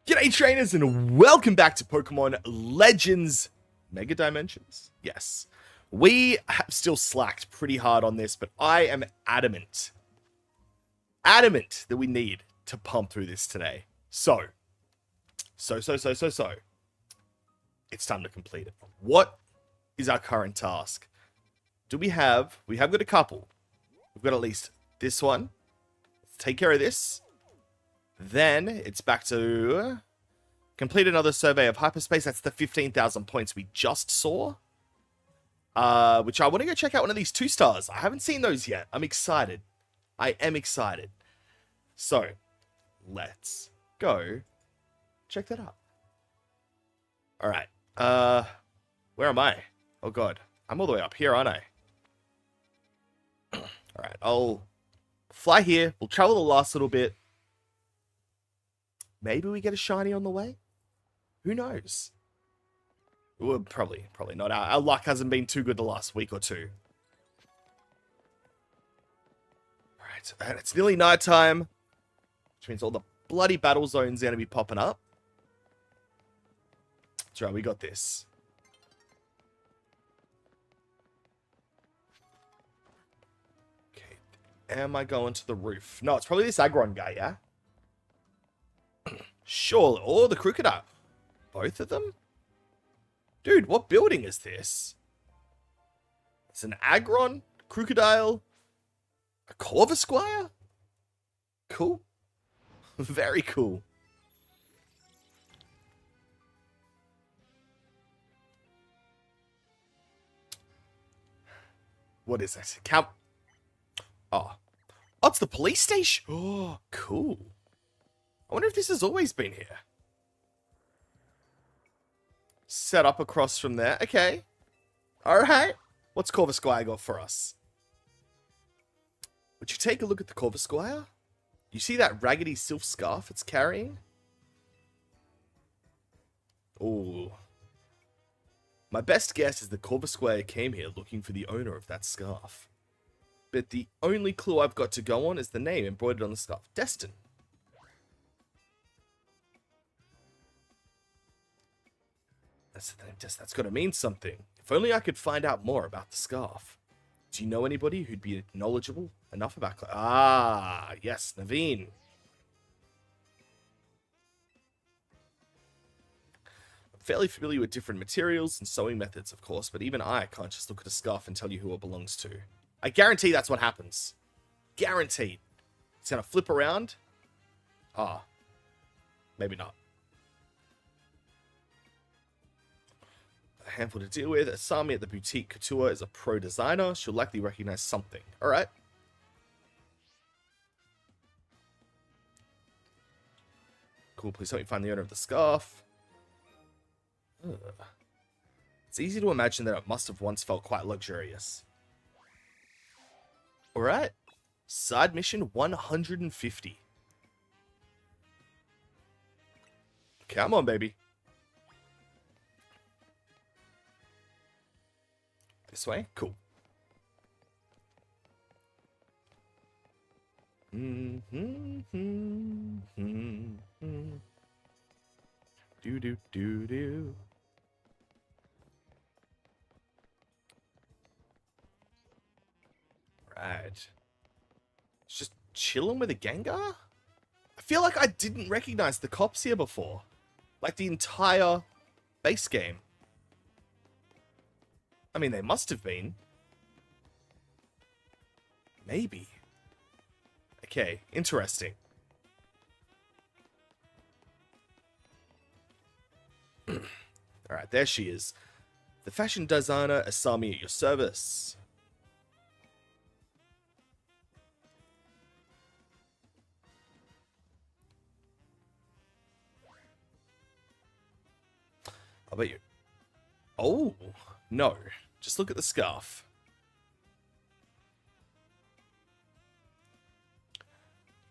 G'day trainers and welcome back to Pokemon Legends Mega Dimensions. Yes, we have still slacked pretty hard on this, but I am adamant that we need to pump through this today. So, it's time to complete it. What is our current task? We have got a couple. We've got at least this one. Let's take care of this. Then it's back to complete another survey of hyperspace. That's the 15,000 points we just saw. Which I want to go check out one of these 2-stars. I haven't seen those yet. I'm excited. I am excited. So, let's go check that out. Alright. Where am I? Oh god. I'm all the way up here, aren't I? Alright, I'll fly here. We'll travel the last little bit. Maybe we get a shiny on the way? Who knows? Well, probably not. Our luck hasn't been too good the last week or two. Alright, and it's nearly nighttime, which means all the bloody battle zones are going to be popping up. That's right, we got this. Okay, am I going to the roof? No, it's probably this Aggron guy, yeah? Surely. Oh, the Crocodile. Both of them? Dude, what building is this? It's an Aggron, Crocodile, a Corvisquire? Cool. Very cool. What is this? Camp. Oh, it's the police station. Oh, cool. I wonder if this has always been here. Set up across from there. Okay. Alright. What's Corvisquire got for us? Would you take a look at the Corvisquire? You see that raggedy silk scarf it's carrying? Ooh. My best guess is the Corvisquire came here looking for the owner of that scarf. But the only clue I've got to go on is the name embroidered on the scarf. Destin. That's got to mean something. If only I could find out more about the scarf. Do you know anybody who'd be knowledgeable enough about... Ah, yes, Naveen. I'm fairly familiar with different materials and sewing methods, of course, but even I can't just look at a scarf and tell you who it belongs to. I guarantee that's what happens. Guaranteed. It's going to flip around. Ah, maybe not. A handful to deal with. Asami at the boutique couture is a pro designer. She'll likely recognize something. Alright. Cool, please help me find the owner of the scarf. Ugh. It's easy to imagine that it must have once felt quite luxurious. Alright. Side mission 150. Come on, baby. This way? Cool. Do. Right. Just chilling with a Gengar? I feel like I didn't recognize the cops here before. Like the entire base game. I mean, they must have been. Maybe. Okay, interesting. Alright, there she is. The fashion designer Asami at your service. I'll bet you. Oh, no. Just look at the scarf.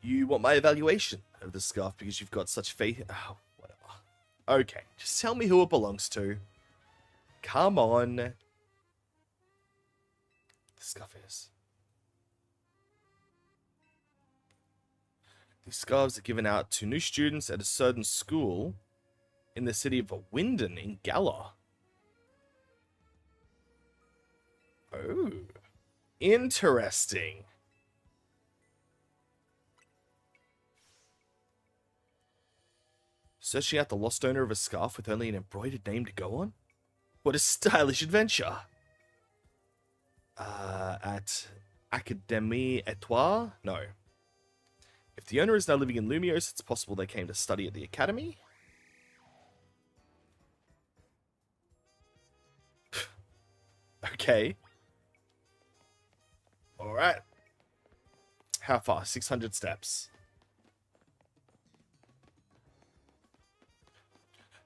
You want my evaluation of the scarf because you've got such faith. Oh, whatever. Okay, just tell me who it belongs to. Come on. The scarf is. These scarves are given out to new students at a certain school in the city of Winden in Galar. Oh, interesting. Searching out the lost owner of a scarf with only an embroidered name to go on? What a stylish adventure! At Académie Étoile? No. If the owner is now living in Lumiose, it's possible they came to study at the academy? Okay. Alright. How far? 600 steps.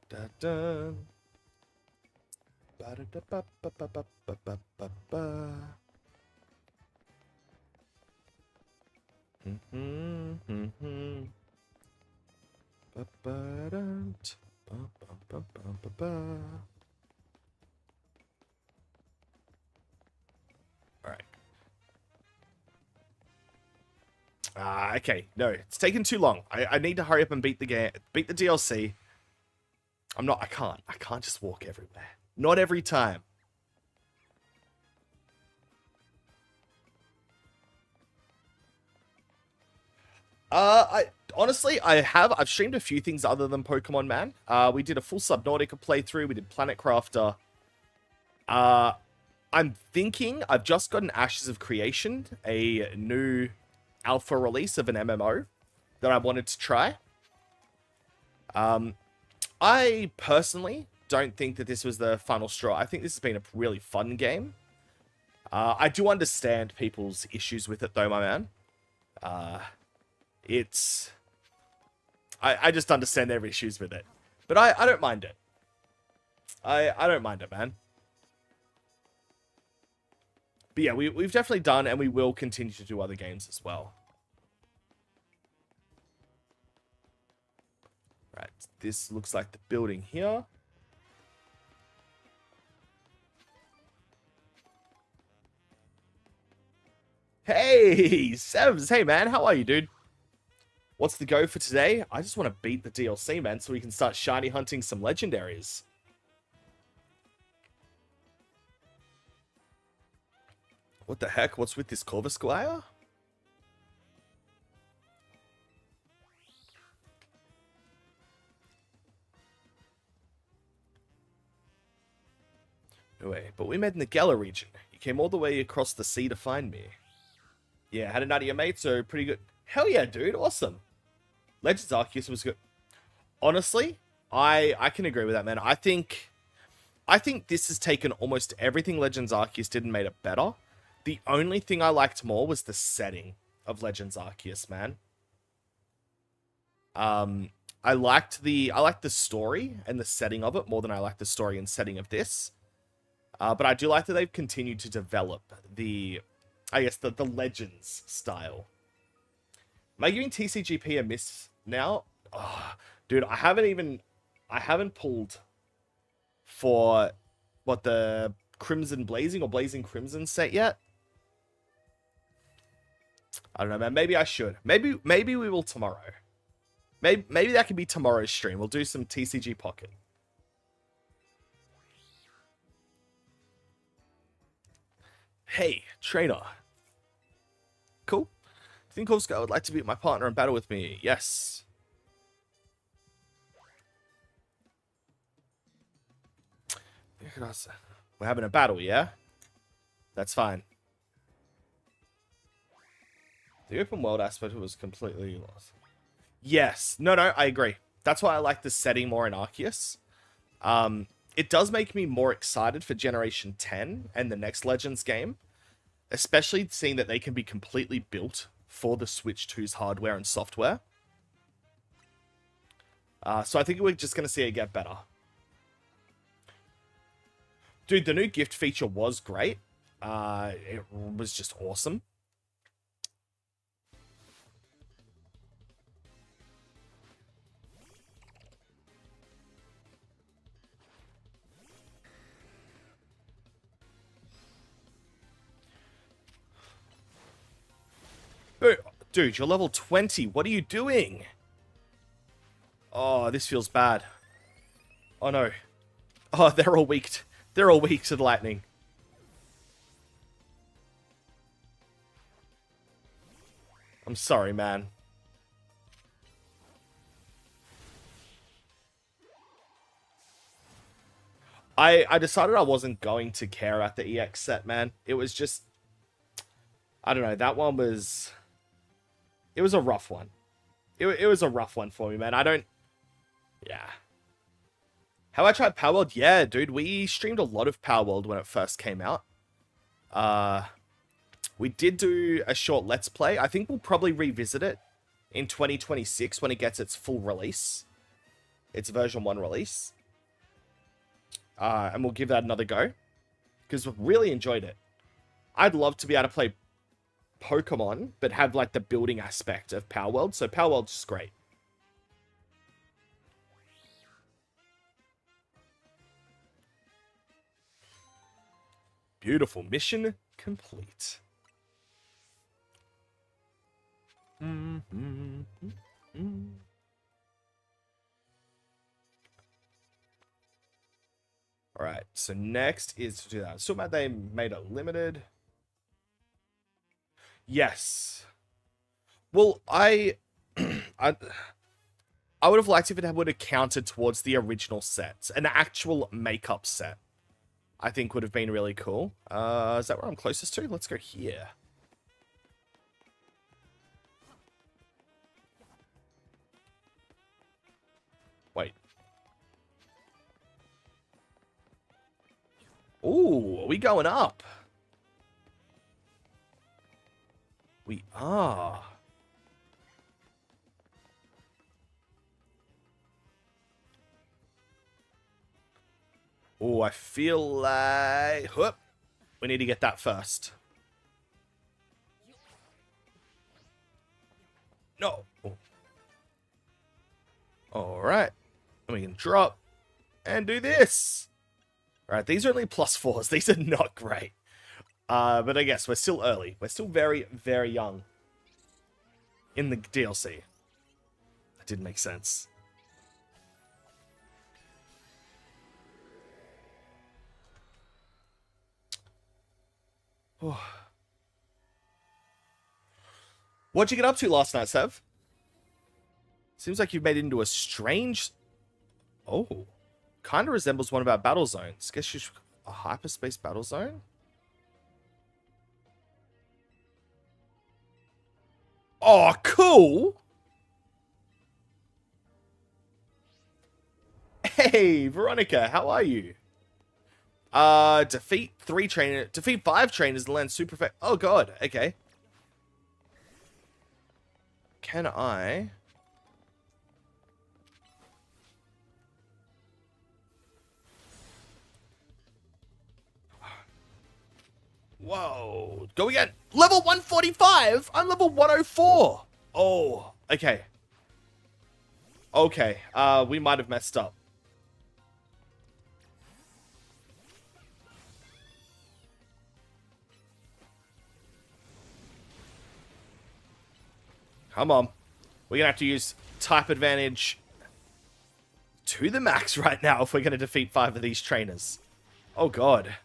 Da-dun. Ba-da-da-ba-ba-ba-ba-ba-ba-ba. Alright. Okay. No, it's taken too long. I need to hurry up and beat the game, beat the DLC. I can't just walk everywhere. Not every time. I've streamed a few things other than Pokemon, man. We did a full Subnautica playthrough. We did Planet Crafter. I'm thinking I've just gotten Ashes of Creation, a new alpha release of an MMO that I wanted to try. I personally don't think that this was the final straw. I think this has been a really fun game. I do understand people's issues with it, though, my man. I just understand their issues with it. But I don't mind it. I don't mind it, man. But yeah, we've definitely done, and we will continue to do other games as well. Right, this looks like the building here. Hey, Sevs. Hey, man. How are you, dude? What's the go for today? I just want to beat the DLC, man, so we can start shiny hunting some legendaries. What the heck? What's with this Corvusquire? No way. But we met in the Galar region. You came all the way across the sea to find me. Yeah, had a nut of your mate, so pretty good. Hell yeah, dude. Awesome. Legends Arceus was good. Honestly, I can agree with that, man. I think this has taken almost everything Legends Arceus did and made it better. The only thing I liked more was the setting of Legends Arceus, man. I liked the story and the setting of it more than I liked the story and setting of this. But I do like that they've continued to develop the Legends style. Am I giving TCGP a miss now? Oh, dude, I haven't pulled for what, the Crimson Blazing or Blazing Crimson set yet. I don't know, man. Maybe I should. Maybe we will tomorrow. Maybe that could be tomorrow's stream. We'll do some TCG Pocket. Hey, trainer. Cool. Think Oscar would like to be my partner in battle with me? Yes. We're having a battle, yeah? That's fine. The open world aspect was completely lost. Yes. No, I agree. That's why I like the setting more in Arceus. It does make me more excited for Generation 10 and the next Legends game. Especially seeing that they can be completely built for the Switch 2's hardware and software. So I think we're just going to see it get better. Dude, the new gift feature was great. It was just awesome. Dude, you're level 20. What are you doing? Oh, this feels bad. Oh, no. Oh, they're all weak. They're all weak to the lightning. I'm sorry, man. I decided I wasn't going to care at the EX set, man. It was just... I don't know. That one was... It was a rough one. It was a rough one for me, man. I don't... Yeah. Have I tried Power World? Yeah, dude. We streamed a lot of Power World when it first came out. We did do a short Let's Play. I think we'll probably revisit it in 2026 when it gets its full release. Its version 1 release. And we'll give that another go. Because we really enjoyed it. I'd love to be able to play Pokemon, but have like the building aspect of Power World. So Power World's just great. Beautiful. Mission complete. Alright, so next is to do that. So mad they made it limited. Yes. Well, I would have liked if it would have counted towards the original sets. An actual makeup set, I think would have been really cool. Is that where I'm closest to? Let's go here. Wait. Ooh, are we going up? We are. Oh, I feel like... Whoop. We need to get that first. No. Oh. Alright. And we can drop and do this. Alright, these are only +4s. These are not great. But I guess we're still early. We're still very, very young in the DLC. That didn't make sense. Oh. What'd you get up to last night, Sev? Seems like you've made it into a strange... Oh. Kind of resembles one of our battle zones. Guess you should... A hyperspace battle zone? Oh, cool! Hey, Veronica, how are you? Defeat 5 trainers and land super effect. Oh god, okay. Can I... Whoa. Go again. Level 145? I'm level 104. Oh, okay. Okay, we might have messed up. Come on. We're going to have to use type advantage to the max right now if we're going to defeat 5 of these trainers. Oh, God.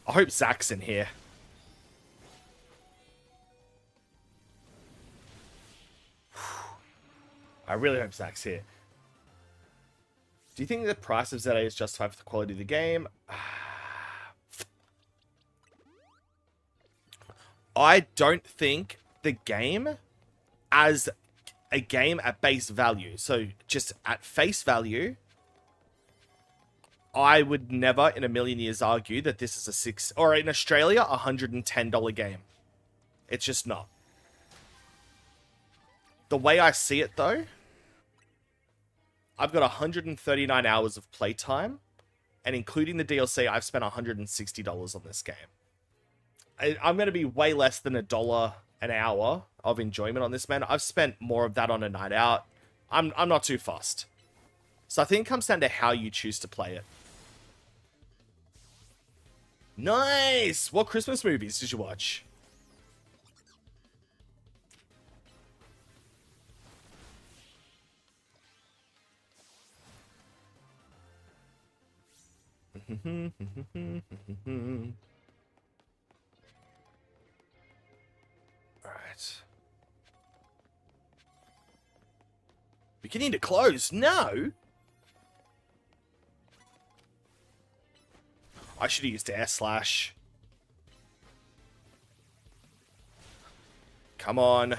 I hope Zach's in here. I really hope Zach's here. Do you think the price of ZA is justified for the quality of the game? I don't think the game as a game at base value. So just at face value, I would never in a million years argue that this is a $6 or in Australia $110 game. It's just not. The way I see it though, I've got 139 hours of playtime, and including the DLC, I've spent $160 on this game. I'm going to be way less than $1 an hour of enjoyment on this, man. I've spent more of that on a night out. I'm not too fussed. So I think it comes down to how you choose to play it. Nice! What Christmas movies did you watch? Alright. Beginning to close. No! I should have used Air Slash. Come on.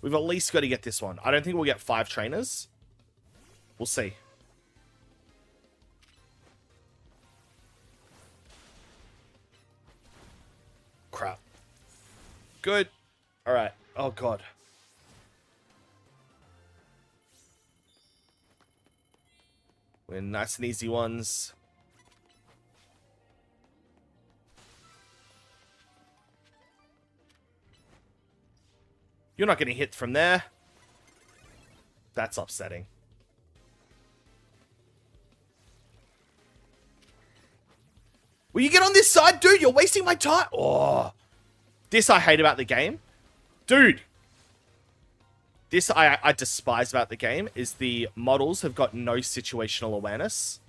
We've at least got to get this one. I don't think we'll get 5 trainers. We'll see. Crap. Good. Alright. Oh, God. We're nice and easy ones. You're not getting hit from there. That's upsetting. Will you get on this side? Dude, you're wasting my time. Oh. This I hate about the game. Dude. This I despise about the game is the models have got no situational awareness.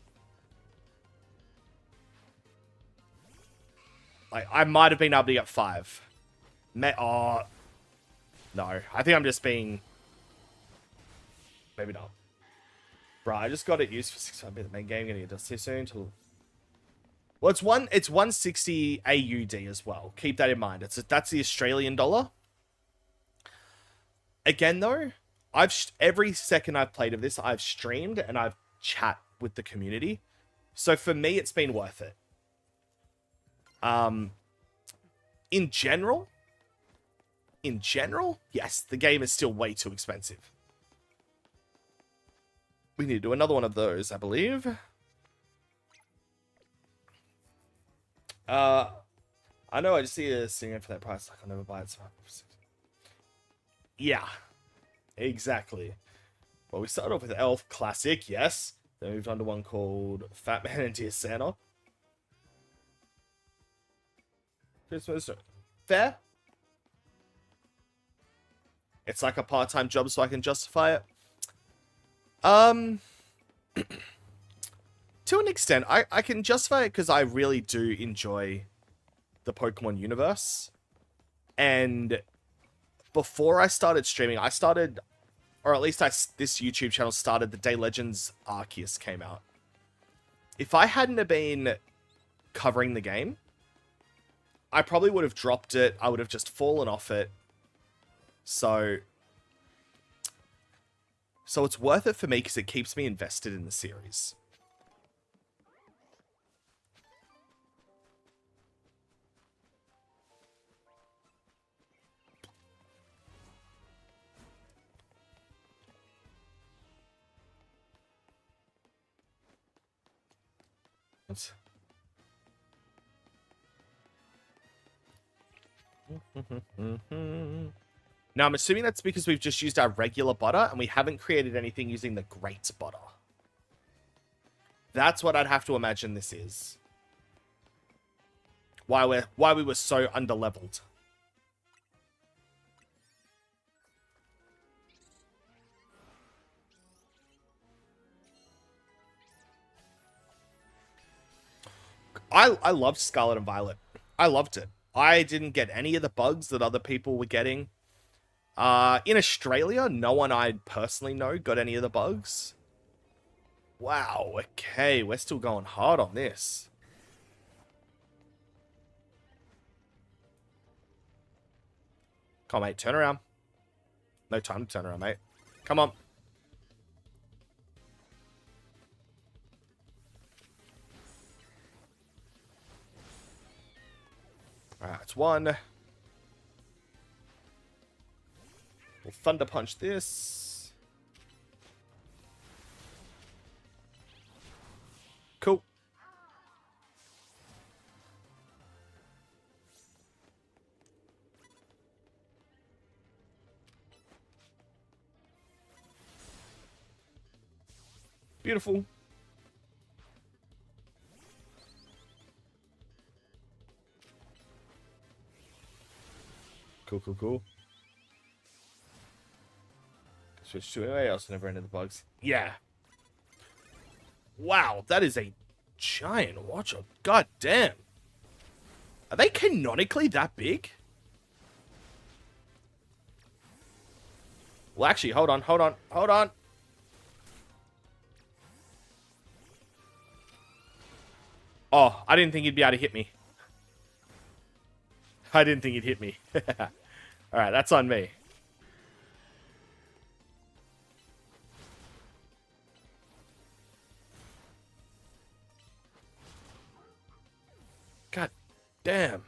Like, I might have been able to get 5. Oh. No. I think I'm just being... Maybe not. Bro, I just got it used for 6 the main game. Gonna get done too soon. Well, it's 160 AUD as well. Keep that in mind. That's the Australian dollar. Again, though, every second I've played of this, I've streamed and I've chat with the community. So for me, it's been worth it. In general, yes, the game is still way too expensive. We need to do another one of those, I believe. I know I just see a singer for that price. Like, I'll never buy it. So yeah, exactly. Well, we started off with Elf Classic, yes. Then moved on to one called Fat Man and Dear Santa. Christmas. Fair. It's like a part-time job, so I can justify it. To an extent, I can justify it because I really do enjoy the Pokemon universe. And before I started streaming, I started, or at least this YouTube channel started the day Legends Arceus came out. If I hadn't have been covering the game, I probably would have dropped it. I would have just fallen off it. So it's worth it for me because it keeps me invested in the series. Now, I'm assuming that's because we've just used our regular butter and we haven't created anything using the great butter. That's what I'd have to imagine this is. Why we were so underleveled. I loved Scarlet and Violet. I loved it. I didn't get any of the bugs that other people were getting. In Australia, no one I personally know got any of the bugs. Wow, okay, we're still going hard on this. Come on, mate, turn around. No time to turn around, mate. Come on. Alright, it's 1. We'll Thunder Punch this. Cool. Beautiful. Cool, cool, cool. Switch to anyway else, never ended the bugs. Yeah. Wow, that is a giant watcher. God damn. Are they canonically that big? Well, actually, hold on. Oh, I didn't think he'd be able to hit me. I didn't think he'd hit me. Alright, that's on me. God damn.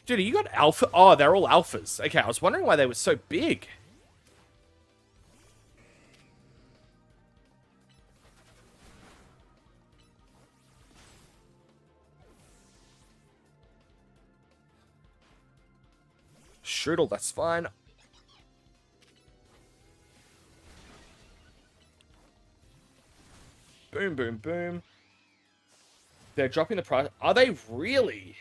Dude, you got alpha? Oh, they're all alphas. Okay, I was wondering why they were so big. Strudel, that's fine. Boom, boom, boom. They're dropping the price. Are they really?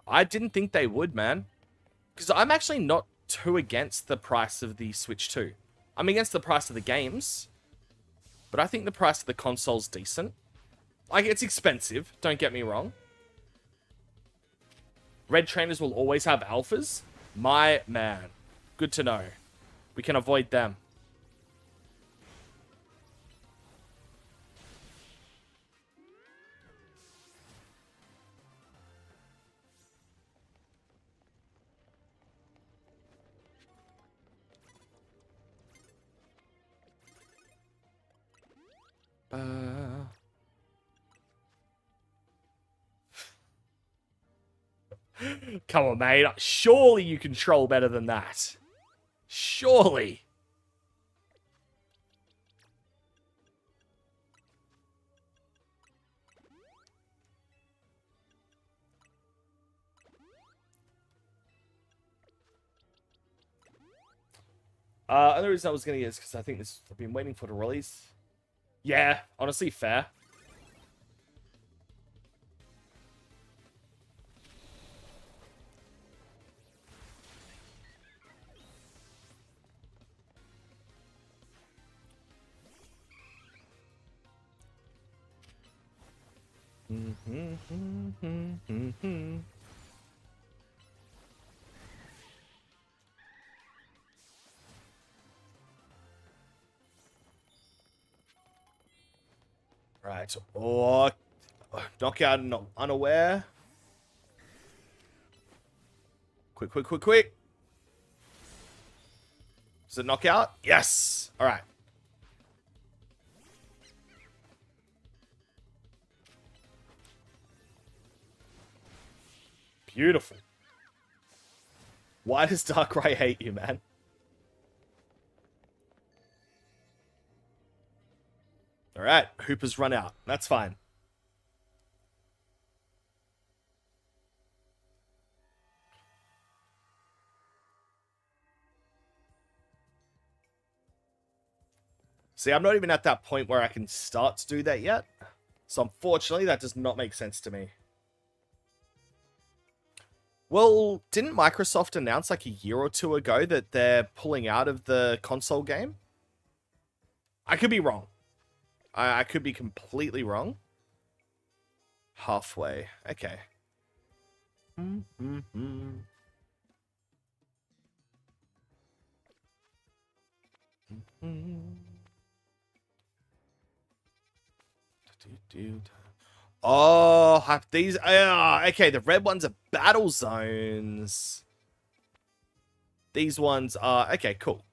I didn't think they would, man. Because I'm actually not too against the price of the Switch 2. I'm against the price of the games. But I think the price of the console's decent. Like, it's expensive, don't get me wrong. Red trainers will always have alphas. My man. Good to know. We can avoid them. Come on, mate. Surely you control better than that. Surely. Another reason I was going to get is because I think this I've been waiting for the release. Yeah, honestly, fair. Right. Oh, knockout and unaware. Quick. Is it knockout? Yes. All right. Beautiful. Why does Darkrai hate you, man? Alright, Hoopa's run out. That's fine. See, I'm not even at that point where I can start to do that yet. So unfortunately, that does not make sense to me. Well, didn't Microsoft announce like a year or two ago that they're pulling out of the console game? I could be wrong. I could be completely wrong. Halfway. Okay. Oh, these... okay, the red ones are battle zones. These ones are... Okay, cool.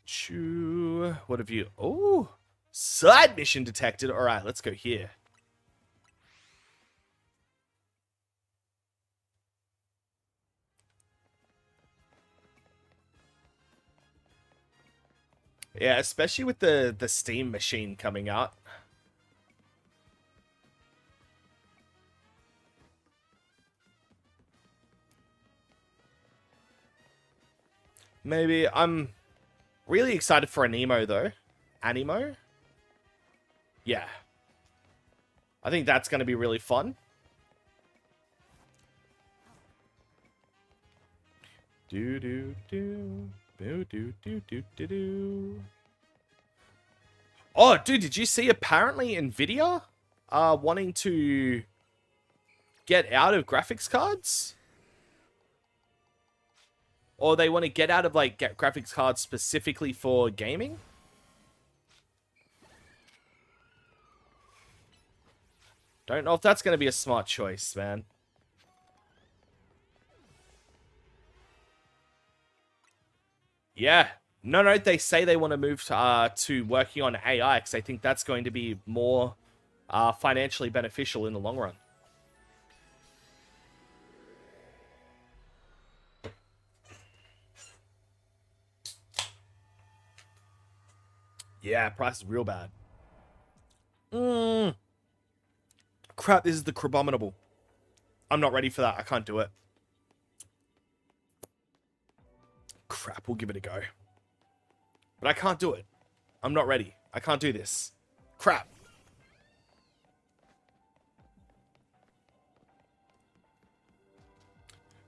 Pichu. What have you... Oh, side mission detected. All right, let's go here. Yeah, especially with the Steam machine coming out. Maybe. I'm really excited for Anemo, though. Anemo? Yeah. I think that's going to be really fun. Do do do. Do do do do do do. Oh, dude, did you see? Apparently, Nvidia are wanting to get out of graphics cards, or they want to get out of like graphics cards specifically for gaming. Don't know if that's going to be a smart choice, man. Yeah. No, they say they want to move to working on AI because they think that's going to be more financially beneficial in the long run. Yeah, price is real bad. Crap, this is the Crabominable. I'm not ready for that. I can't do it. Crap, we'll give it a go. But I can't do it. I'm not ready. I can't do this. Crap.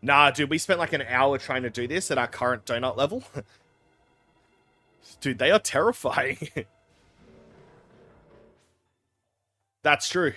Nah, dude, we spent like an hour trying to do this at our current donut level. Dude, they are terrifying. That's true.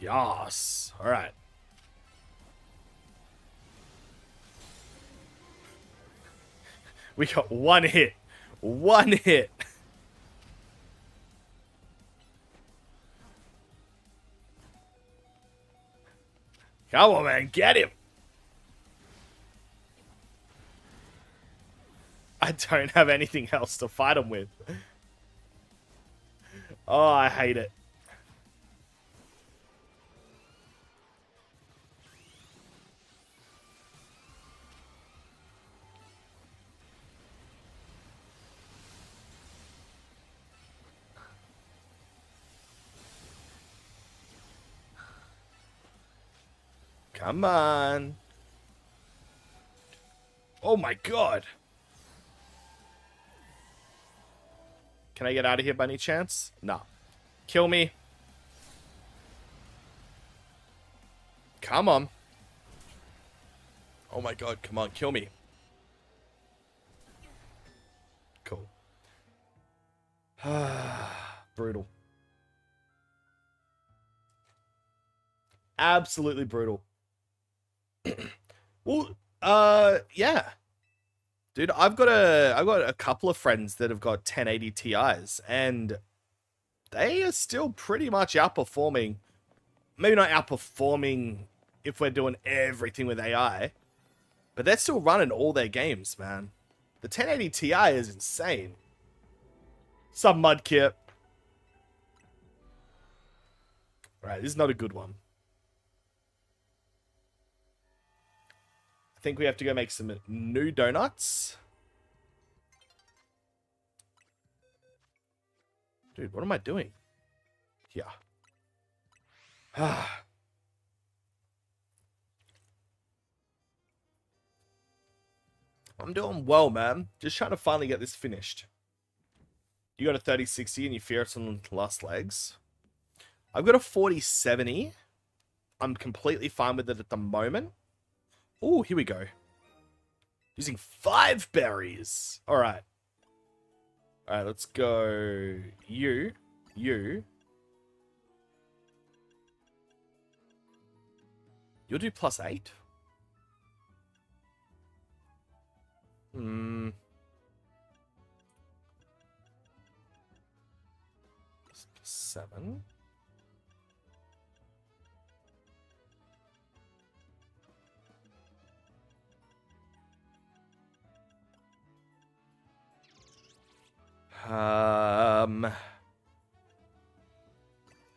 Yas. All right. We got one hit. One hit. Come on, man. Get him. I don't have anything else to fight him with. Oh, I hate it. Come on. Oh my god. Can I get out of here by any chance? No. Kill me. Come on. Oh my god, come on, kill me. Cool. Brutal. Absolutely brutal. Well, yeah. Dude, I've got a couple of friends that have got 1080 Ti's, and they are still pretty much outperforming. Maybe not outperforming if we're doing everything with AI, but they're still running all their games, man. The 1080 Ti is insane. Some Mudkip. Right, this is not a good one. I think we have to go make some new donuts. Dude, what am I doing? Yeah. I'm doing well, man. Just trying to finally get this finished. You got a 3060 and you fear it's on the last legs. I've got a 4070. I'm completely fine with it at the moment. Oh, here we go. Using 5 berries. All right. All right, let's go. You. You'll do +8? +7.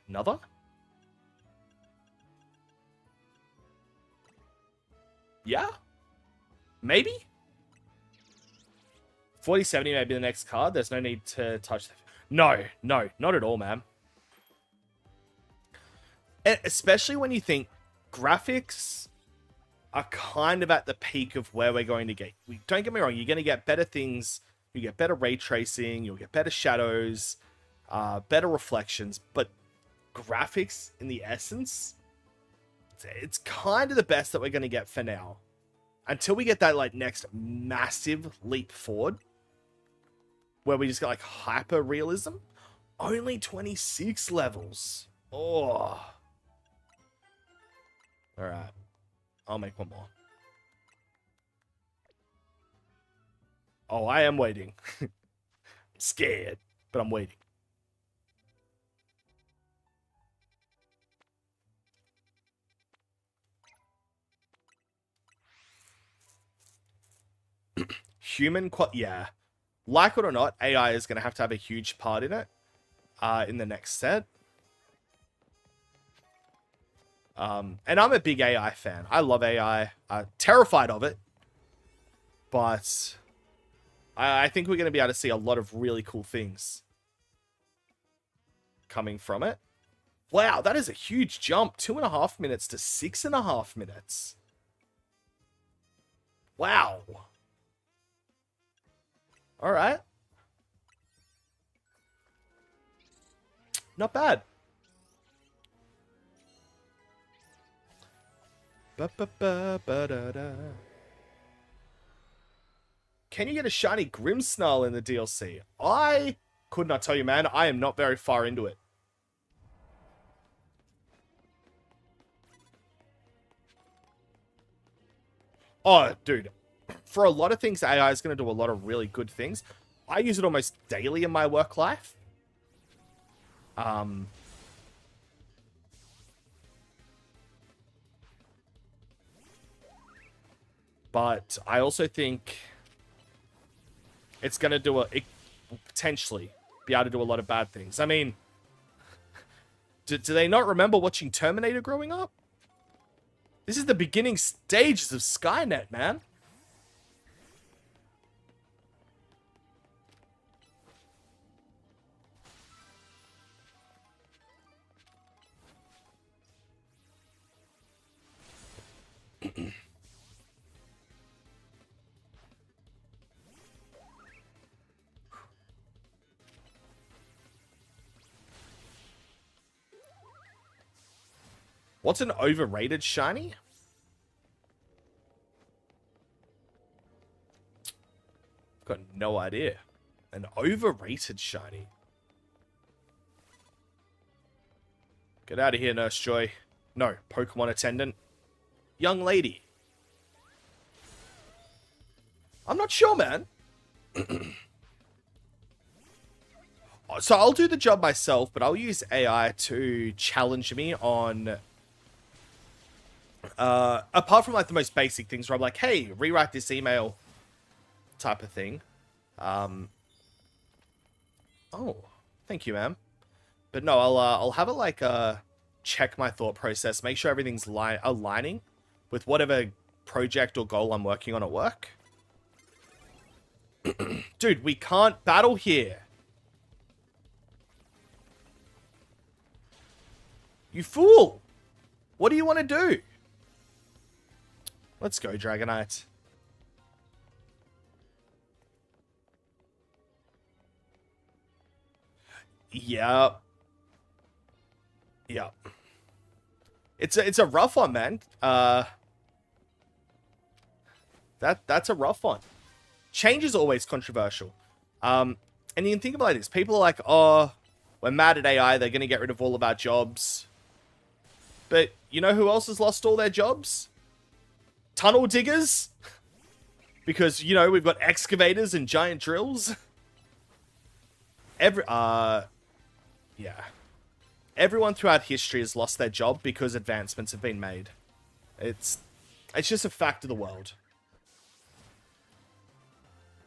Another? Yeah? Maybe? 4070 may be the next card. There's no need to touch that. No, not at all, man. And especially when you think graphics are kind of at the peak of where we're going to get. Don't get me wrong, you're going to get better things. You get better ray tracing, you'll get better shadows, better reflections, but graphics in the essence, it's kind of the best that we're going to get for now. Until we get that like next massive leap forward, where we just get like hyper realism. Only 26 levels. Oh. Alright. I'll make one more. Oh, I am waiting. I'm scared, but I'm waiting. Yeah. Like it or not, AI is going to have a huge part in it. In the next set. And I'm a big AI fan. I love AI. I'm terrified of it. But I think we're going to be able to see a lot of really cool things coming from it. Wow, that is a huge jump. 2.5 minutes to 6.5 minutes. Wow. All right. Not bad. Ba-ba-ba-ba-da-da. Can you get a shiny Grimmsnarl in the DLC? I could not tell you, man. I am not very far into it. Oh, dude. For a lot of things, AI is going to do a lot of really good things. I use it almost daily in my work life. But I also think it's going to do it will potentially be able to do a lot of bad things. I mean, do they not remember watching Terminator growing up? This is the beginning stages of Skynet, man. What's an overrated shiny? I've got no idea. An overrated shiny. Get out of here, Nurse Joy. No, Pokemon attendant. Young lady. I'm not sure, man. So I'll do the job myself, but I'll use AI to challenge me on... apart from like the most basic things where I'm like, hey, rewrite this email type of thing. Oh, thank you, ma'am. But no, I'll have it like check my thought process, make sure everything's aligning with whatever project or goal I'm working on at work. Dude, we can't battle here. You fool! What do you want to do? Let's go, Dragonite. Yep. Yep. It's a rough one, man. That's a rough one. Change is always controversial. And you can think about this. People are like, oh, we're mad at AI. They're going to get rid of all of our jobs. But you know who else has lost all their jobs? Tunnel diggers. Because, you know, we've got excavators and giant drills. Yeah. Everyone throughout history has lost their job because advancements have been made. It's just a fact of the world.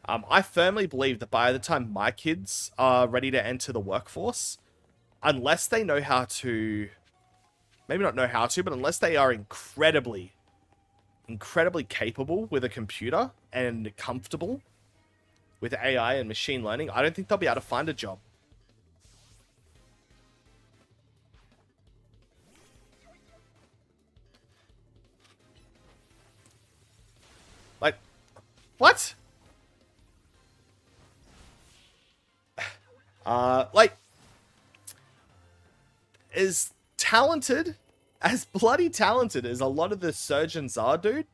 I firmly believe that by the time my kids are ready to enter the workforce, unless they know how to... Maybe not know how to, but unless they are incredibly capable with a computer and comfortable with AI and machine learning, I don't think they'll be able to find a job. Like, what? Like, as talented, as bloody talented as a lot of the surgeons are, dude,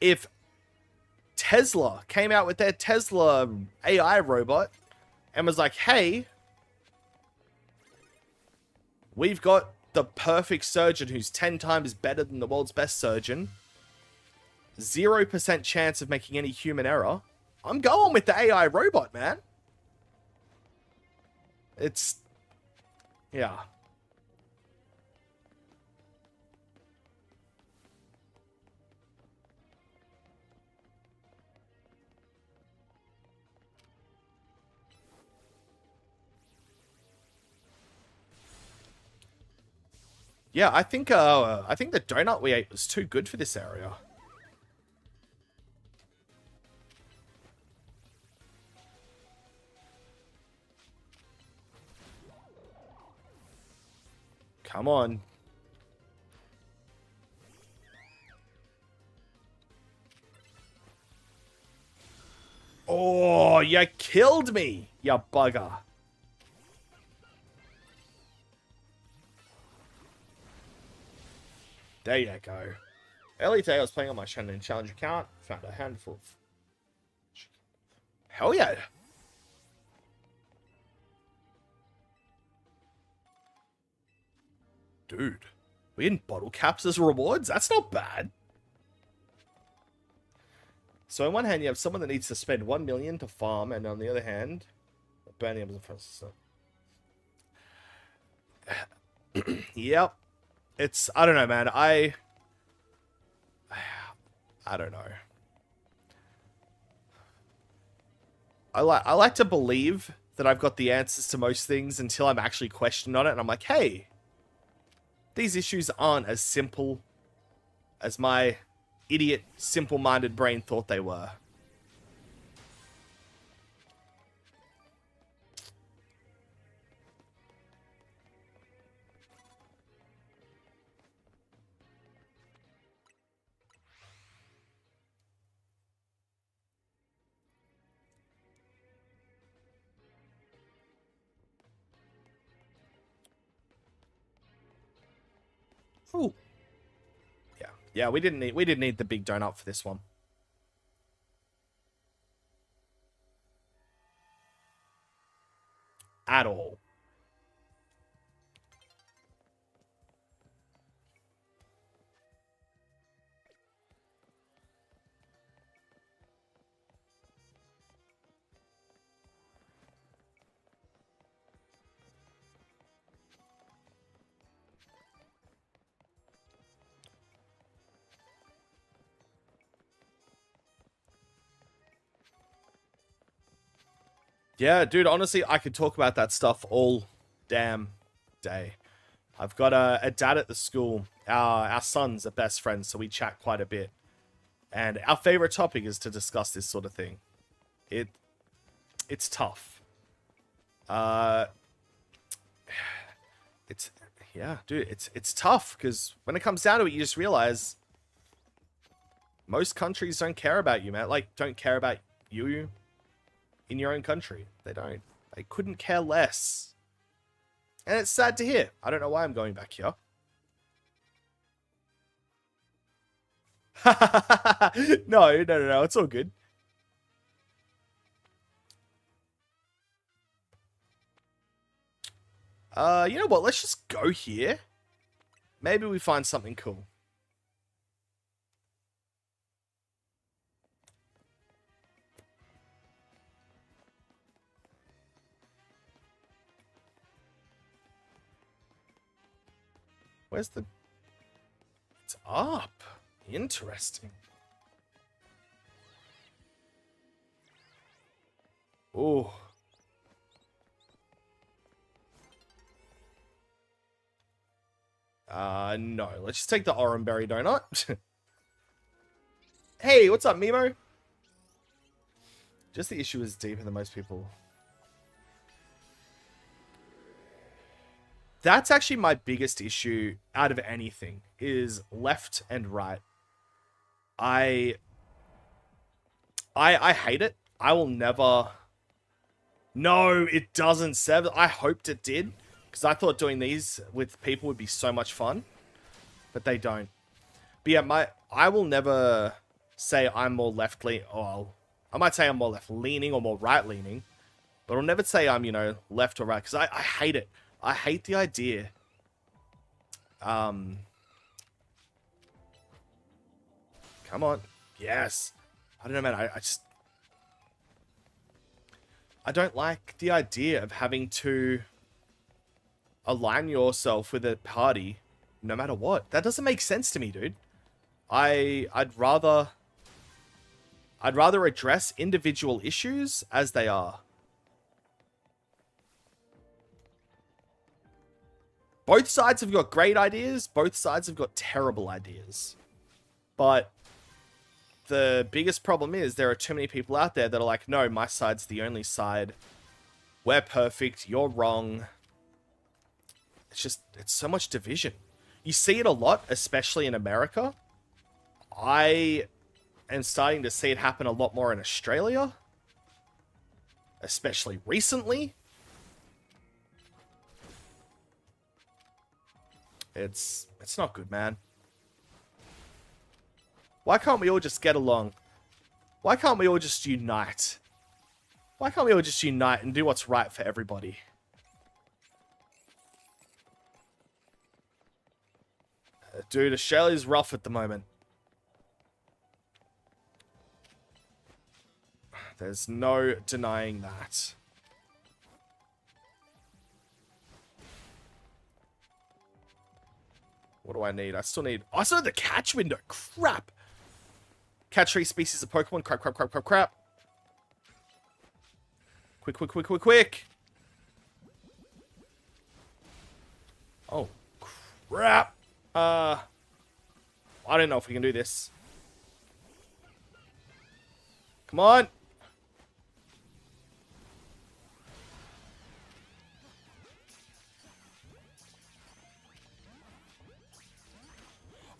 if Tesla came out with their Tesla AI robot and was like, hey, we've got the perfect surgeon who's 10 times better than the world's best surgeon, 0% chance of making any human error, I'm going with the AI robot, man. It's... yeah. Yeah, I think the donut we ate was too good for this area. Come on. Oh, you killed me, you bugger. There you go. Early today, I was playing on my Shannon Challenge account. Found a handful of... hell yeah. Dude, we in bottle caps as rewards? That's not bad. So on one hand, you have someone that needs to spend 1 million to farm, and on the other hand, burning up the first. So. Yep. It's, I don't know, man. I don't know. I like to believe that I've got the answers to most things until I'm actually questioned on it, and I'm like, hey, these issues aren't as simple as my idiot, simple-minded brain thought they were. Ooh. Yeah, we didn't need the big donut for this one. At all. Yeah, dude, honestly, I could talk about that stuff all damn day. I've got a dad at the school. Our sons are best friends, so we chat quite a bit. And our favorite topic is to discuss this sort of thing. It's tough. Yeah, dude, it's tough because when it comes down to it, you just realize most countries don't care about you, man. Like, don't care about you in your own country. They don't. They couldn't care less. And it's sad to hear. I don't know why I'm going back here. No, it's all good. You know what? Let's just go here. Maybe we find something cool. Where's the... It's up. Interesting. Oh. No. Let's just take the Oranberry donut. Hey, what's up, Mimo? Just the issue is deeper than most people. That's actually my biggest issue out of anything, is left and right. I I hate it. I will never... No, it doesn't, Sev. I hoped it did. Because I thought doing these with people would be so much fun. But they don't. But yeah, I will never say I'm more left-leaning. Oh, I might say I'm more left-leaning or more right-leaning. But I'll never say I'm, you know, left or right. Because I hate it. I hate the idea. Come on. Yes. I don't know, man. I don't like the idea of having to align yourself with a party no matter what. That doesn't make sense to me, dude. I'd rather address individual issues as they are. Both sides have got great ideas. Both sides have got terrible ideas. But the biggest problem is there are too many people out there that are like, no, my side's the only side. We're perfect. You're wrong. It's so much division. You see it a lot, especially in America. I am starting to see it happen a lot more in Australia. Especially recently. It's not good, man. Why can't we all just get along? Why can't we all just unite? Why can't we all just unite and do what's right for everybody? Dude, Australia's rough at the moment. There's no denying that. What do I need? I still need the catch window. Crap. Catch 3 species of Pokemon. Crap. Quick. Oh, crap. I don't know if we can do this. Come on.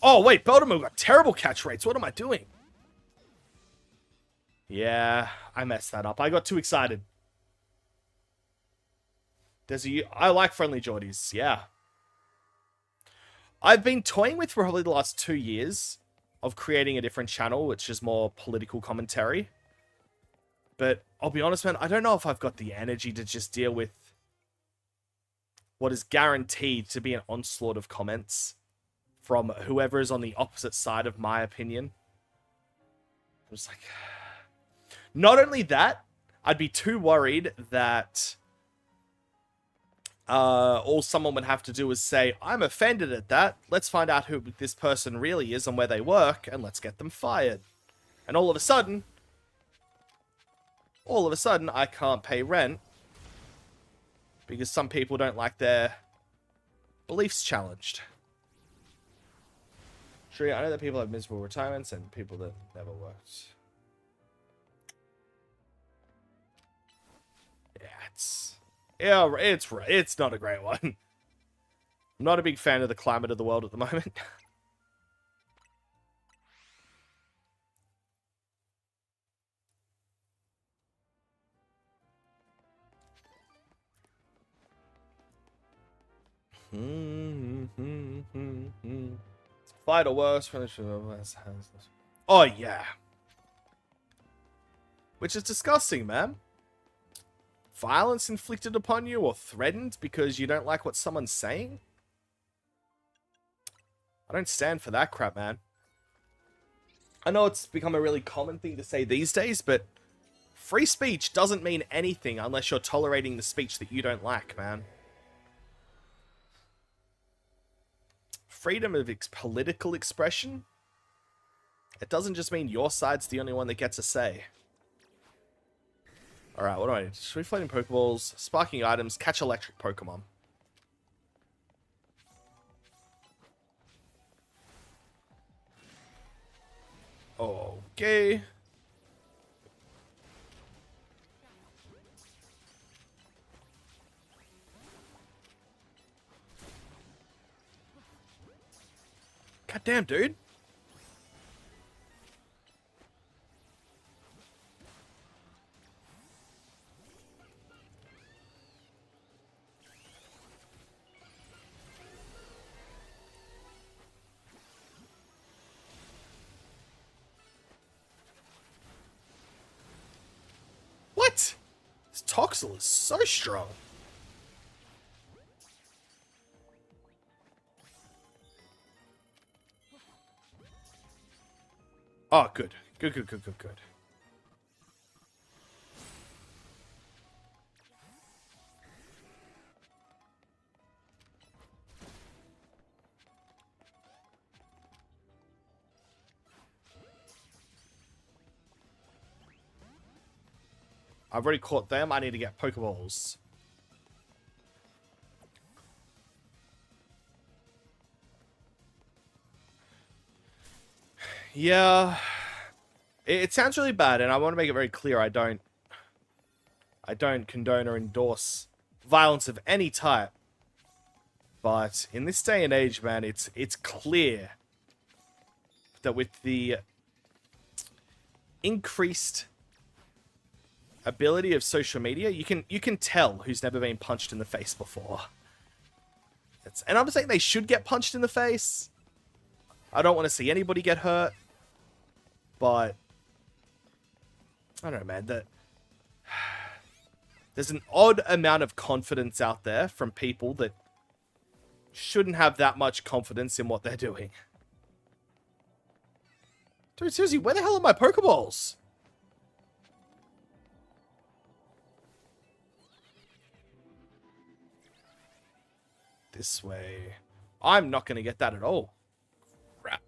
Oh, wait. Beldamil got terrible catch rates. What am I doing? Yeah, I messed that up. I got too excited. I like friendly Geordies. Yeah. I've been toying with for probably the last 2 years of creating a different channel, which is more political commentary. But I'll be honest, man, I don't know if I've got the energy to just deal with what is guaranteed to be an onslaught of comments from whoever is on the opposite side of my opinion. I'm just like... Not only that, I'd be too worried that all someone would have to do is say, I'm offended at that. Let's find out who this person really is and where they work, and let's get them fired. And all of a sudden, I can't pay rent because some people don't like their beliefs challenged. Sure, I know that people have miserable retirements and people that never worked. Yeah, it's not a great one. I'm not a big fan of the climate of the world at the moment. Fight or worse. Oh, yeah. Which is disgusting, man. Violence inflicted upon you or threatened because you don't like what someone's saying? I don't stand for that crap, man. I know it's become a really common thing to say these days, but free speech doesn't mean anything unless you're tolerating the speech that you don't like, man. Freedom of political expression? It doesn't just mean your side's the only one that gets a say. Alright, what do I need? Reflating Pokeballs, sparking items, catch electric Pokemon. Okay. God damn, dude. Toxel is so strong. Oh, good. Good. I've already caught them. I need to get Pokeballs. Yeah. It sounds really bad, and I want to make it very clear I don't condone or endorse violence of any type. But in this day and age, man, it's clear that with the increased ability of social media, you can tell who's never been punched in the face before. And I'm saying they should get punched in the face. I don't want to see anybody get hurt. But I don't know, man. There's an odd amount of confidence out there from people that shouldn't have that much confidence in what they're doing. Dude, seriously, where the hell are my Pokeballs? This way. I'm not going to get that at all. Crap.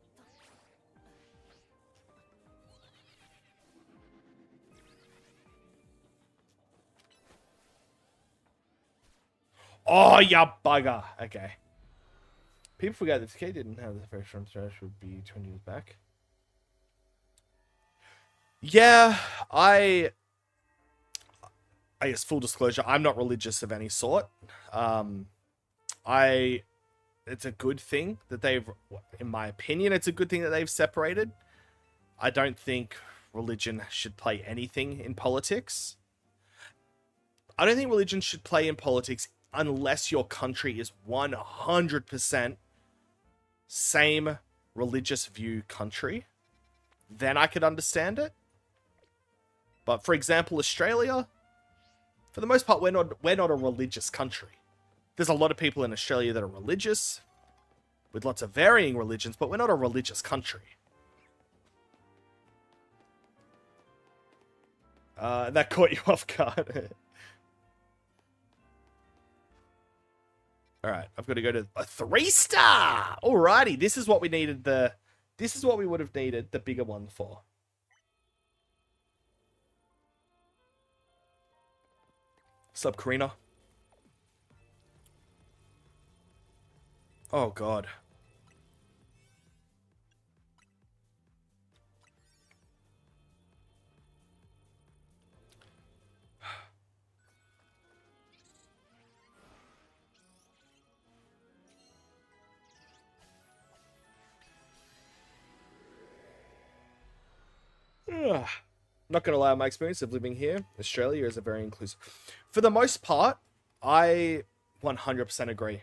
Oh, ya bugger. Okay. People forget that K didn't have the first run stretch would be 20 years back. Yeah, I guess full disclosure, I'm not religious of any sort. It's a good thing that in my opinion, it's a good thing that they've separated. I don't think religion should play anything in politics. I don't think religion should play in politics unless your country is 100% same religious view country. Then I could understand it. But for example, Australia, for the most part, we're not a religious country. There's a lot of people in Australia that are religious, with lots of varying religions, but we're not a religious country. That caught you off guard. Alright, I've got to go to a 3-star! Alrighty, this is what we needed this is what we would have needed the bigger one for. What's up, Karina? Oh, God. Not gonna lie, my experience of living here, Australia is a very inclusive. For the most part, I 100% agree.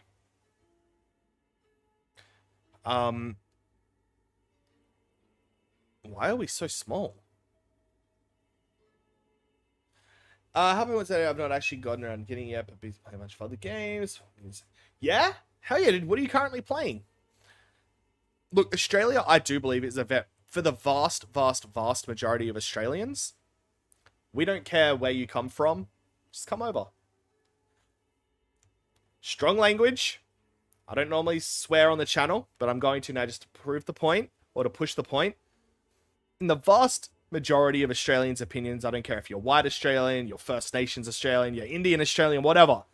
Why are we so small? Haven't once I've not actually gotten around getting yet, but busy playing a bunch of other games. Yeah? Hell yeah, dude. What are you currently playing? Look, Australia, I do believe, is for the vast, vast, vast majority of Australians, we don't care where you come from. Just come over. Strong language. I don't normally swear on the channel, but I'm going to now just to prove the point, or to push the point. In the vast majority of Australians' opinions, I don't care if you're white Australian, you're First Nations Australian, you're Indian Australian, whatever.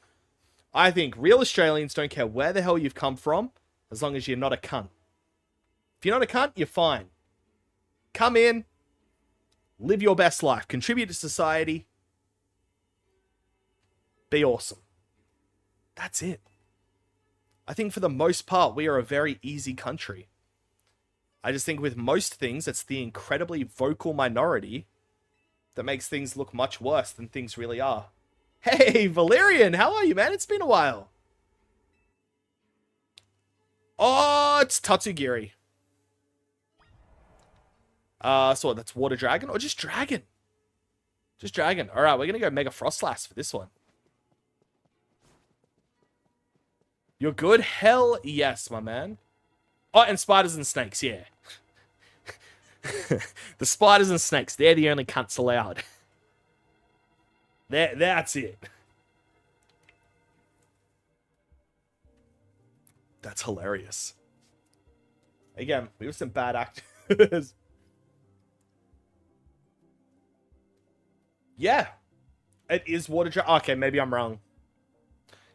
I think real Australians don't care where the hell you've come from, as long as you're not a cunt. If you're not a cunt, you're fine. Come in, live your best life, contribute to society, be awesome. That's it. I think for the most part, we are a very easy country. I just think with most things, it's the incredibly vocal minority that makes things look much worse than things really are. Hey, Valerian, how are you, man? It's been a while. Oh, it's Tatsugiri. So what, that's Water Dragon or just Dragon? Just dragon. All right, we're going to go Mega Frostlass for this one. You're good? Hell yes, my man. Oh, and spiders and snakes, yeah. The spiders and snakes, they're the only cunts allowed. That's it. That's hilarious. Again, we were some bad actors. Yeah. It is water dragon. Okay, maybe I'm wrong.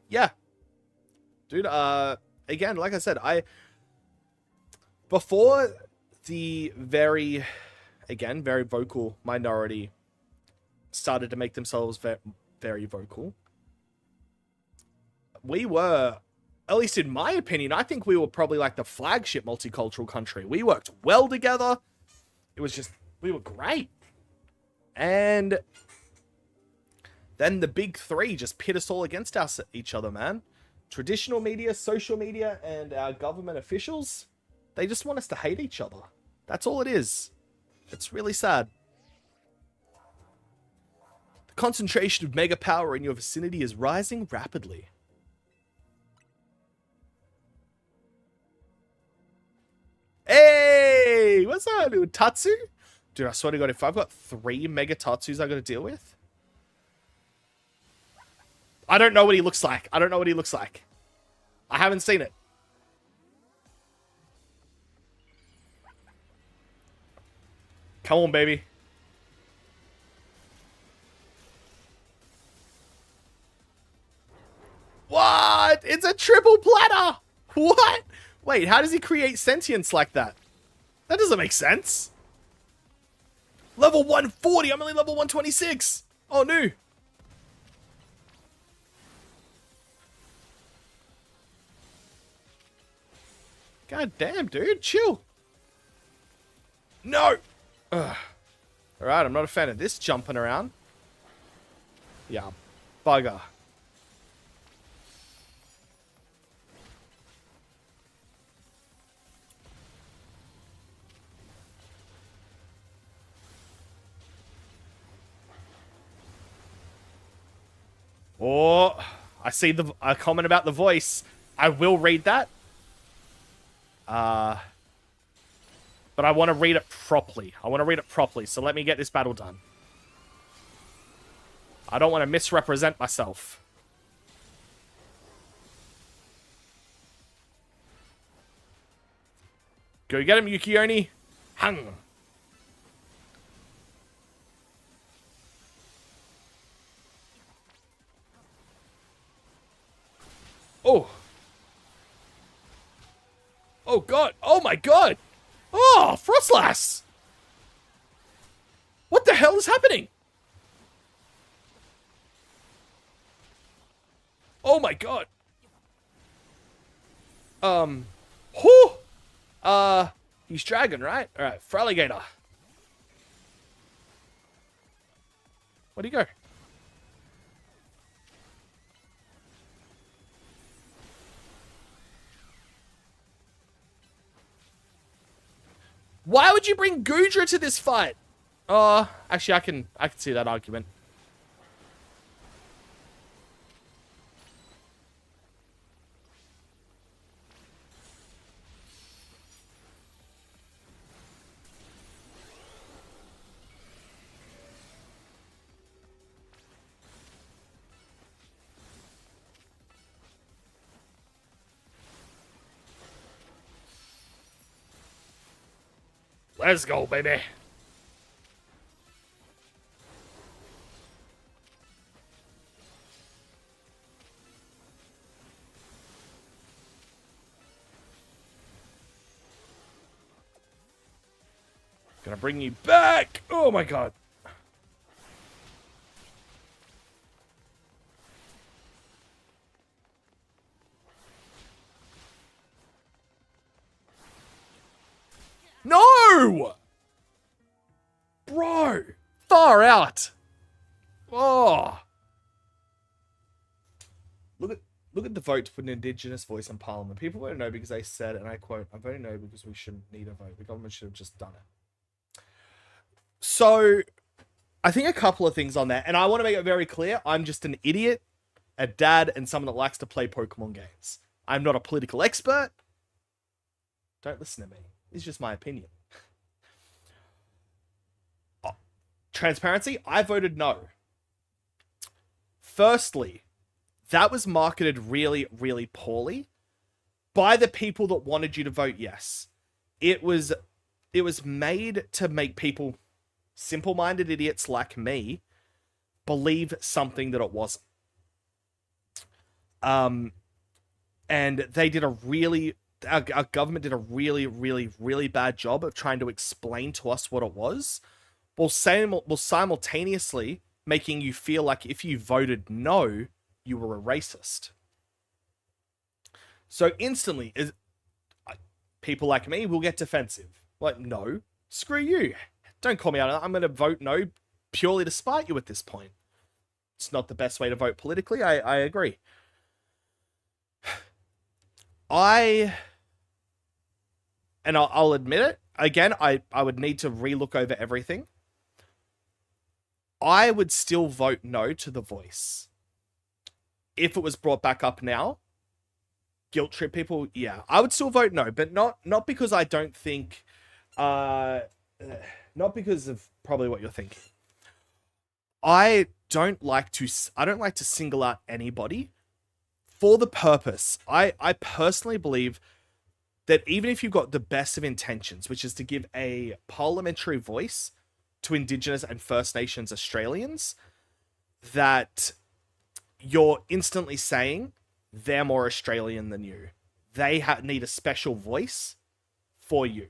Yeah. Dude, again, like I said, before the very vocal minority started to make themselves very vocal, we were, at least in my opinion, I think we were probably like the flagship multicultural country. We worked well together. It was just, we were great. And then the big three just pit us all against each other, man. Traditional media, social media, and our government officials, they just want us to hate each other. That's all it is. It's really sad. The concentration of mega power in your vicinity is rising rapidly. Hey! What's up, little Tatsu? Dude, I swear to God, if I've got 3 Mega Tatsus I gotta deal with, I don't know what he looks like. I don't know what he looks like. I haven't seen it. Come on, baby. What? It's a triple platter. What? Wait, how does he create sentience like that? That doesn't make sense. Level 140. I'm only level 126. Oh, no. God damn, dude. Chill. No. Ugh. Alright, I'm not a fan of this jumping around. Yeah. Bugger. Oh, I see a comment about the voice. I will read that. But I want to read it properly. So let me get this battle done. I don't want to misrepresent myself. Go get him, Yukioni. Hung. Oh. Oh, God. Oh, my God. Oh, Frostlass. What the hell is happening? Oh, my God. He's dragon, right? All right, Fraligator. Where'd he go? Why would you bring Goodra to this fight? Actually, I can see that argument. Let's go, baby. Gonna bring you back. Oh my God. No! Bro! Far out! Oh! Look at the vote to put an Indigenous voice in Parliament. People won't know because they said, and I quote, I voted no because we shouldn't need a vote. The government should have just done it. So, I think a couple of things on that, and I want to make it very clear, I'm just an idiot, a dad, and someone that likes to play Pokemon games. I'm not a political expert. Don't listen to me. It's just my opinion. Transparency, I voted no. Firstly, that was marketed really, really poorly by the people that wanted you to vote yes. It was made to make people, simple-minded idiots like me, believe something that it wasn't. And they did our government did a really, really, really bad job of trying to explain to us what it was, while simultaneously making you feel like if you voted no, you were a racist. So instantly, people like me will get defensive. Like, no, screw you. Don't call me out. I'm going to vote no purely to spite you at this point. It's not the best way to vote politically. I agree. I'll admit it. Again, I would need to relook over everything. I would still vote no to The Voice. If it was brought back up now, guilt trip people, yeah. I would still vote no, but not because I don't think... not because of probably what you're thinking. I don't like to single out anybody for the purpose. I personally believe that even if you've got the best of intentions, which is to give a parliamentary voice to Indigenous and First Nations Australians, that you're instantly saying they're more Australian than you. They need a special voice for you.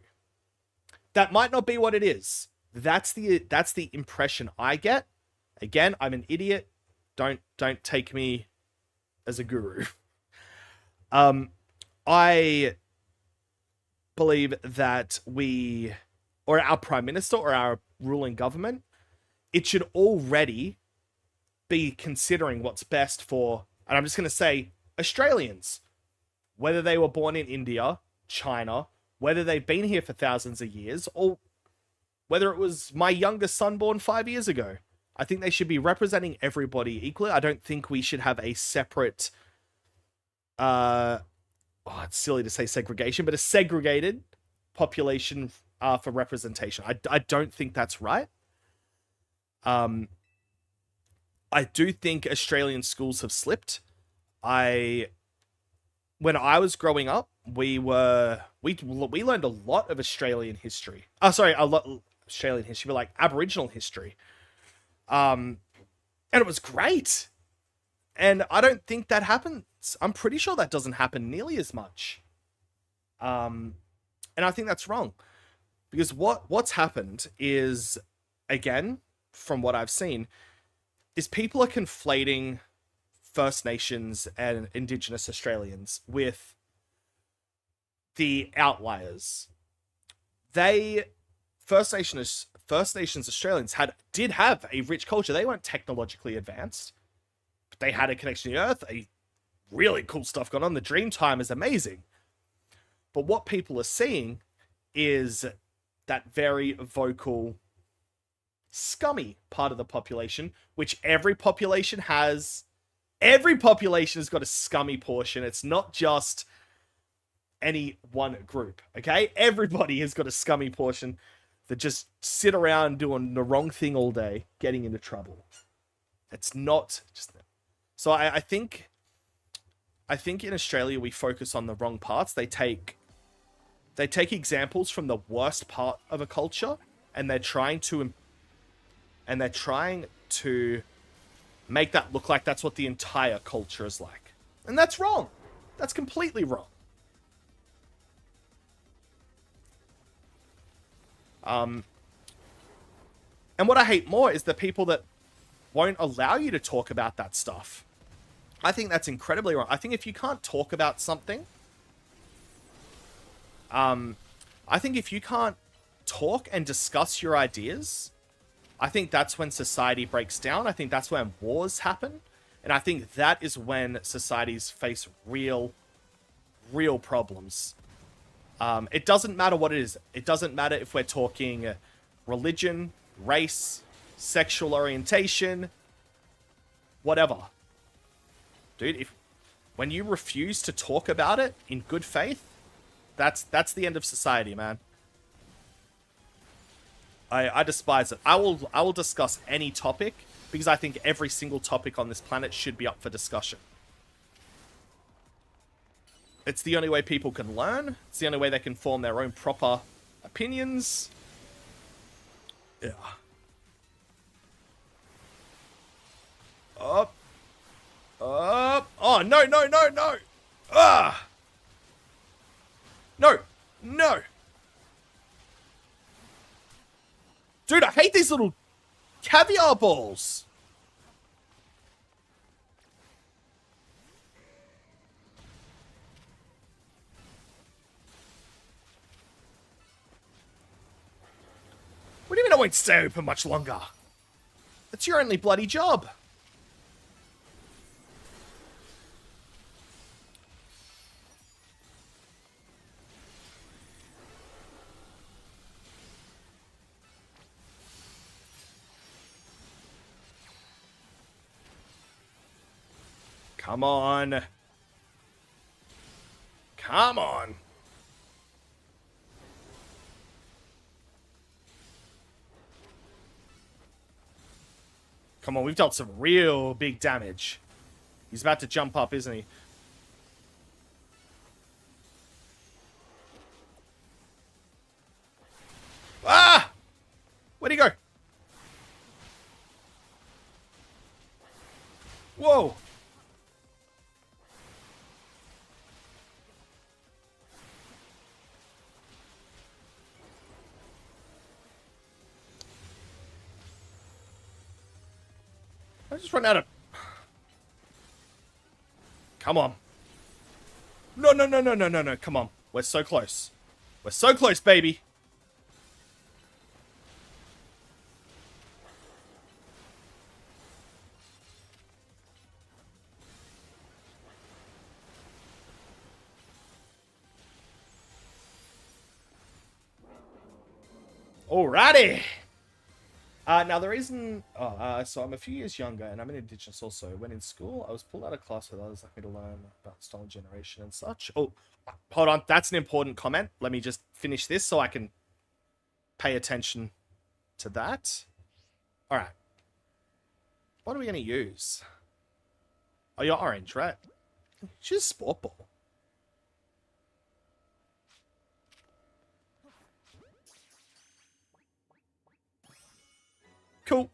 That might not be what it is. That's the impression I get. Again, I'm an idiot. Don't take me as a guru. I believe that our Prime Minister or our ruling government, it should already be considering what's best for, and I'm just going to say, Australians. Whether they were born in India, China, whether they've been here for thousands of years, or whether it was my youngest son born 5 years ago. I think they should be representing everybody equally. I don't think we should have a separate, it's silly to say segregation, but a segregated population for representation. I don't think that's right. I do think Australian schools have slipped. When I was growing up, we learned a lot of Australian history. Australian history, but like Aboriginal history. And it was great. And I don't think that happens. I'm pretty sure that doesn't happen nearly as much. And I think that's wrong. Because what's happened is, again, from what I've seen, is people are conflating First Nations and Indigenous Australians with the outliers. First Nations Australians did have a rich culture. They weren't technologically advanced, but they had a connection to the earth, a really cool stuff going on. The Dreamtime is amazing. But what people are seeing is that very vocal, scummy part of the population, which every population has. Every population has got a scummy portion. It's not just any one group, okay? Everybody has got a scummy portion that just sit around doing the wrong thing all day, getting into trouble. It's not just that. So I think in Australia we focus on the wrong parts. They take examples from the worst part of a culture, and they're trying to make that look like that's what the entire culture is like. And that's wrong. That's completely wrong. And what I hate more is the people that won't allow you to talk about that stuff. I think that's incredibly wrong. I think if you can't talk about something, I think if you can't talk and discuss your ideas, I think that's when society breaks down. I think that's when wars happen. And I think that is when societies face real problems. It doesn't matter what it is. It doesn't matter if we're talking religion, race, sexual orientation, whatever. Dude, when you refuse to talk about it in good faith, that's the end of society, man. I despise it. I will discuss any topic because I think every single topic on this planet should be up for discussion. It's the only way people can learn. It's the only way they can form their own proper opinions. Yeah. Up. Up. Oh, no, no, no, no. Ah. No. No. Dude, I hate these little caviar balls. What do you mean I won't stay open much longer? That's your only bloody job. Come on. Come on. Come on, we've dealt some real big damage. He's about to jump up, isn't he? Ah! Where'd he go? Whoa! I just run out of... Come on. No, no, no, no, no, no, no. Come on. We're so close. We're so close, baby. Alrighty. Now the reason, so I'm a few years younger and I'm an Indigenous also. When in school, I was pulled out of class with others like me to learn about stolen generation and such. Oh, hold on. That's an important comment. Let me just finish this so I can pay attention to that. All right. What are we going to use? Oh, you're orange, right? She's sport ball. Cool.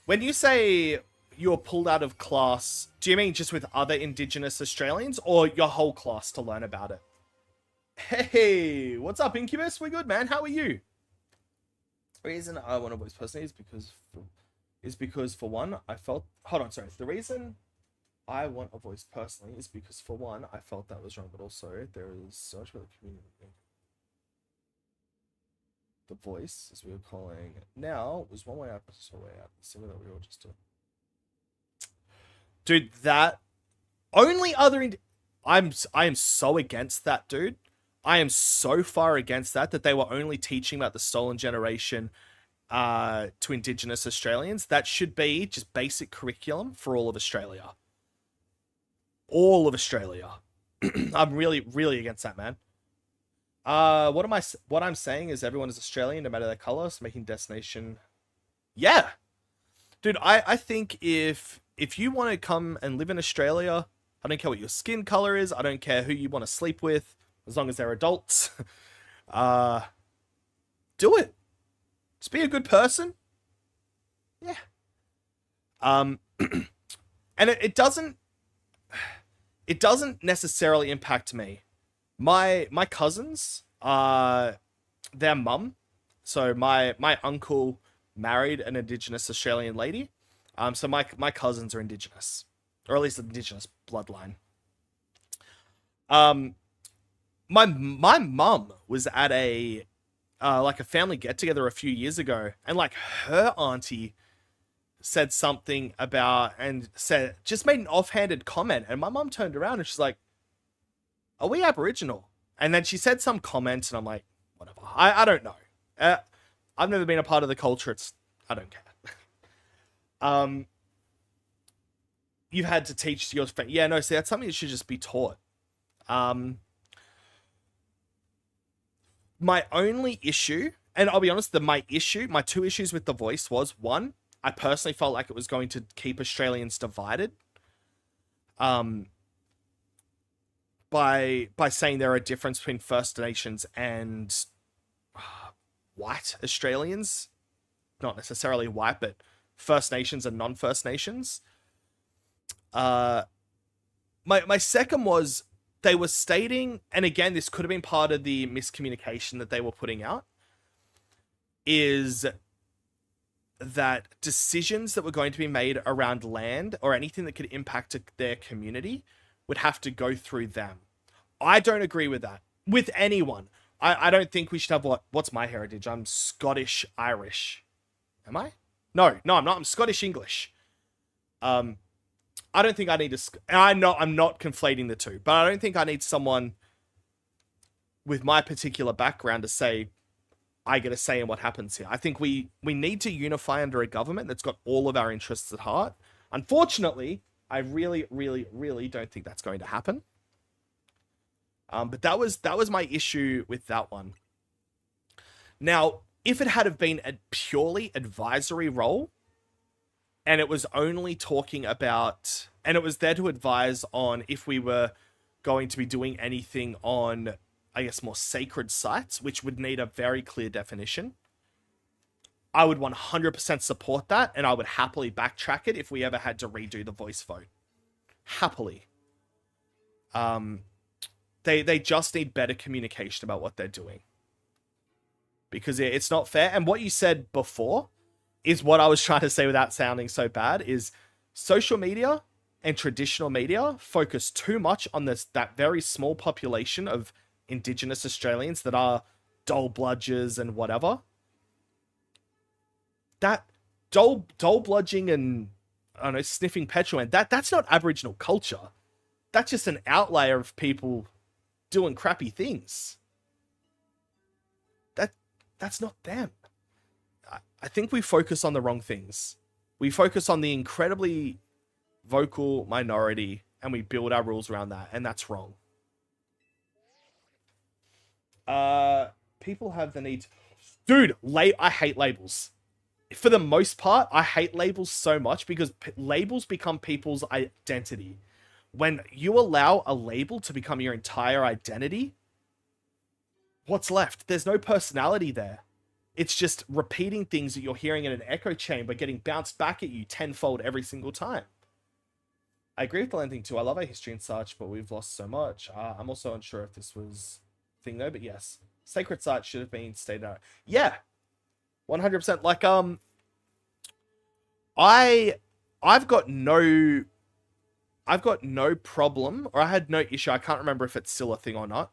When you say you're pulled out of class, do you mean just with other Indigenous Australians or your whole class to learn about it? Hey, what's up, Incubus? We're good, man. How are you? The reason I want to voice personally is because for one, I felt... Hold on, sorry. The reason I want a voice personally is because for one, I felt that was wrong, but also there is so much about the community. The voice, as we were calling it now, was one way out, but a way out. Similar that we were just doing. Dude, that only other I am so against that, dude. I am so far against that they were only teaching about the stolen generation to Indigenous Australians. That should be just basic curriculum for all of Australia. All of Australia. I'm really, really against that, man. What I'm saying is everyone is Australian, no matter their color, so making destination. Yeah. Dude, I think if you want to come and live in Australia, I don't care what your skin color is, I don't care who you want to sleep with, as long as they're adults. Do it. Just be a good person. Yeah. And it doesn't necessarily impact me. My cousins, their mum, so my uncle married an Indigenous Australian lady. So my cousins are Indigenous, or at least Indigenous bloodline. My mum was at a like a family get together a few years ago, and like her auntie said something about and said just made an offhanded comment, and my mum turned around and she's like, "Are we Aboriginal?" And then she said some comments, and I'm like, "Whatever. I don't know. I've never been a part of the culture. I don't care." You've had to teach your friend. Yeah, no, see, that's something that should just be taught. My only issue, and I'll be honest, my two issues with the voice was, one, I personally felt like it was going to keep Australians divided. By saying there are a difference between First Nations and white Australians. Not necessarily white, but First Nations and non-First Nations. My second was, they were stating, and again, this could have been part of the miscommunication that they were putting out, is that decisions that were going to be made around land or anything that could impact their community would have to go through them. I don't agree with that. With anyone. I don't think we should have what's my heritage? I'm Scottish Irish. Am I? No, I'm not. I'm Scottish English. I don't think I need to... I'm not conflating the two, but I don't think I need someone with my particular background to say, I get a say in what happens here. I think we need to unify under a government that's got all of our interests at heart. Unfortunately, I really, really, really don't think that's going to happen. But that was my issue with that one. Now, if it had have been a purely advisory role, and it was only talking about, and it was there to advise on if we were going to be doing anything on, I guess, more sacred sites, which would need a very clear definition, I would 100% support that, and I would happily backtrack it if we ever had to redo the voice vote. Happily. They just need better communication about what they're doing. Because it's not fair. And what you said before is what I was trying to say without sounding so bad, is social media and traditional media focus too much on that very small population of Indigenous Australians that are dole bludgers and whatever. That dole bludging and, I don't know, sniffing petrol, and that's not Aboriginal culture. That's just an outlier of people doing crappy things. That's not them. I think we focus on the wrong things. We focus on the incredibly vocal minority, and we build our rules around that, and that's wrong. People have the need... Dude, I hate labels. For the most part, I hate labels so much because labels become people's identity. When you allow a label to become your entire identity, what's left? There's no personality there. It's just repeating things that you're hearing in an echo chamber getting bounced back at you tenfold every single time. I agree with the land thing too. I love our history and such, but we've lost so much. I'm also unsure if this was a thing though, but yes. Sacred sites should have been stated out. Yeah. 100%. Like, I've got no problem, or I had no issue. I can't remember if it's still a thing or not.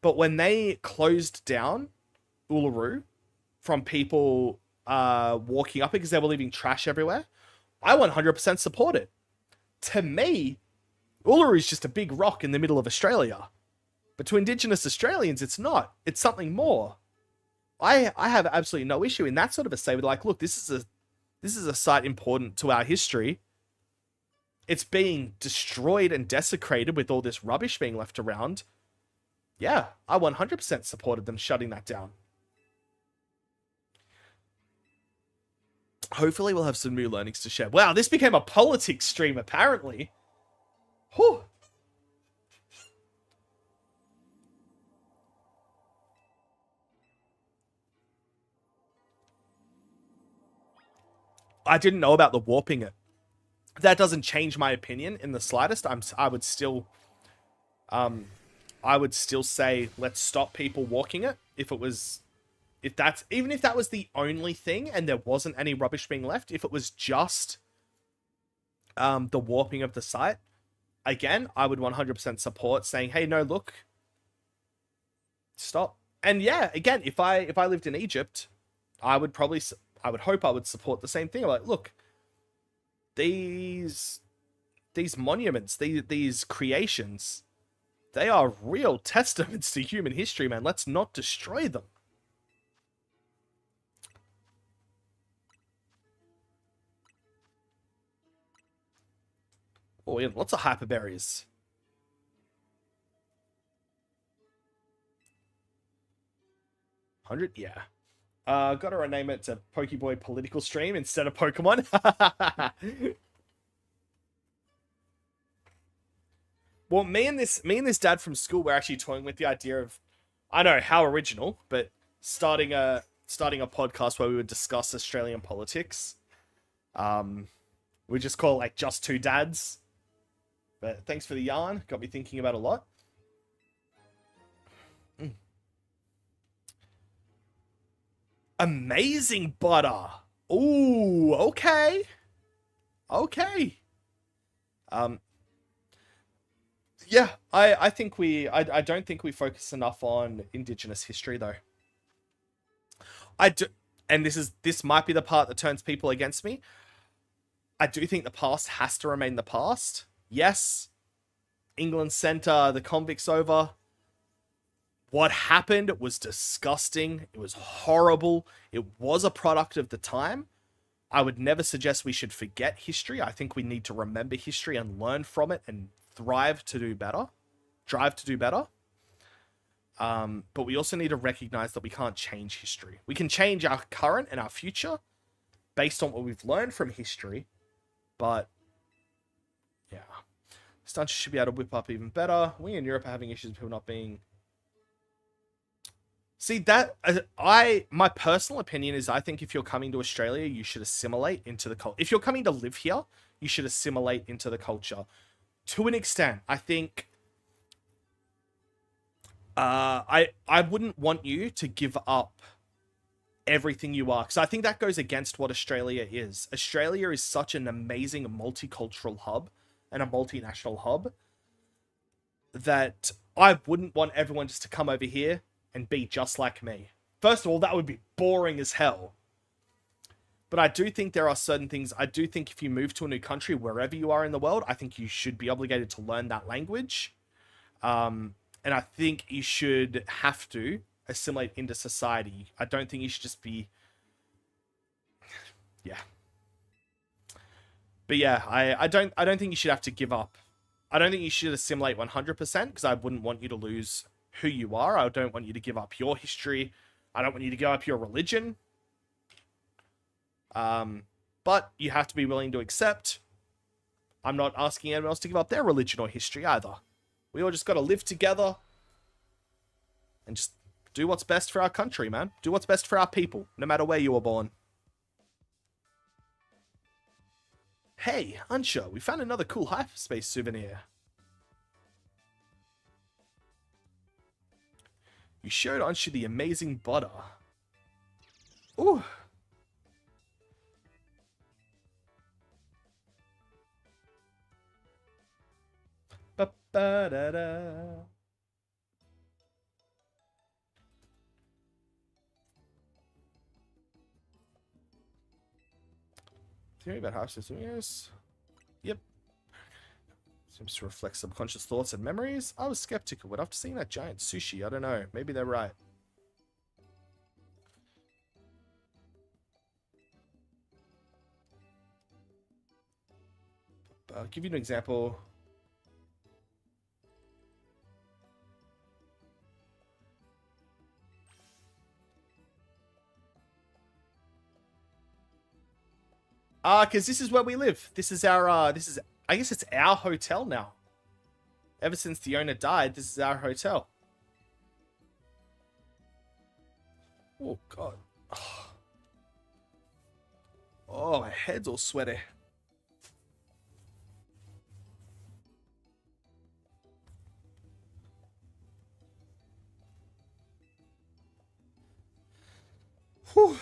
But when they closed down Uluru from people walking up it because they were leaving trash everywhere, I 100% support it. To me, Uluru is just a big rock in the middle of Australia. But to Indigenous Australians, it's not. It's something more. I have absolutely no issue in that sort of a say with, like, look, this is a site important to our history. It's being destroyed and desecrated with all this rubbish being left around. Yeah, I 100% supported them shutting that down. Hopefully we'll have some new learnings to share. Wow, this became a politics stream, apparently. Whew. I didn't know about the warping it. That doesn't change my opinion in the slightest. I would still say let's stop people walking it even if that was the only thing and there wasn't any rubbish being left. If it was just the warping of the site, again, I would 100% support saying, hey, no, look, stop. And yeah, again, if I lived in Egypt, I would hope I would support the same thing. I'm like, look, these monuments, these creations, they are real testaments to human history, man. Let's not destroy them. Oh, we have lots of hyperberries. $100? Yeah. Gotta rename it to Pokeboy Political Stream instead of Pokemon. Well, me and this dad from school were actually toying with the idea of, I know how original, but starting a podcast where we would discuss Australian politics. We just call it like Just Two Dads. But thanks for the yarn. Got me thinking about a lot. Amazing butter. Ooh, okay. Okay. Yeah, I think I don't think we focus enough on Indigenous history though. I do, and this might be the part that turns people against me. I do think the past has to remain the past. Yes, England sent the convicts over. What happened was disgusting. It was horrible. It was a product of the time. I would never suggest we should forget history. I think we need to remember history and learn from it and strive to do better. But we also need to recognize that we can't change history. We can change our current and our future based on what we've learned from history. But, yeah. Stunts should be able to whip up even better. We in Europe are having issues with people not being... See, my personal opinion is I think if you're coming to Australia, you should assimilate into the culture. If you're coming to live here, you should assimilate into the culture. To an extent, I think... I wouldn't want you to give up everything you are, because I think that goes against what Australia is. Australia is such an amazing multicultural hub and a multinational hub that I wouldn't want everyone just to come over here and be just like me. First of all, that would be boring as hell. But I do think there are certain things. I do think if you move to a new country, wherever you are in the world, I think you should be obligated to learn that language. And I think you should have to assimilate into society. I don't think you should just be... Yeah. But yeah, I don't think you should have to give up. I don't think you should assimilate 100%, because I wouldn't want you to lose who you are. I don't want you to give up your history. I don't want you to give up your religion. But you have to be willing to accept. I'm not asking anyone else to give up their religion or history either. We all just got to live together and just do what's best for our country, man. Do what's best for our people, no matter where you were born. Hey, Ansha, we found another cool hyperspace souvenir. You showed Ansha the amazing butter. Ooh. Ba-ba-da-da. Theory about hyperspace souvenirs. Yep. Seems to reflect subconscious thoughts and memories. I was skeptical, but after seeing that giant sushi, I don't know. Maybe they're right. I'll give you an example. Because this is where we live. This is our, I guess it's our hotel now. Ever since the owner died, this is our hotel. Oh, God. Oh, my head's all sweaty. Whew.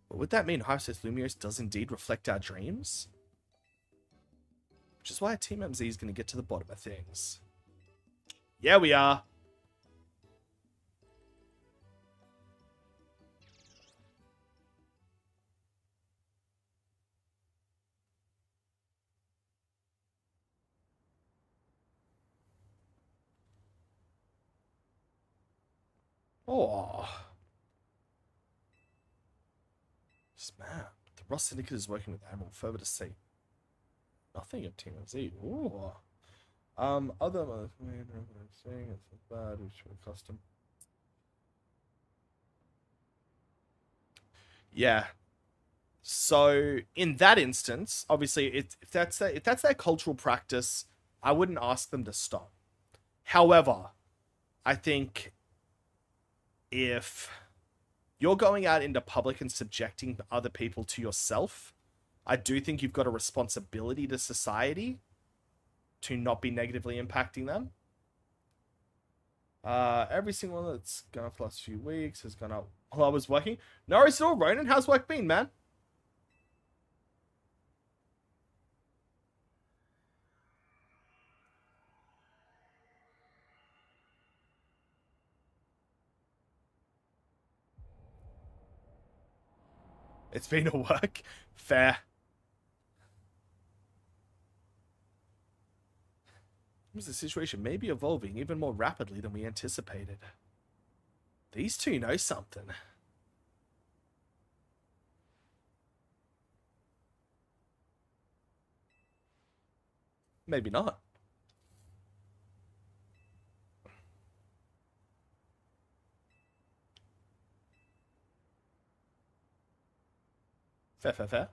But would that mean hyperspace Lumiose does indeed reflect our dreams? Which is why Team MZ is going to get to the bottom of things. Yeah, we are. Oh. Snap. The Ross Syndicate is working with Admiral further to sea. Nothing of Team Z. Ooh. Other saying it's bad, we should custom. Yeah. So in that instance, obviously, if that's their cultural practice, I wouldn't ask them to stop. However, I think if you're going out into public and subjecting other people to yourself, I do think you've got a responsibility to society to not be negatively impacting them. Every single one that's gone up the last few weeks has gone up while I was working. No worries at all, Ronan. How's work been, man? It's been a work. Fair. The situation may be evolving even more rapidly than we anticipated. These two know something. Maybe not. Fair, fair, fair.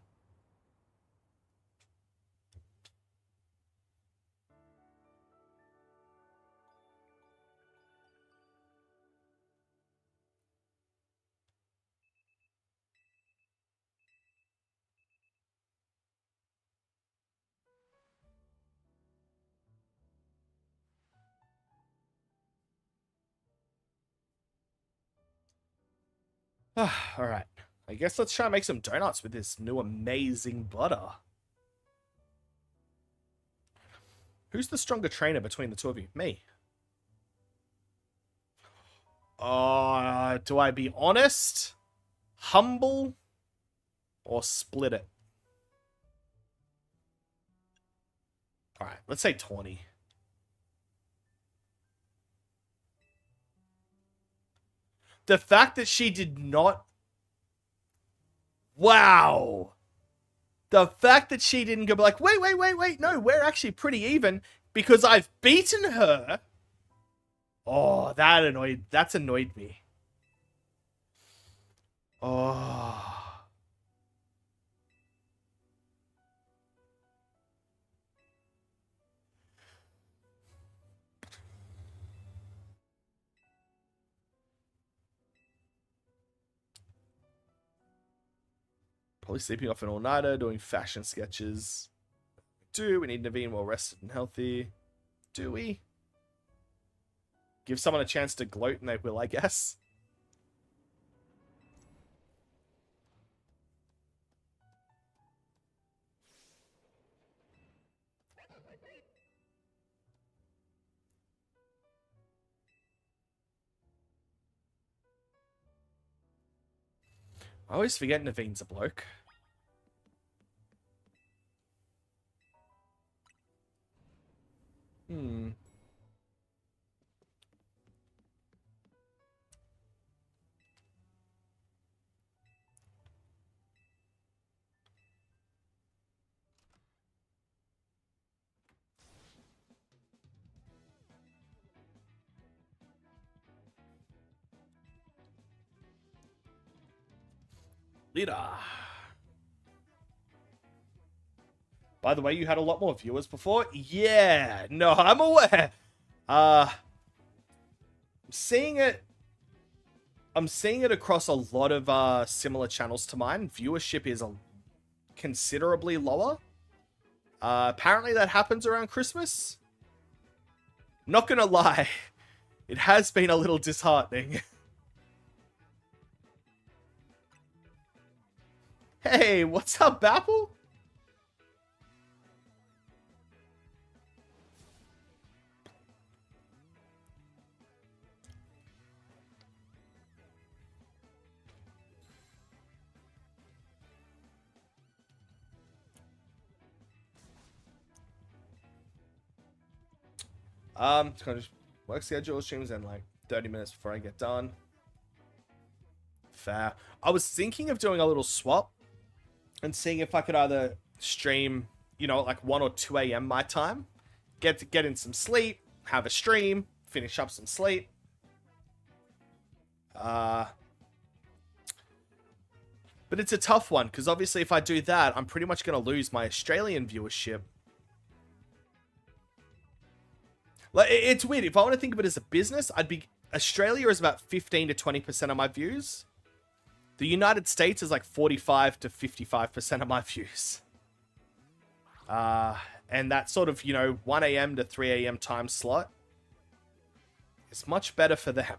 Alright. I guess let's try and make some donuts with this new amazing butter. Who's the stronger trainer between the two of you? Me. Do I be honest, humble, or split it? Alright, let's say 20. The fact that she did not... Wow. The fact that she didn't go like, wait, no, we're actually pretty even because I've beaten her. Oh, that's annoyed me. Oh. Probably sleeping off an all-nighter, doing fashion sketches. Do we need Naveen well rested and healthy? Do we? Give someone a chance to gloat and they will, I guess. I always forget Naveen's a bloke. Leader. By the way, you had a lot more viewers before? Yeah, no, I'm aware. I'm seeing it across a lot of similar channels to mine. Viewership is considerably lower. Apparently that happens around Christmas. Not gonna lie, it has been a little disheartening. Hey, what's up, Apple? It's kind of just work schedule, streams in like 30 minutes before I get done. Fair. I was thinking of doing a little swap and seeing if I could either stream, you know, like 1 or 2 a.m. my time, get in some sleep, have a stream, finish up some sleep. But it's a tough one, because obviously if I do that, I'm pretty much going to lose my Australian viewership. Like, it's weird. If I want to think of it as a business, Australia is about 15 to 20% of my views. The United States is like 45 to 55% of my views. And that sort of, you know, 1 a.m. to 3 a.m. time slot is much better for them.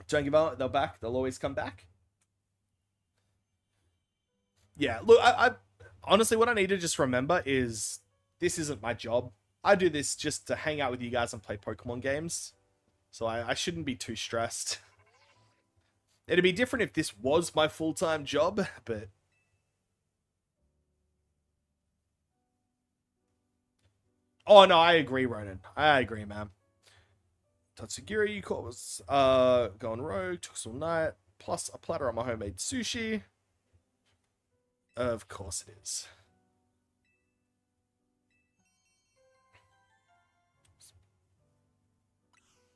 Don't give up. They'll back. They'll always come back. Yeah, look, I honestly, what I need to just remember is this isn't my job. I do this just to hang out with you guys and play Pokemon games. So I shouldn't be too stressed. It'd be different if this was my full-time job, but... Oh, no, I agree, Ronan. I agree, man. Tatsugiri, you call us going rogue, took all night, plus a platter of my homemade sushi. Of course it is.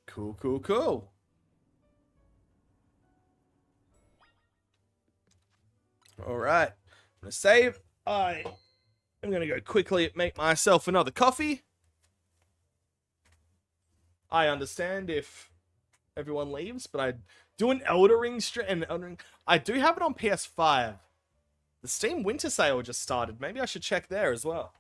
Cool, cool, cool. All right. I'm going to save. I'm going to go quickly make myself another coffee. I understand if everyone leaves, but I do an Elder Ring stream. I do have it on PS5. The Steam Winter Sale just started. Maybe I should check there as well.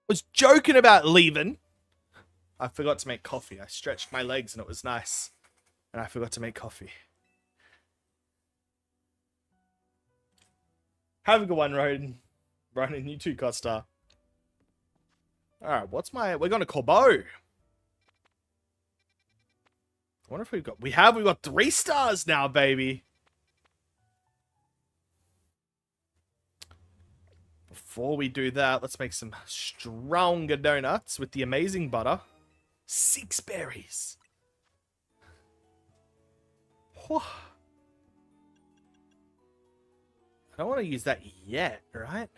Was joking about leaving. I forgot to make coffee. I stretched my legs and it was nice. And I forgot to make coffee. Have a good one, Ronan. Ronan, you too, Costa. Alright, we're going to Corbeau. I wonder if we've got 3 stars now, baby. Before we do that, let's make some stronger donuts with the amazing butter. 6 berries. Whew. I don't want to use that yet, right?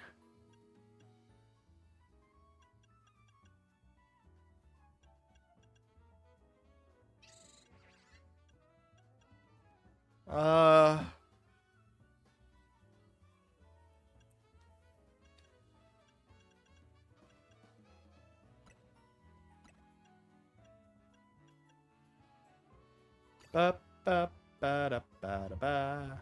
Uh... Ba, ba, ba, da, ba, da, ba.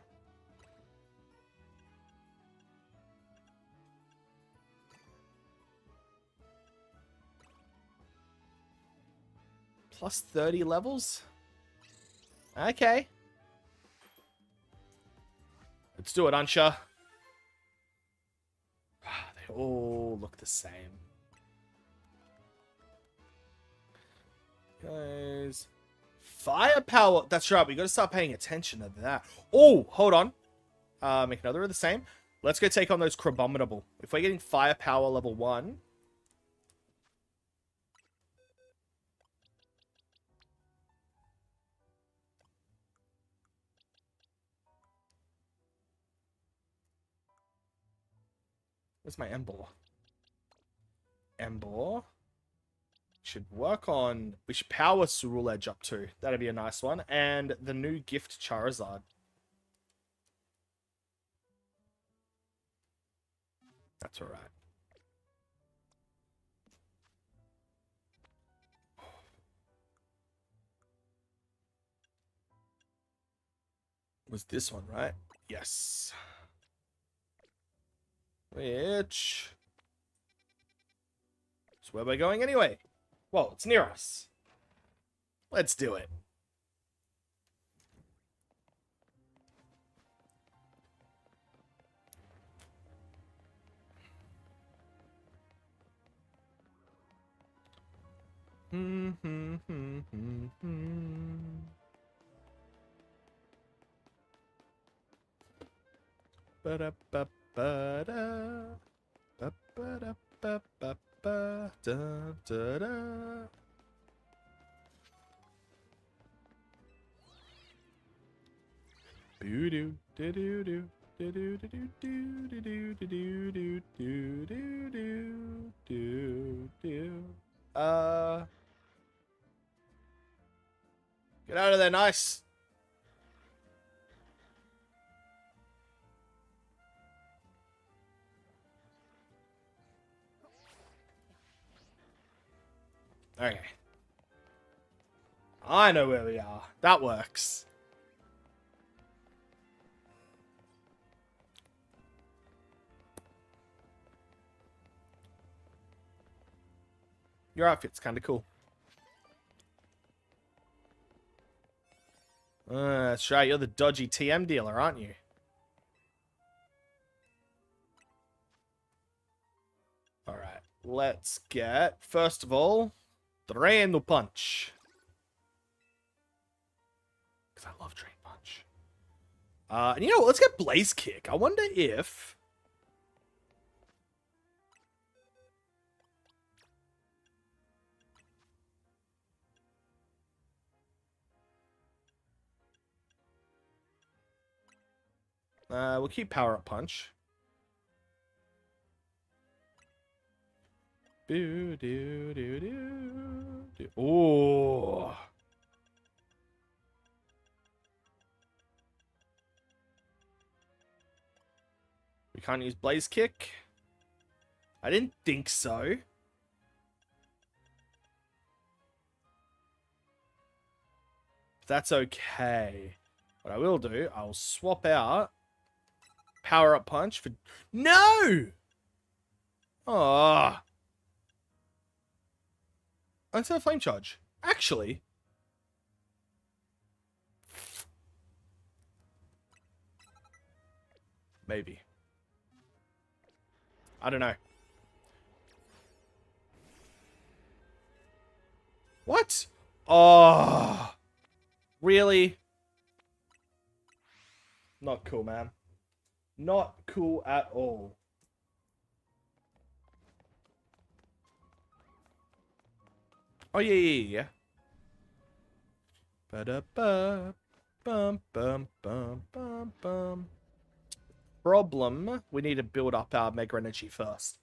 Plus 30 levels? Okay. Let's do it, Unsha. They all look the same. Guys. Firepower. That's right. We got to start paying attention to that. Oh, hold on. Make another of the same. Let's go take on those Crabominable. If we're getting firepower level 1. Where's my Embor? Embor. Should work on... We should power Surul Edge up too. That'd be a nice one. And the new gift Charizard. That's alright. Was this one, right? Yes. Which... It's where we're going anyway. Well, it's near us. Let's do it. Ba-da-ba-ba-da. Ba-ba-da-ba-ba-ba. Da-da-da. Boo-doo, do-do-do, do-do-do-do-do-do-do-do-do-do-do-do. Get out of there, nice. Okay. I know where we are. That works. Your outfit's kind of cool. That's right. You're the dodgy TM dealer, aren't you? Alright. Let's get, first of all, Drain Punch. Because I love Drain Punch. And you know what? Let's get Blaze Kick. I wonder if... we'll keep Power Up Punch. Boo doo doo doo. Oh. We can't use Blaze Kick. I didn't think so. That's okay. What I will do, I'll swap out Power Up Punch for... No! Oh. Let's have Flame Charge. Actually... Maybe. I don't know. What? Oh. Really? Not cool, man. Not cool at all. Oh, yeah. Ba-da-ba. Bum, bum, bum, bum, bum. Problem, we need to build up our Mega Energy first.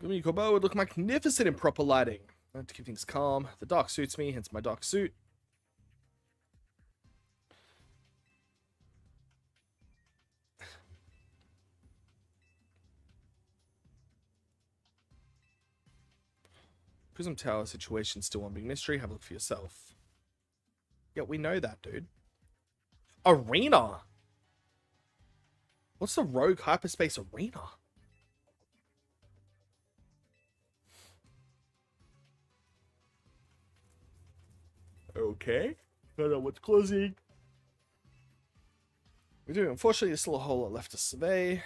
Gumi Kobo would look magnificent in proper lighting. To keep things calm. The dark suits me, hence my dark suit. Prism Tower situation still one big mystery. Have a look for yourself. Yeah, we know that, dude. Arena. What's the rogue hyperspace arena? Okay. Don't know what's closing. We do. Unfortunately, there's still a whole lot left to survey.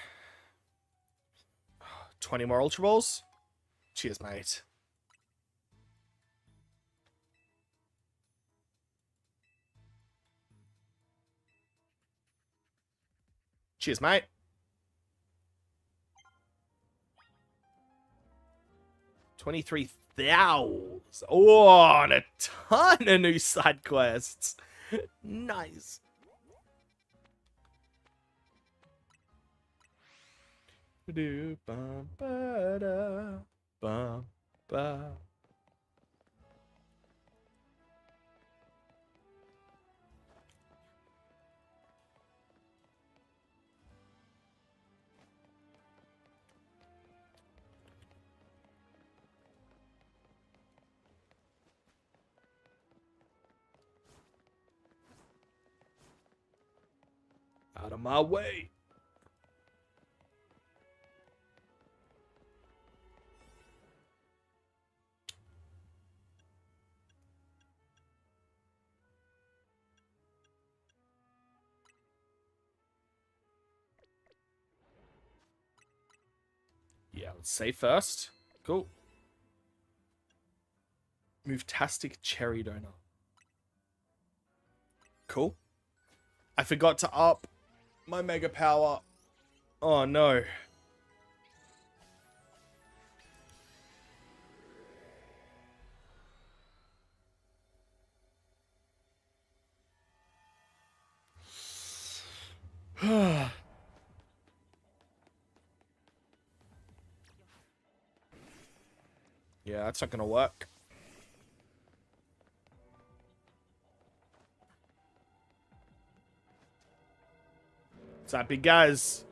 20 more Ultra Balls. Cheers, mate. Cheers, mate. $23,000. Oh, and a ton of new side quests. Nice. Do bum ba da bum ba. Out of my way. Yeah, let's save first. Cool. Move-tastic Cherry Donor. Cool. I forgot to up my Mega Power. Oh, no. Yeah, that's not going to work. What's up, big guys?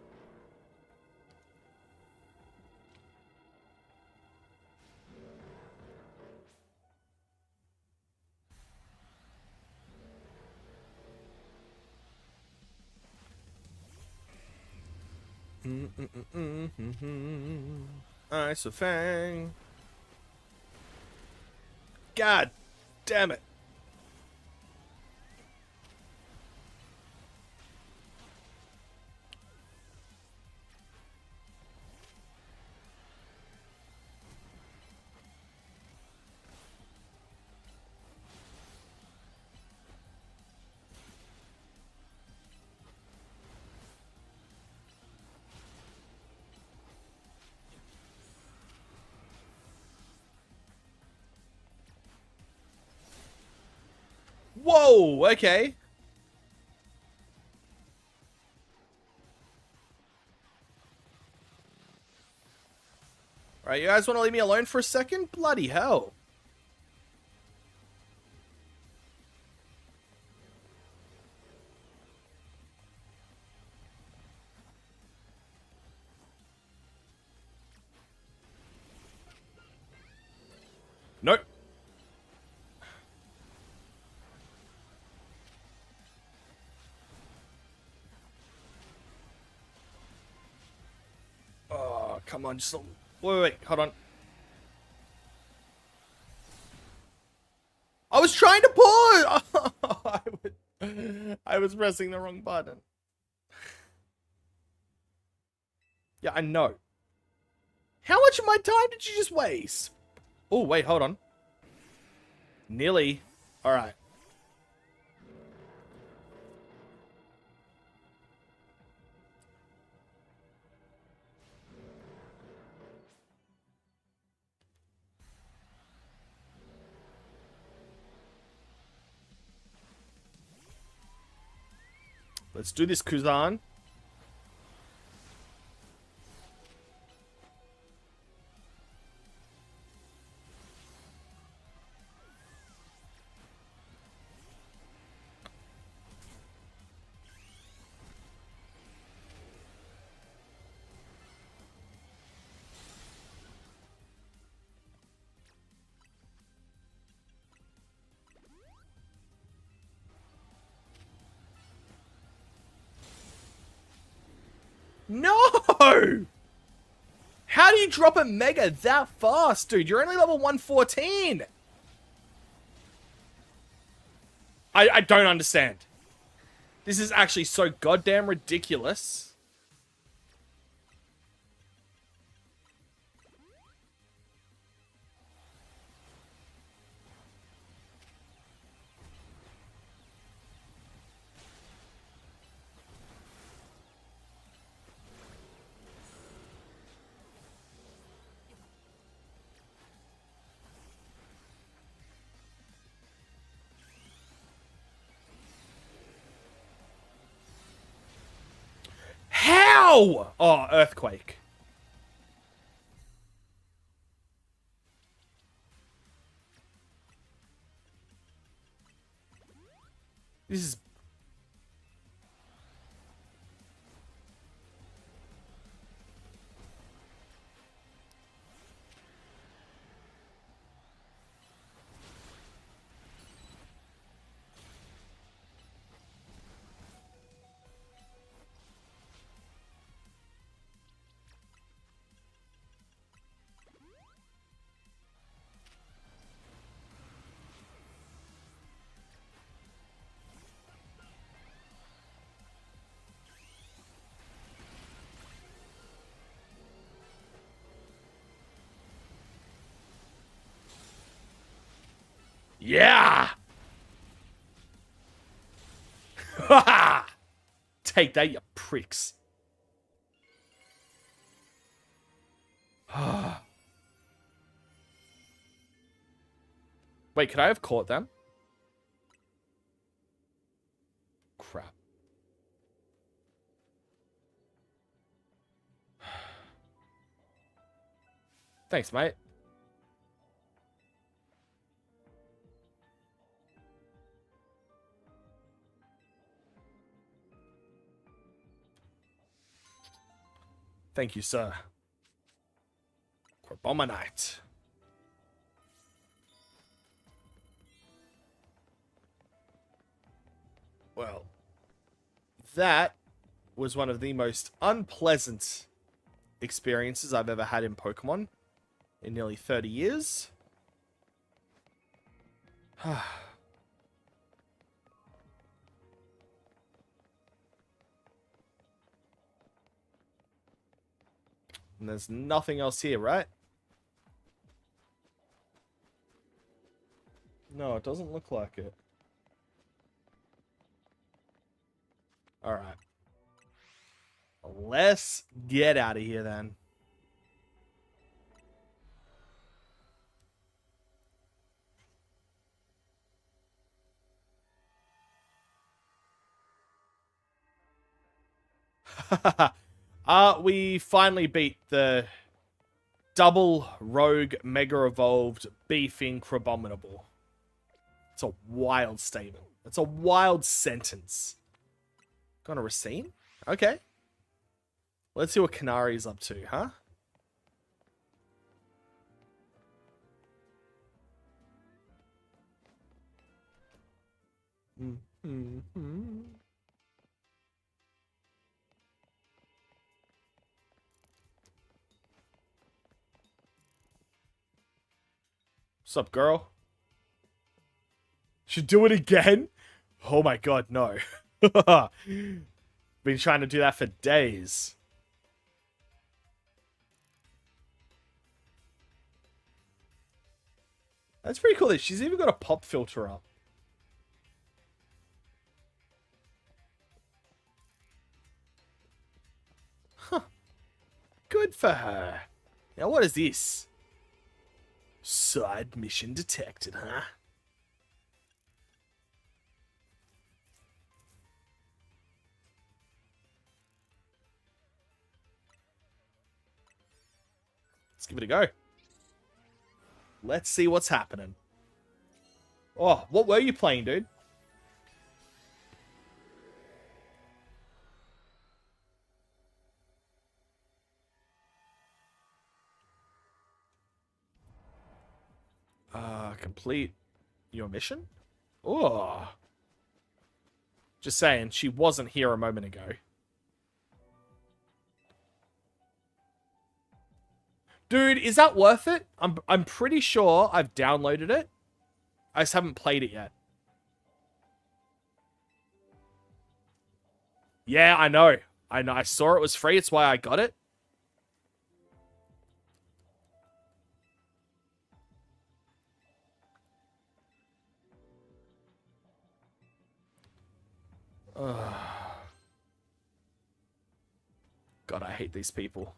Ice of Fang. God damn it. Whoa, okay. Alright, you guys want to leave me alone for a second? Bloody hell. Nope. Oh, come on, just... Wait, hold on. I was trying to pause! I was pressing the wrong button. Yeah, I know. How much of my time did you just waste? Oh, wait, hold on. Nearly. Alright. Let's do this, Kuzan. No! How do you drop a Mega that fast, dude? You're only level 114. I don't understand. This is actually so goddamn ridiculous. How? Oh, earthquake. This is... Yeah! Take that, you pricks. Wait, could I have caught them? Crap. Thanks, mate. Thank you, sir. Corbomonite. Well, that was one of the most unpleasant experiences I've ever had in Pokemon in nearly 30 years. And there's nothing else here, right? No, it doesn't look like it. Alright. Let's get out of here then. We finally beat the double rogue mega evolved beefing Crabominable. It's a wild statement. It's a wild sentence. Got a Racine? Okay. Let's see what Canari's up to, huh? What's up, girl? Should do it again? Oh my god, no. Been trying to do that for days. That's pretty cool. She's even got a pop filter up. Huh. Good for her. Now what is this? Side mission detected, huh? Let's give it a go. Let's see what's happening. Oh, what were you playing, dude? Complete your mission? Oh. Just saying, she wasn't here a moment ago. Dude, is that worth it? I'm pretty sure I've downloaded it. I just haven't played it yet. Yeah, I know. I know. I saw it was free. It's why I got it. God, I hate these people.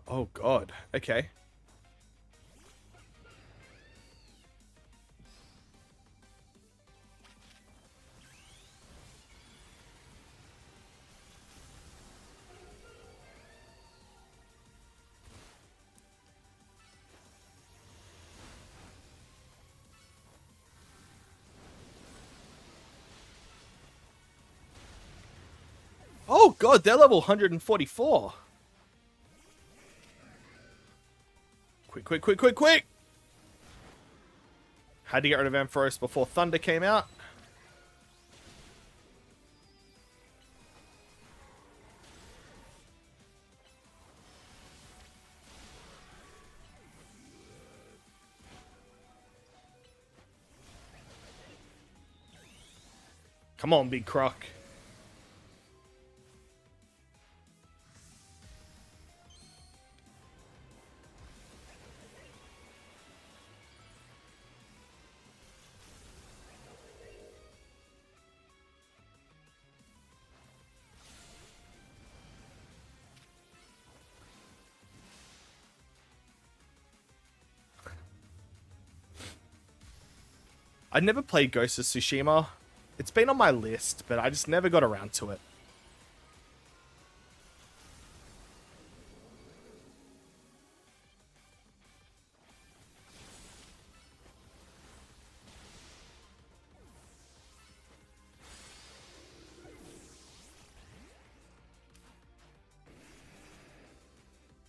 Oh God. Okay. Oh God, they're level 144. Quick, quick, quick, quick, quick! Had to get rid of Ampharos before Thunder came out. Come on, Big Croc. I never played Ghost of Tsushima. It's been on my list, but I just never got around to it.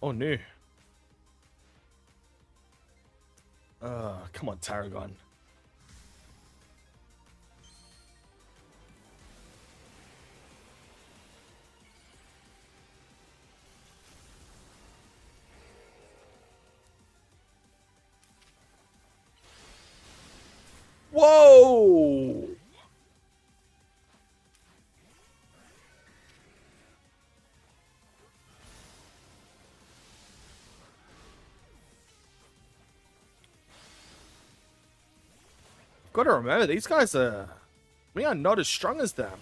Oh no. Come on, Tarragon. Whoa! Gotta remember, these guys are... We are not as strong as them.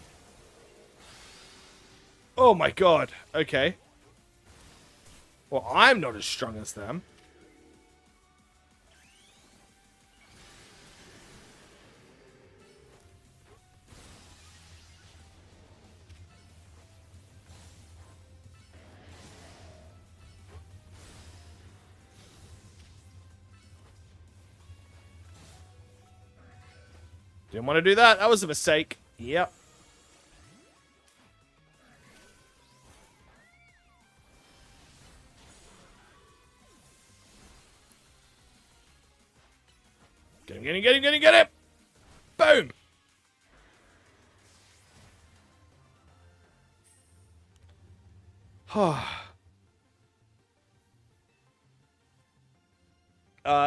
Oh my God. Okay. Well, I'm not as strong as them. Didn't want to do that. That was a mistake. Yep. Get him, get him, get him, get him, get him! Boom!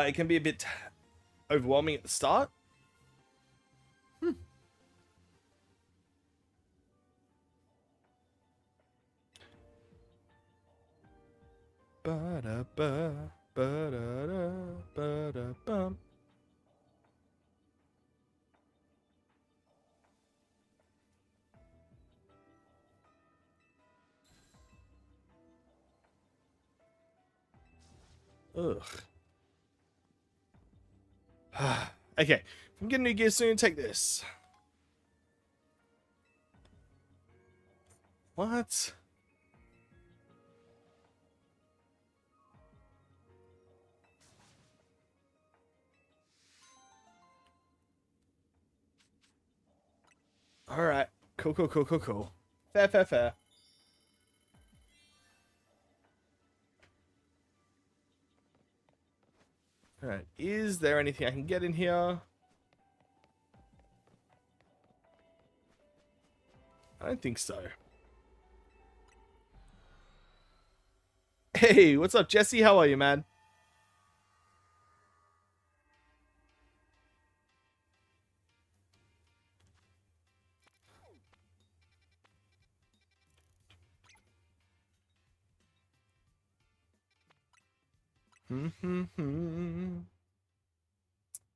It can be a bit overwhelming at the start. Ba-da-ba, ba-da-da, ba-da-bum. Ugh. Okay, if I'm getting new gear soon, take this. What? Alright. Cool, cool, cool, cool, cool. Fair, fair, fair. Alright, is there anything I can get in here? I don't think so. Hey, what's up, Jesse? How are you, man?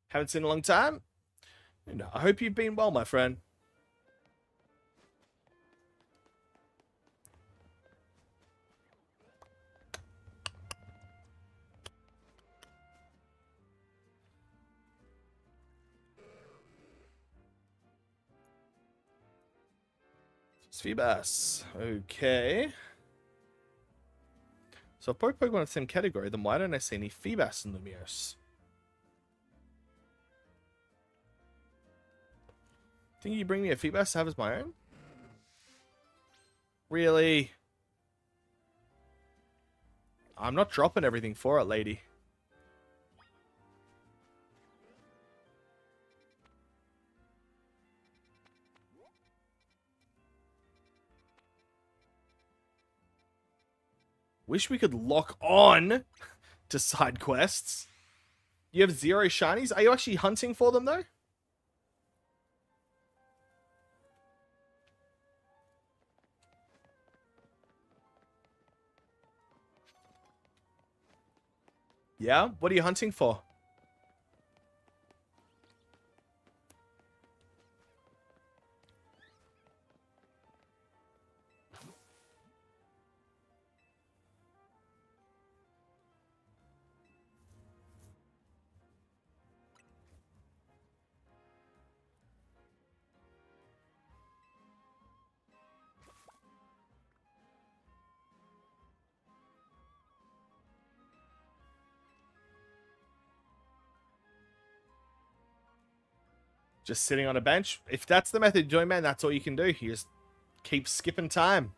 Haven't seen in a long time. And I hope you've been well, my friend. Feebas. Okay. So if both Pokemon are the same category, then why don't I see any Feebas in Lumiose? Think you bring me a Feebas to have as my own? Really? I'm not dropping everything for it, lady. Wish we could lock on to side quests. You have 0 shinies? Are you actually hunting for them, though? Yeah? What are you hunting for? Just sitting on a bench? If that's the method, Joy Man, that's all you can do. You just keep skipping time.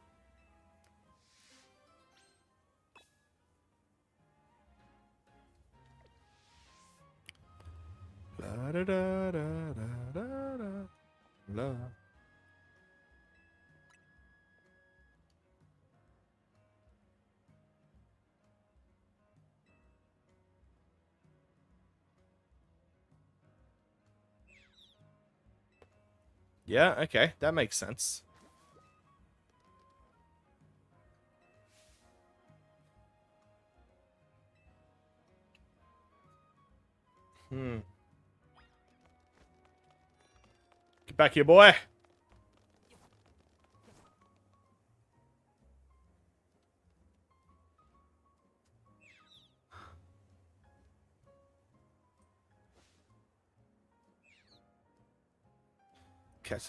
La da da da da da da la. Yeah, okay, that makes sense. Get back here, boy. Okay.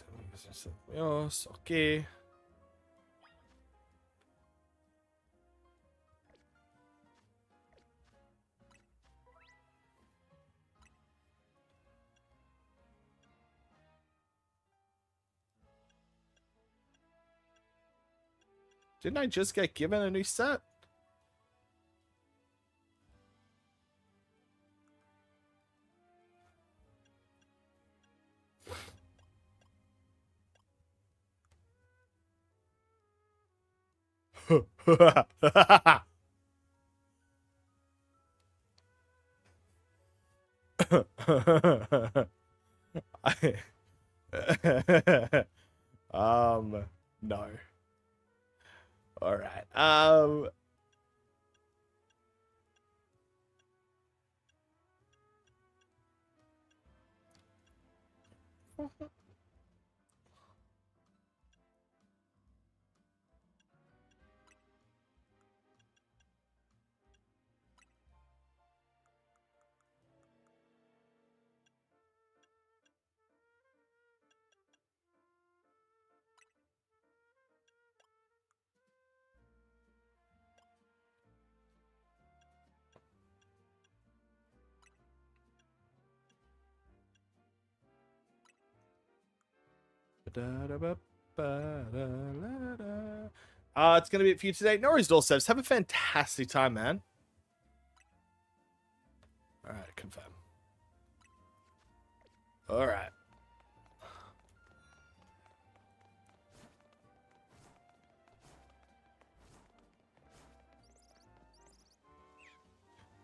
Didn't I just get given a new set? No. All right. It's gonna be it for you today. No worries, Dorseps. Have a fantastic time, man. Alright, confirm. Alright.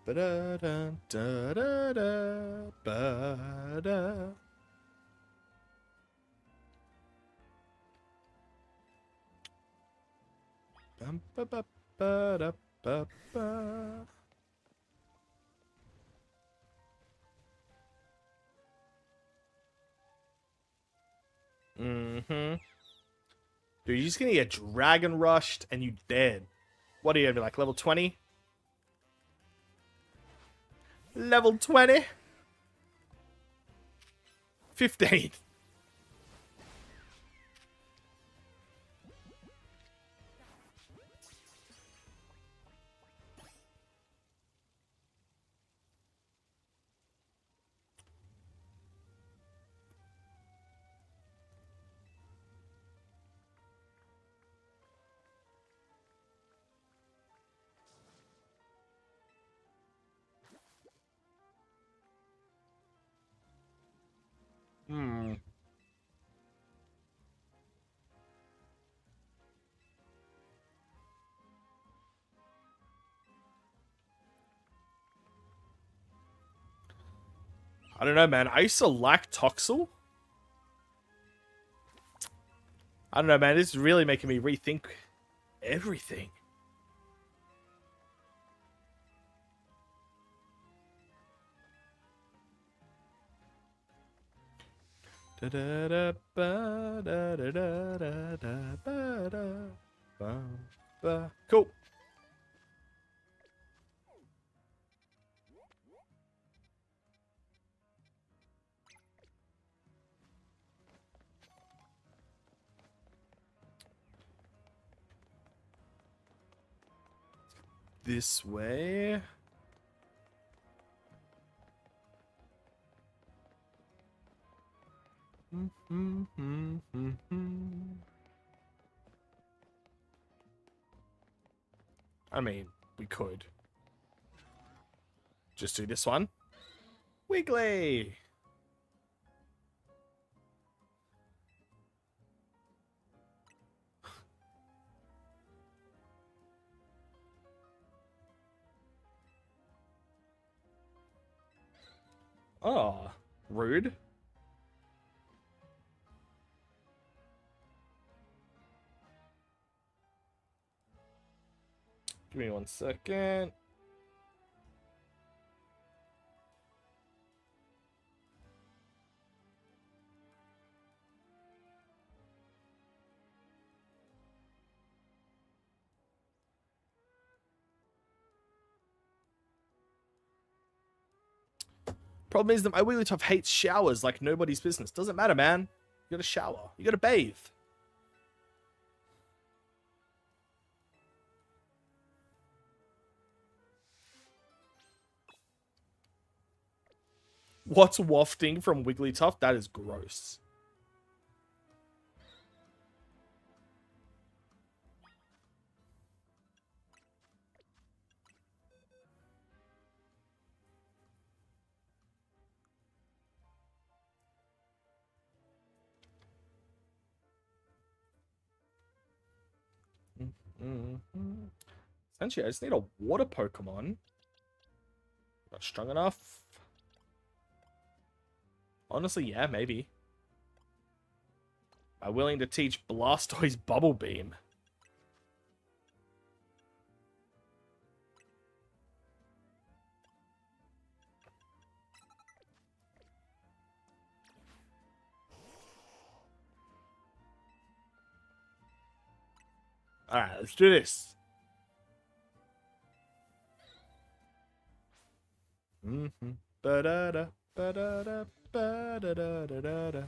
Ba-da-da-da-da-da, ba-da. Bum-ba-ba-ba-da-ba-ba. Mm-hmm. Dude, you're just gonna get dragon rushed and you dead. What are you gonna be like, level 20? Level 20? 15. Hmm. I don't know, man. I used to like Toxel. I don't know, man. This is really making me rethink everything. Cool. This way. I mean, we could just do this one. Wiggly. Oh, rude. Give me 1 second. Problem is that my Wigglytuff hates showers like nobody's business. Doesn't matter, man. You gotta shower. You gotta bathe. What's wafting from Wigglytuff? That is gross. Essentially, I just need a water Pokemon. Not strong enough. Honestly, yeah, maybe. Am I willing to teach Blastoise Bubble Beam? Alright, let's do this. Ba-da-da, ba-da-da, ba-da-da-da-da-da.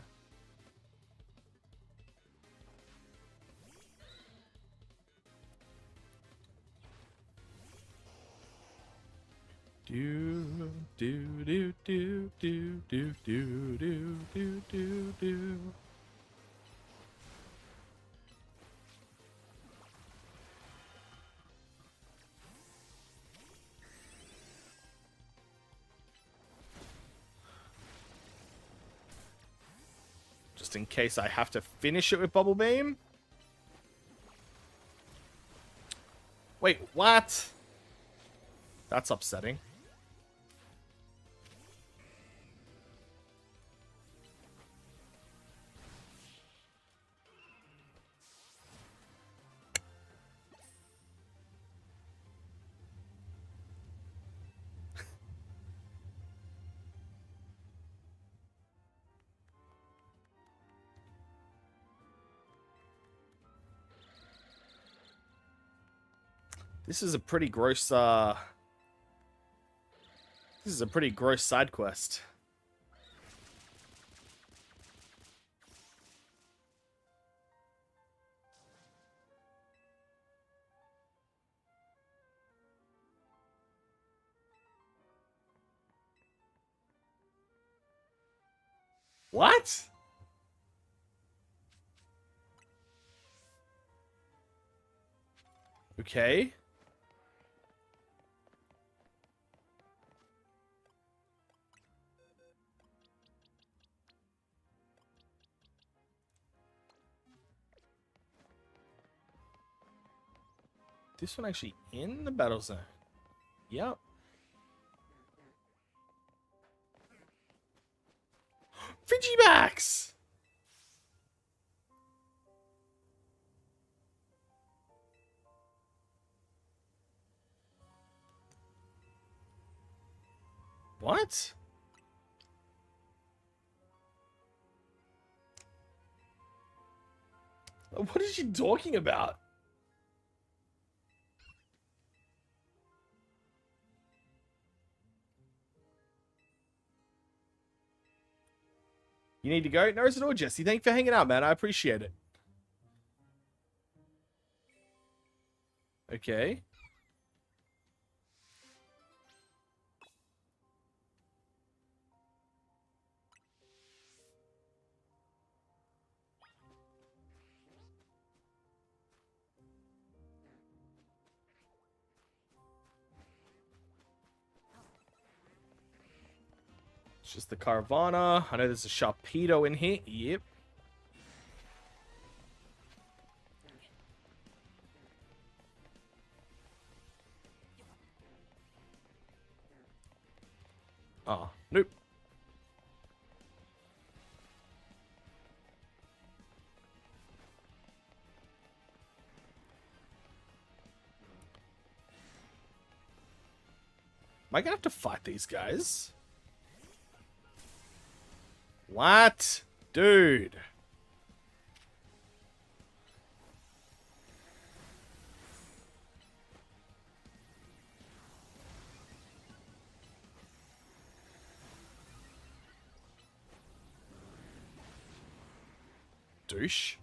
Do do do do do do do do do do do. just in case I have to finish it with Bubble Beam. Wait, what? That's upsetting. This is a pretty gross, This is a pretty gross side quest. What? Okay. This one actually in the battle zone. Yep. Frigimax! What? What is she talking about? You need to go? No, it's at all, Jesse. Thanks for hanging out, man. I appreciate it. Okay. It's just the Caravana. I know there's a Sharpedo in here. Yep. Oh, nope. Am I gonna have to fight these guys? What? Dude. Douche.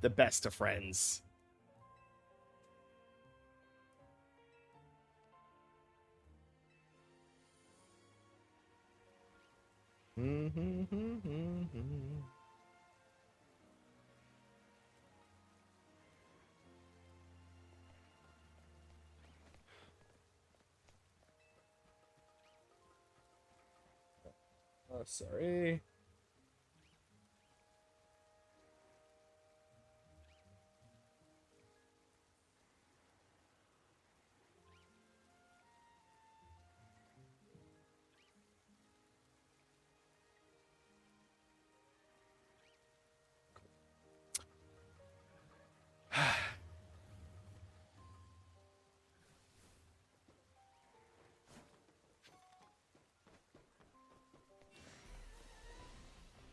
The best of friends. Oh, sorry.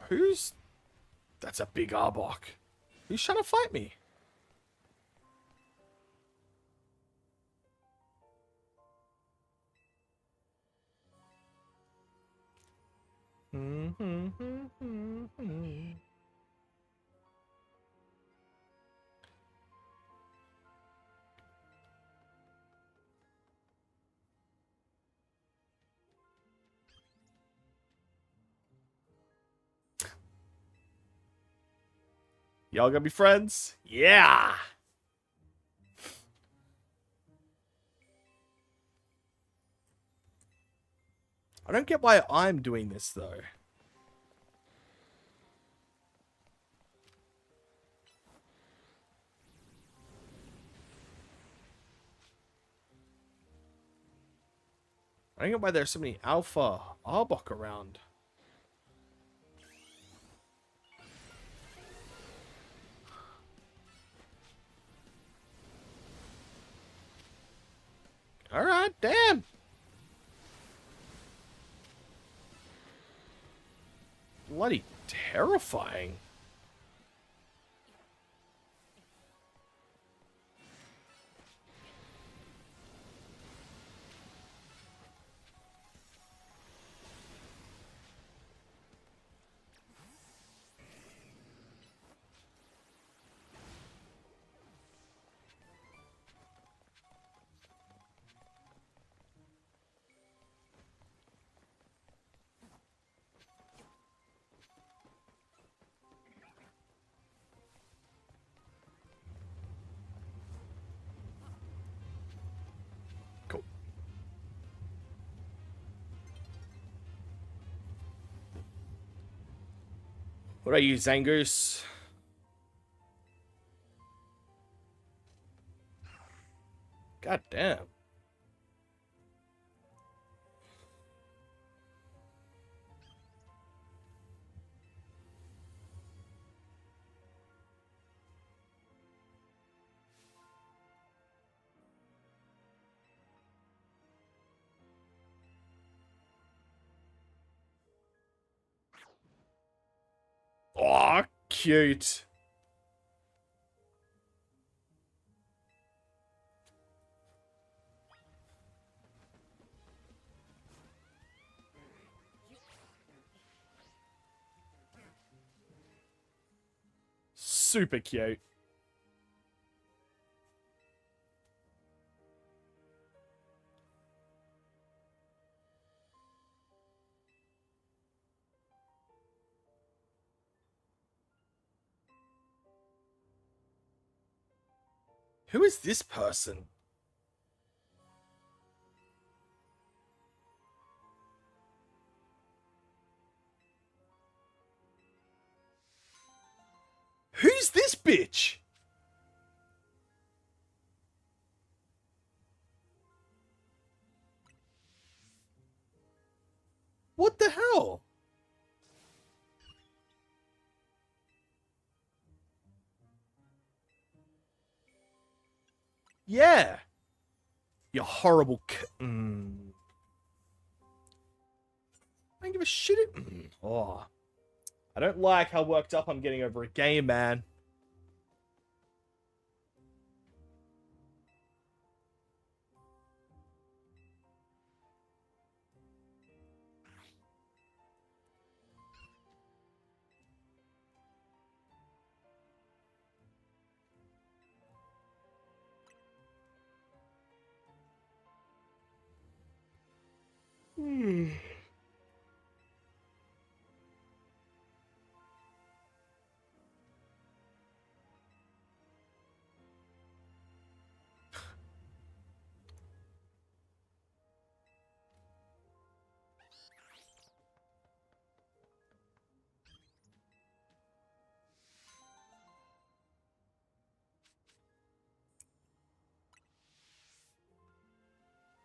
Who's... That's a big Arbok. Who's trying to fight me? Y'all gonna be friends? Yeah! I don't get why I'm doing this, though. I don't get why there's so many Alpha Arbok around. Alright, damn! Bloody terrifying. Cool. What are you, Zangoose? God damn. Aw, cute. Super cute. Who is this person? Who's this bitch? What the hell? Yeah. You horrible I don't give a shit. Oh. I don't like how worked up I'm getting over a game, man.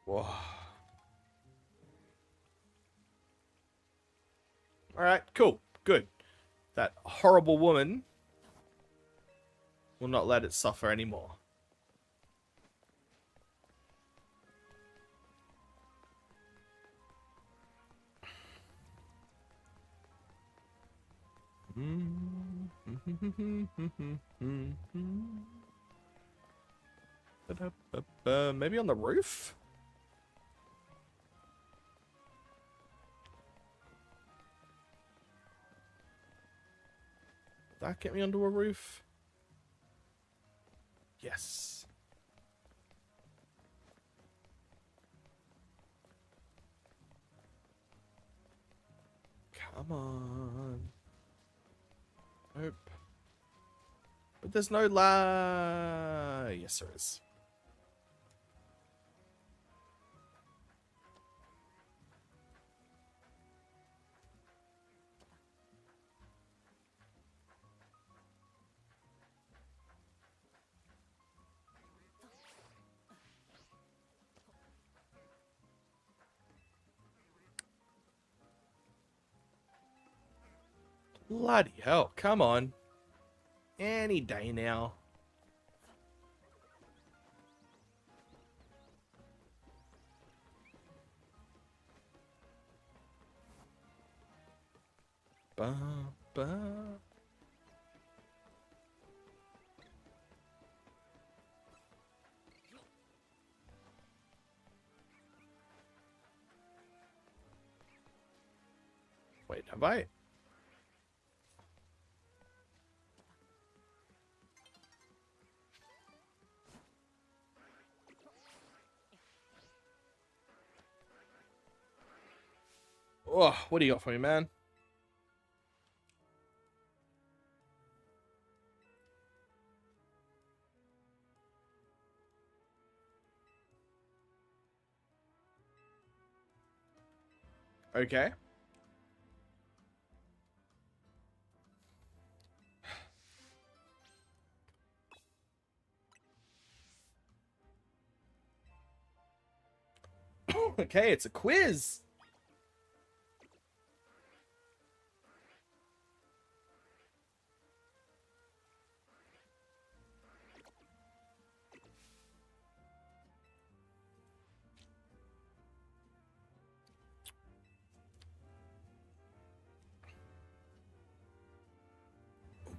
Whoa. Alright, cool. Good. That horrible woman will not let it suffer anymore. Maybe on the roof? That get me onto a roof? Yes. Come on. Nope. There's no la... Yes, there is. Bloody hell, come on. Any day now. Ba, ba. Wait, have I? Oh, what do you got for me, man? Okay. Okay, it's a quiz.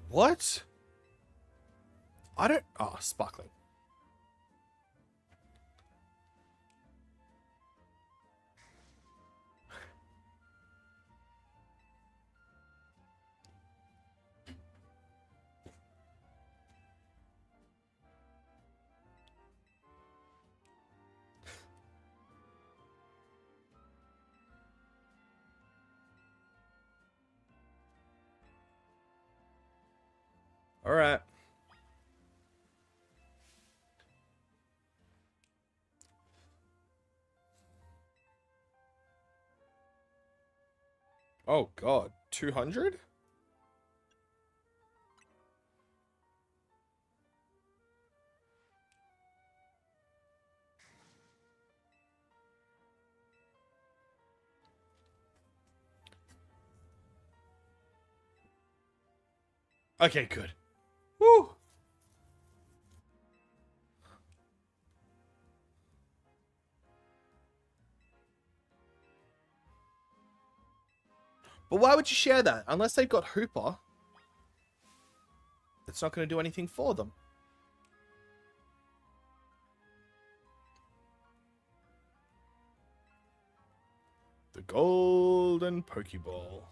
What? I don't... Oh, sparkling. All right. Oh, God. 200? Okay, good. Woo! But why would you share that? Unless they've got Hoopa, it's not going to do anything for them. The Golden Pokeball.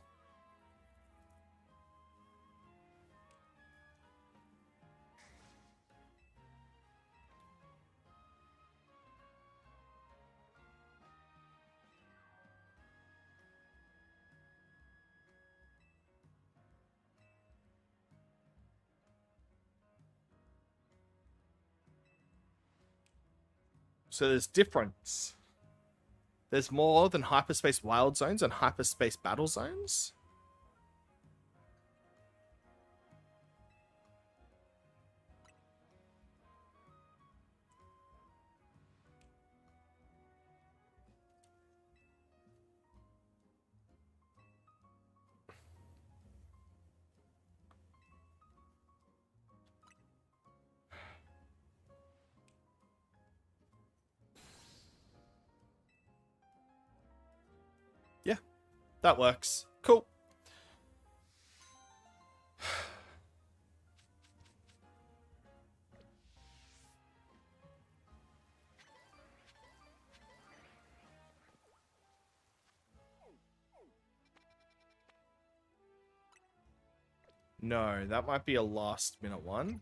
So there's difference. There's more than hyperspace wild zones and hyperspace battle zones. Yeah, that works. Cool. No, that might be a last minute one.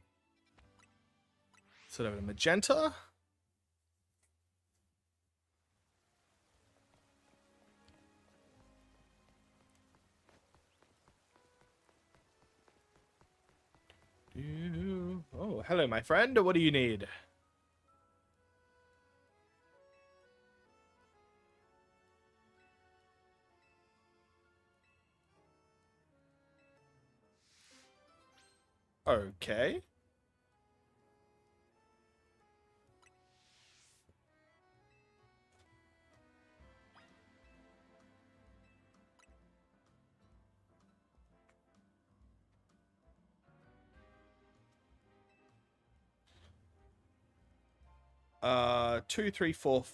Sort of a magenta. hello, my friend. What do you need? Okay. Two, three, four,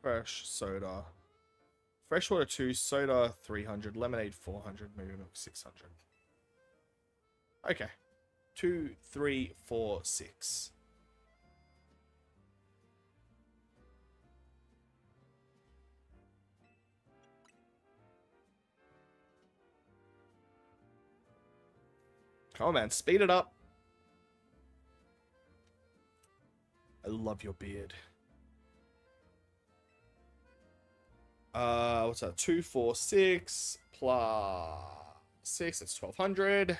fresh soda. Freshwater 2, soda 300, lemonade 400, maybe milk 600. Okay. 2, 3, 4, 6. Come on, man. Speed it up. I love your beard. What's that? 2, 4, 6 plus 6. That's 1200.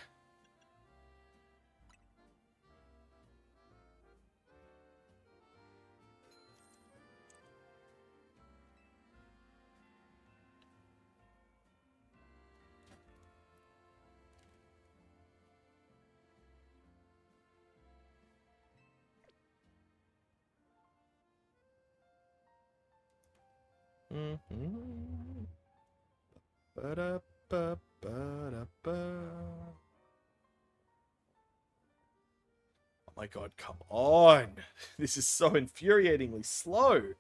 Oh my god, come on. This is so infuriatingly slow.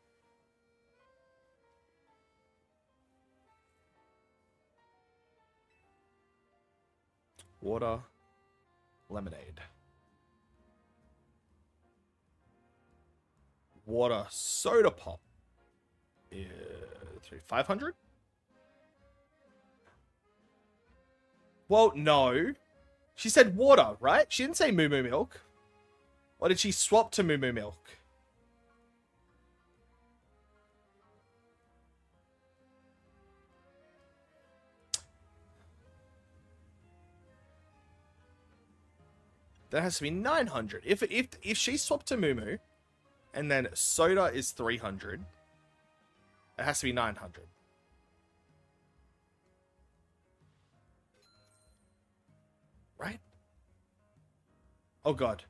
Water, lemonade. Water, soda pop. 500? Well, no. She said water, right? She didn't say moo moo milk. Or did she swap to moo moo milk? That has to be 900. If she swapped to moo moo, and then soda is 300, it has to be 900. Right? Oh god.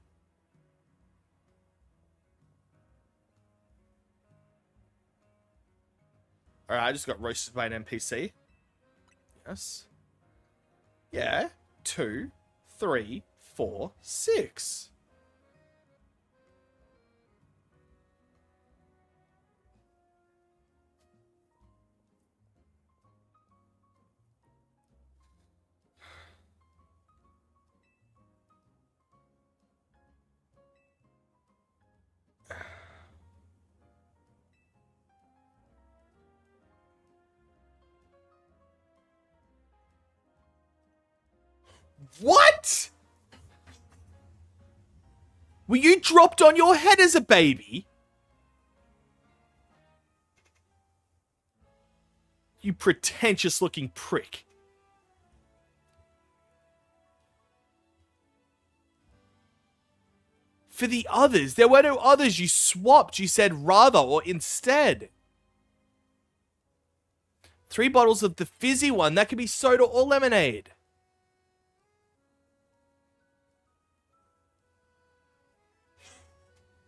Alright, I just got roasted by an NPC. Yes. Yeah. 2, 3, 4, 6. What? Were you dropped on your head as a baby? You pretentious looking prick. For the others, there were no others. You swapped. You said rather or instead. 3 bottles of the fizzy one. That could be soda or lemonade.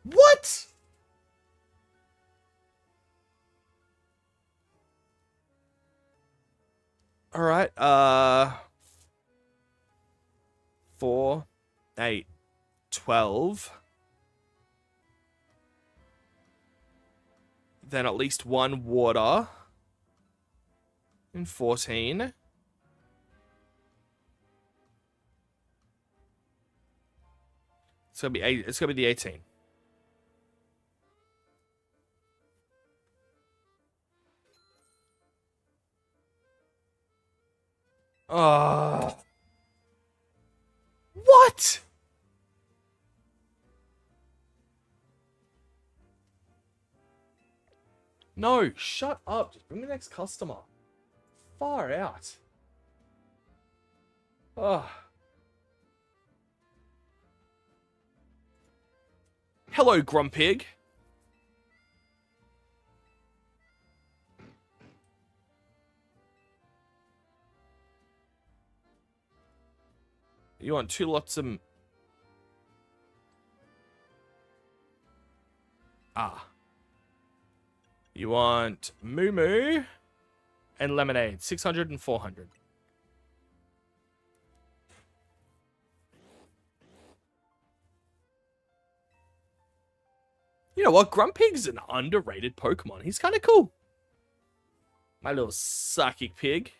What? All right. 4, 8, 12. Then at least 1 water. And 14. It's gonna be 8. It's gonna be the 18. What? No, shut up. Just bring the next customer. Far out. Ugh. Hello, Grumpig. You want 2 lots of... You want Moo Moo and Lemonade. 600 and 400. You know what? Grumpig's an underrated Pokemon. He's kind of cool. My little psychic pig.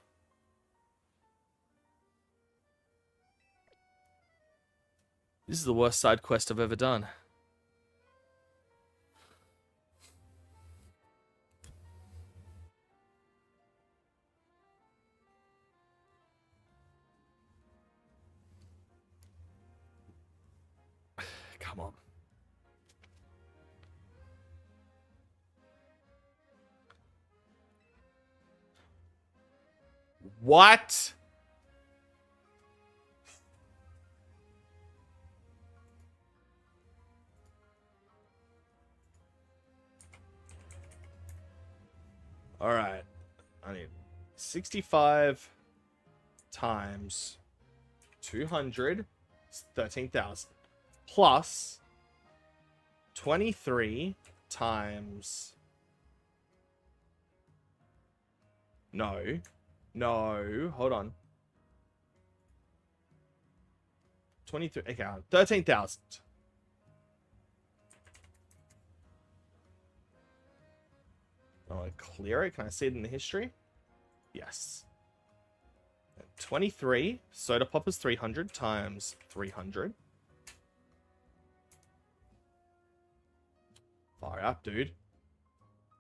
This is the worst side quest I've ever done. Come on. What? All right. I need 65 times 200 is 13,000 plus 23 times... No, hold on. 23, okay, 13,000. Oh, I clear it. Can I see it in the history? Yes. 23, Soda Pop is 300 times 300. Far out, dude.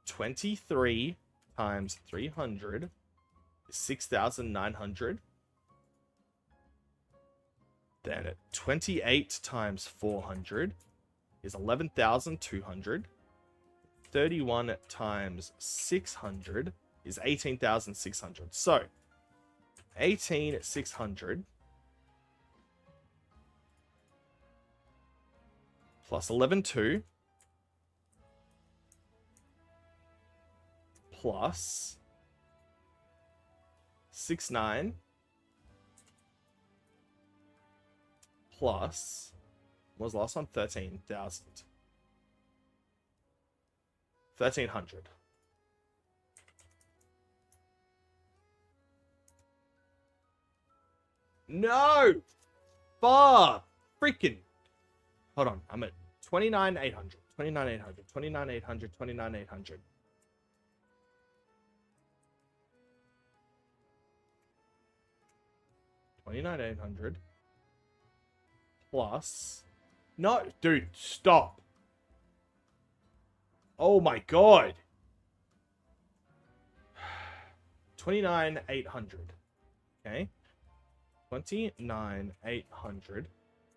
23 times 300 is 6,900. Then 28 times 400 is 11,200. 31 times 600 is 18,600. So, 18,600 plus 11,200 plus 6,900 plus, what was the last one? 13,000. 1,300. No! Fuck! Freaking. Hold on. I'm at 29,800. 29,800. 29,800. 29,800. $29,800 plus... No, dude, stop. Oh my god. 29,800. Okay. 29,800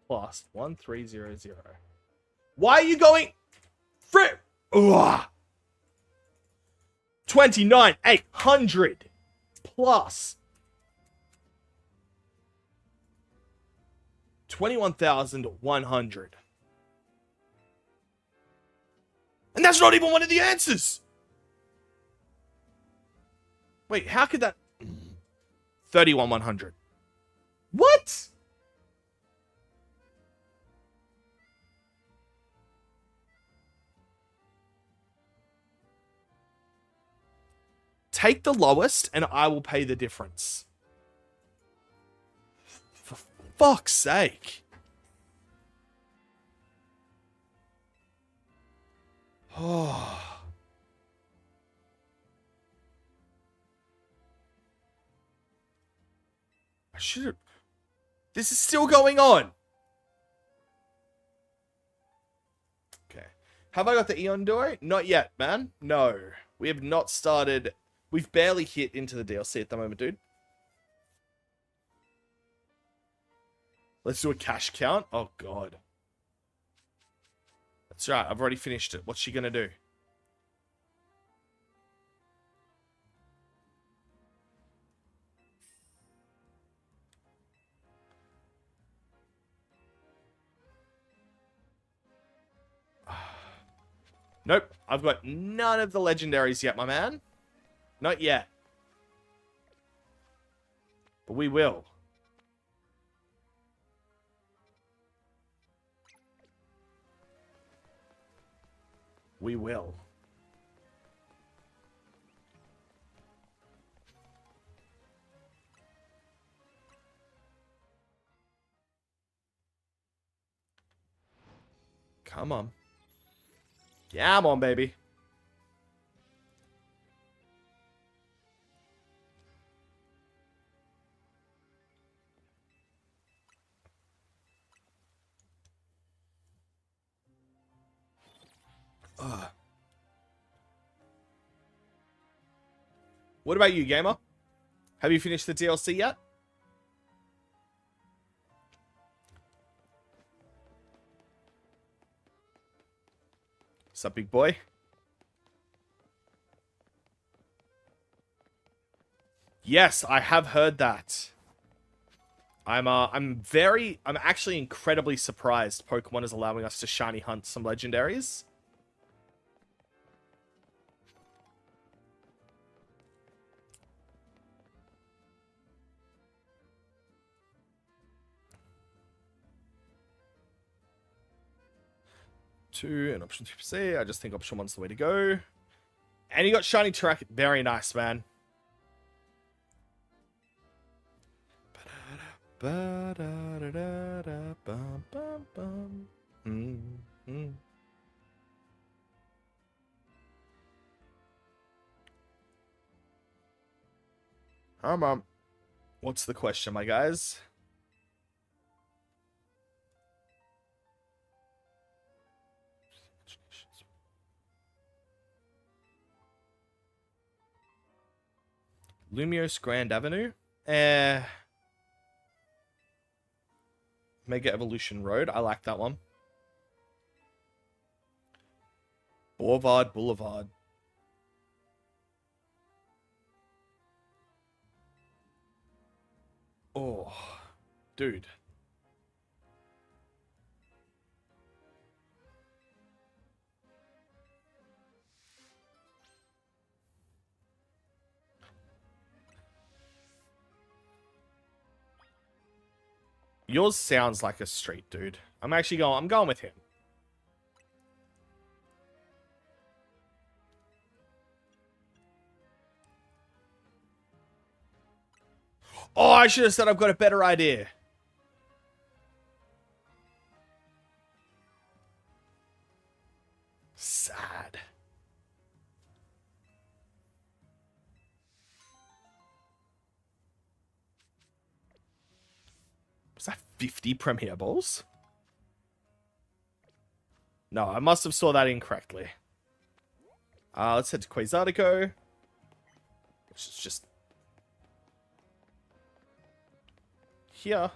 plus 1,300. Why are you going... Frick! 29,800 plus 21,100. And that's not even one of the answers. Wait, how could that... 31,100. What? Take the lowest and I will pay the difference. For fuck's sake. Oh. I should have... This is still going on. Okay. Have I got the Eon Duo? Not yet, man. No. We have not started... We've barely hit into the DLC at the moment, dude. Let's do a cash count. Oh, God. That's right. I've already finished it. What's she going to do? Nope, I've got none of the legendaries yet, my man. Not yet. But we will. We will. Come on. Come on, baby. Ugh. What about you, gamer? Have you finished the DLC yet? What's up, big boy? Yes, I have heard that. I'm actually incredibly surprised Pokemon is allowing us to shiny hunt some legendaries. Two and option 2%. I just think option 1's the way to go. And you got shiny Turek. Very nice, man. What's the question, my guys? Lumiose Grand Avenue? Mega Evolution Road. I like that one. Boulevard. Oh, dude. Yours sounds like a street, dude. I'm going with him. Oh, I should have said I've got a better idea. Sad. Was that 50 Premier Balls? No, I must have saw that incorrectly. Let's head to Quasartico. Which is just... here.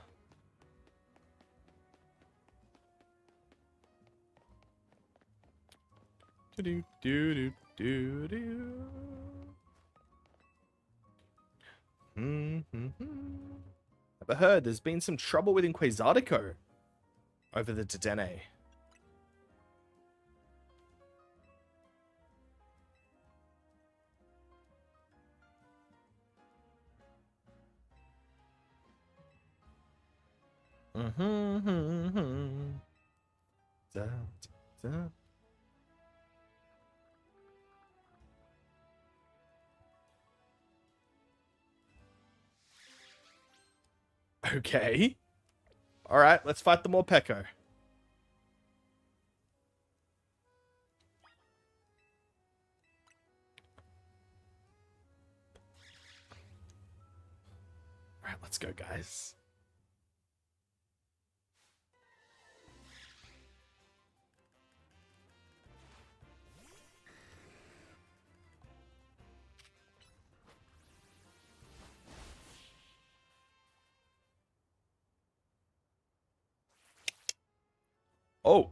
I've heard there's been some trouble within Quasartico over the Dedenne. Okay. Alright, let's fight the Morpeko. Alright, let's go, guys. Oh.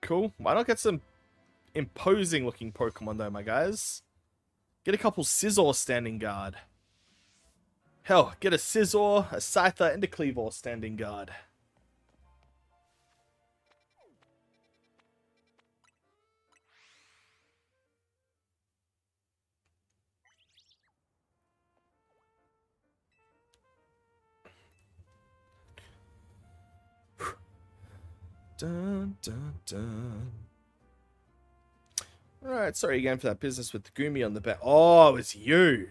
Cool. Why not get some imposing looking Pokemon though, my guys? Get a couple Scizor standing guard. Hell, get a Scizor, a Scyther, and a Cleavor standing guard. Dun, dun, dun. Alright, sorry again for that business with the Gumi on the back. Oh, it's you.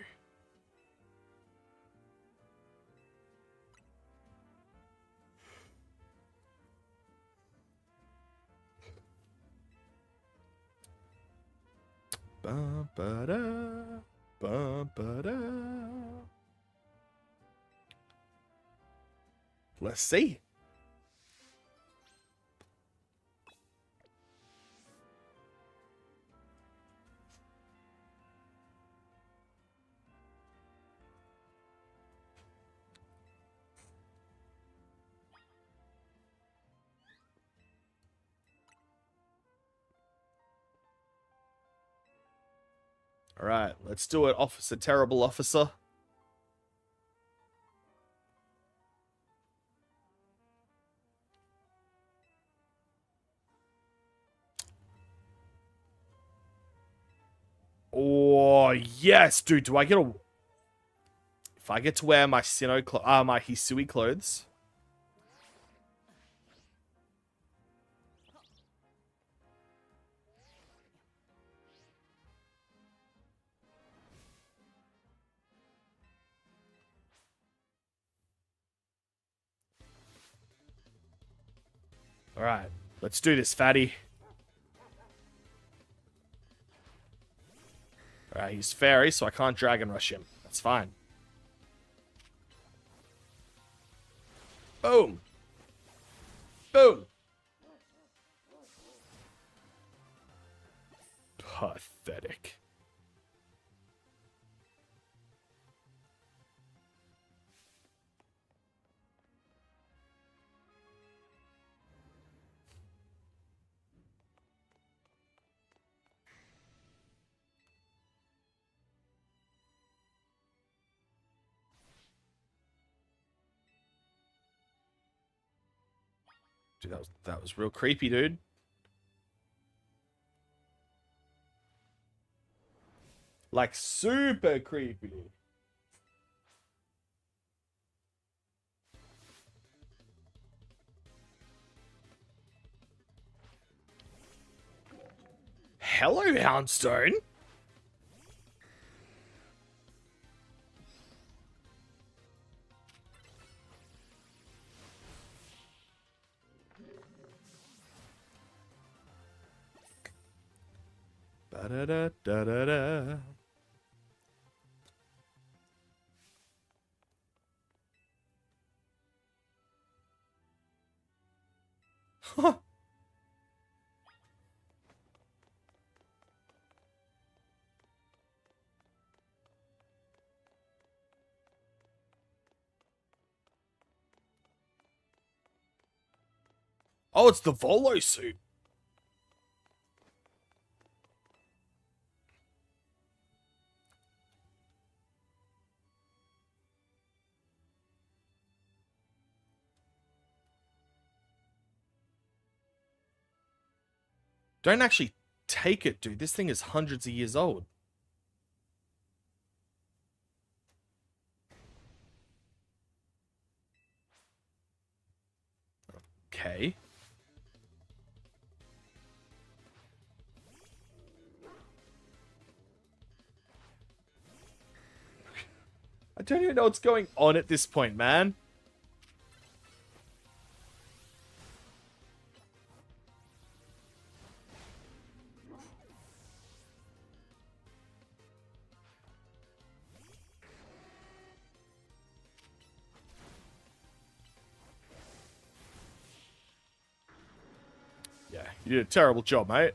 Ba-ba-da, ba-ba-da. Let's see. Alright, let's do it, Officer Terrible Officer. Oh, yes, dude. Do I get a... If I get to wear my my Hisui clothes... Alright, let's do this, fatty. Alright, he's fairy, so I can't Dragon Rush him. That's fine. Boom! Boom! Pathetic. Dude, that was real creepy, dude. Like, super creepy. Hello, Houndstone. Ba-da-da-da-da-da. Huh. Oh, it's the Volo suit. Don't actually take it, dude. This thing is hundreds of years old. Okay. I don't even know what's going on at this point, man. Yeah, you did a terrible job, mate.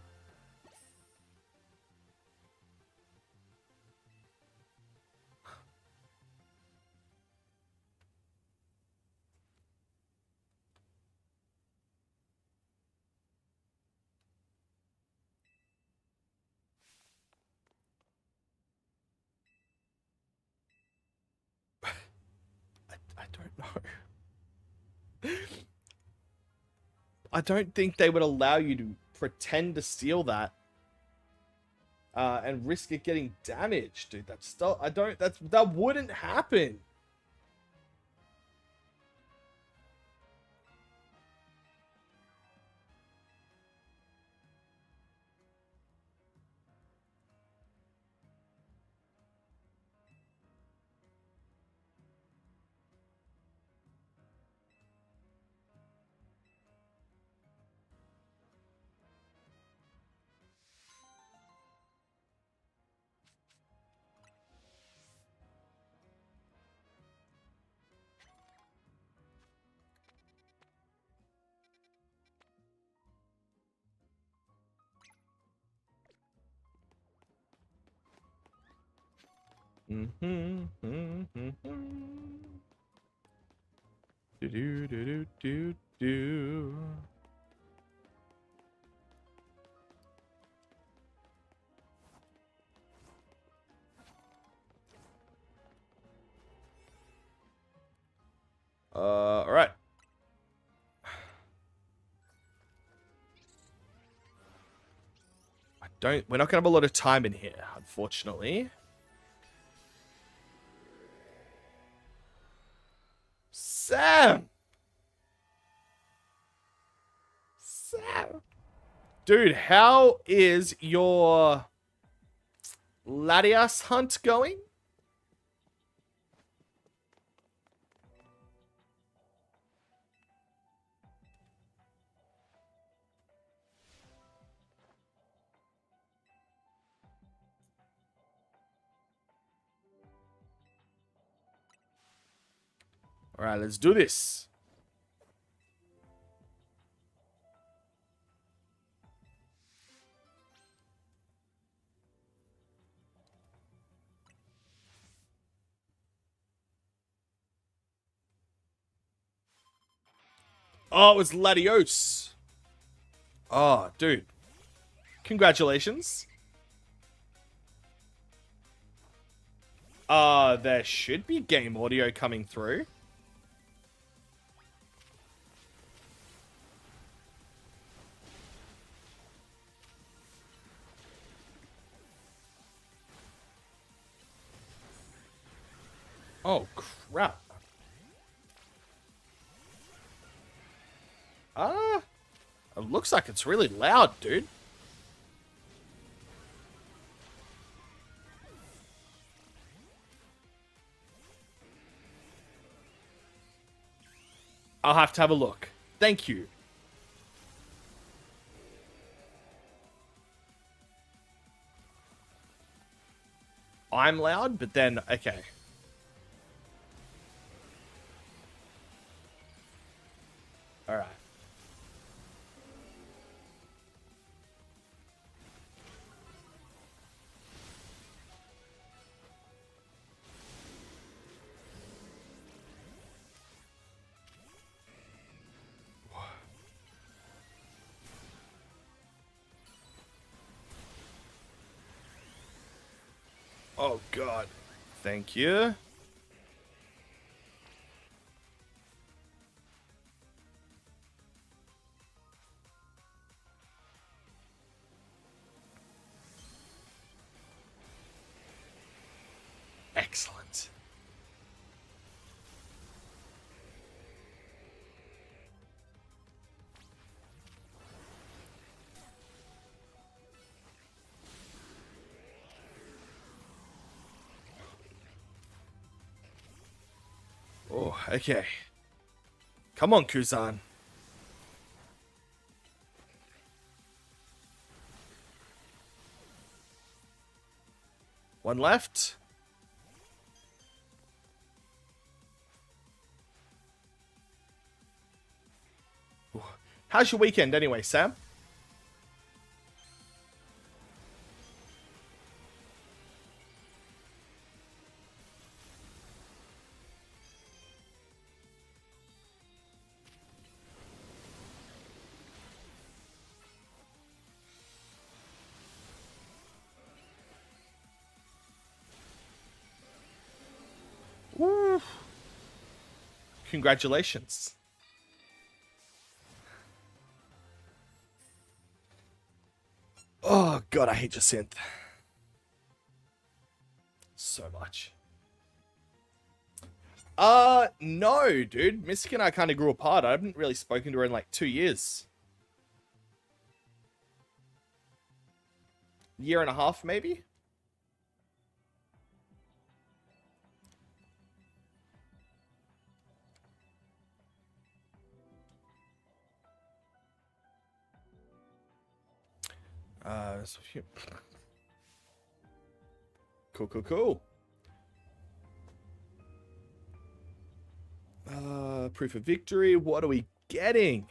I don't think they would allow you to pretend to steal that and risk it getting damaged, dude. That's still, that wouldn't happen. Do do do do do. All right. We're not gonna have a lot of time in here, unfortunately. Sam! Dude, how is your Latias hunt going? All right, let's do this. Oh, it was Latios. Oh, dude. Congratulations. There should be game audio coming through. Oh, crap. It looks like it's really loud, dude. I'll have to have a look. Thank you. I'm loud, but then, okay. All right. Oh, God. Thank you. Excellent. Oh, okay. Come on, Kuzan. One left. Ooh. How's your weekend anyway, Sam? Woo. Congratulations. Oh, God, I hate Jacinth. So much. No, dude. Mystic and I kind of grew apart. I haven't really spoken to her in like 2 years. Year and a half, maybe? So cool, cool, cool. Proof of victory. What are we getting?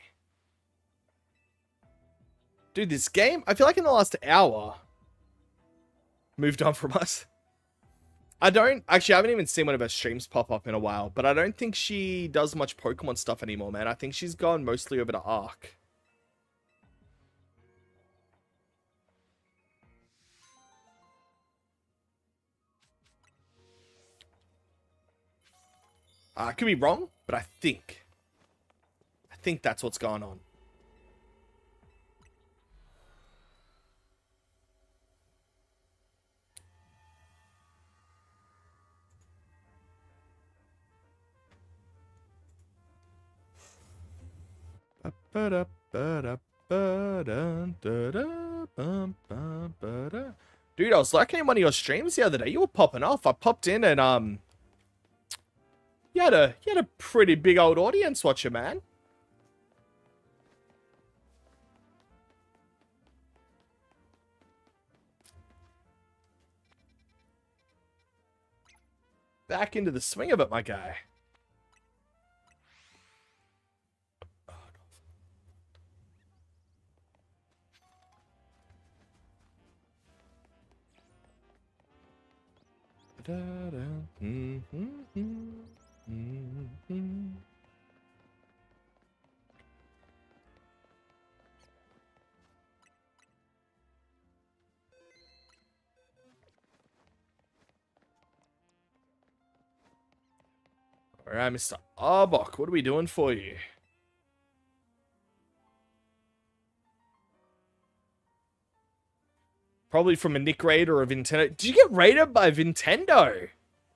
Dude, this game, I feel like in the last hour, moved on from us. I haven't even seen one of her streams pop up in a while, but I don't think she does much Pokemon stuff anymore, man. I think she's gone mostly over to Arc. I could be wrong, but I think that's what's going on. Dude, I was liking one of your streams the other day. You were popping off. I popped in and you had a pretty big old audience watcher, man. Back into the swing of it, my guy. Alright, Mr. Arbok, what are we doing for you? Probably from a Nick raid or a Nintendo. Did you get raided by Nintendo?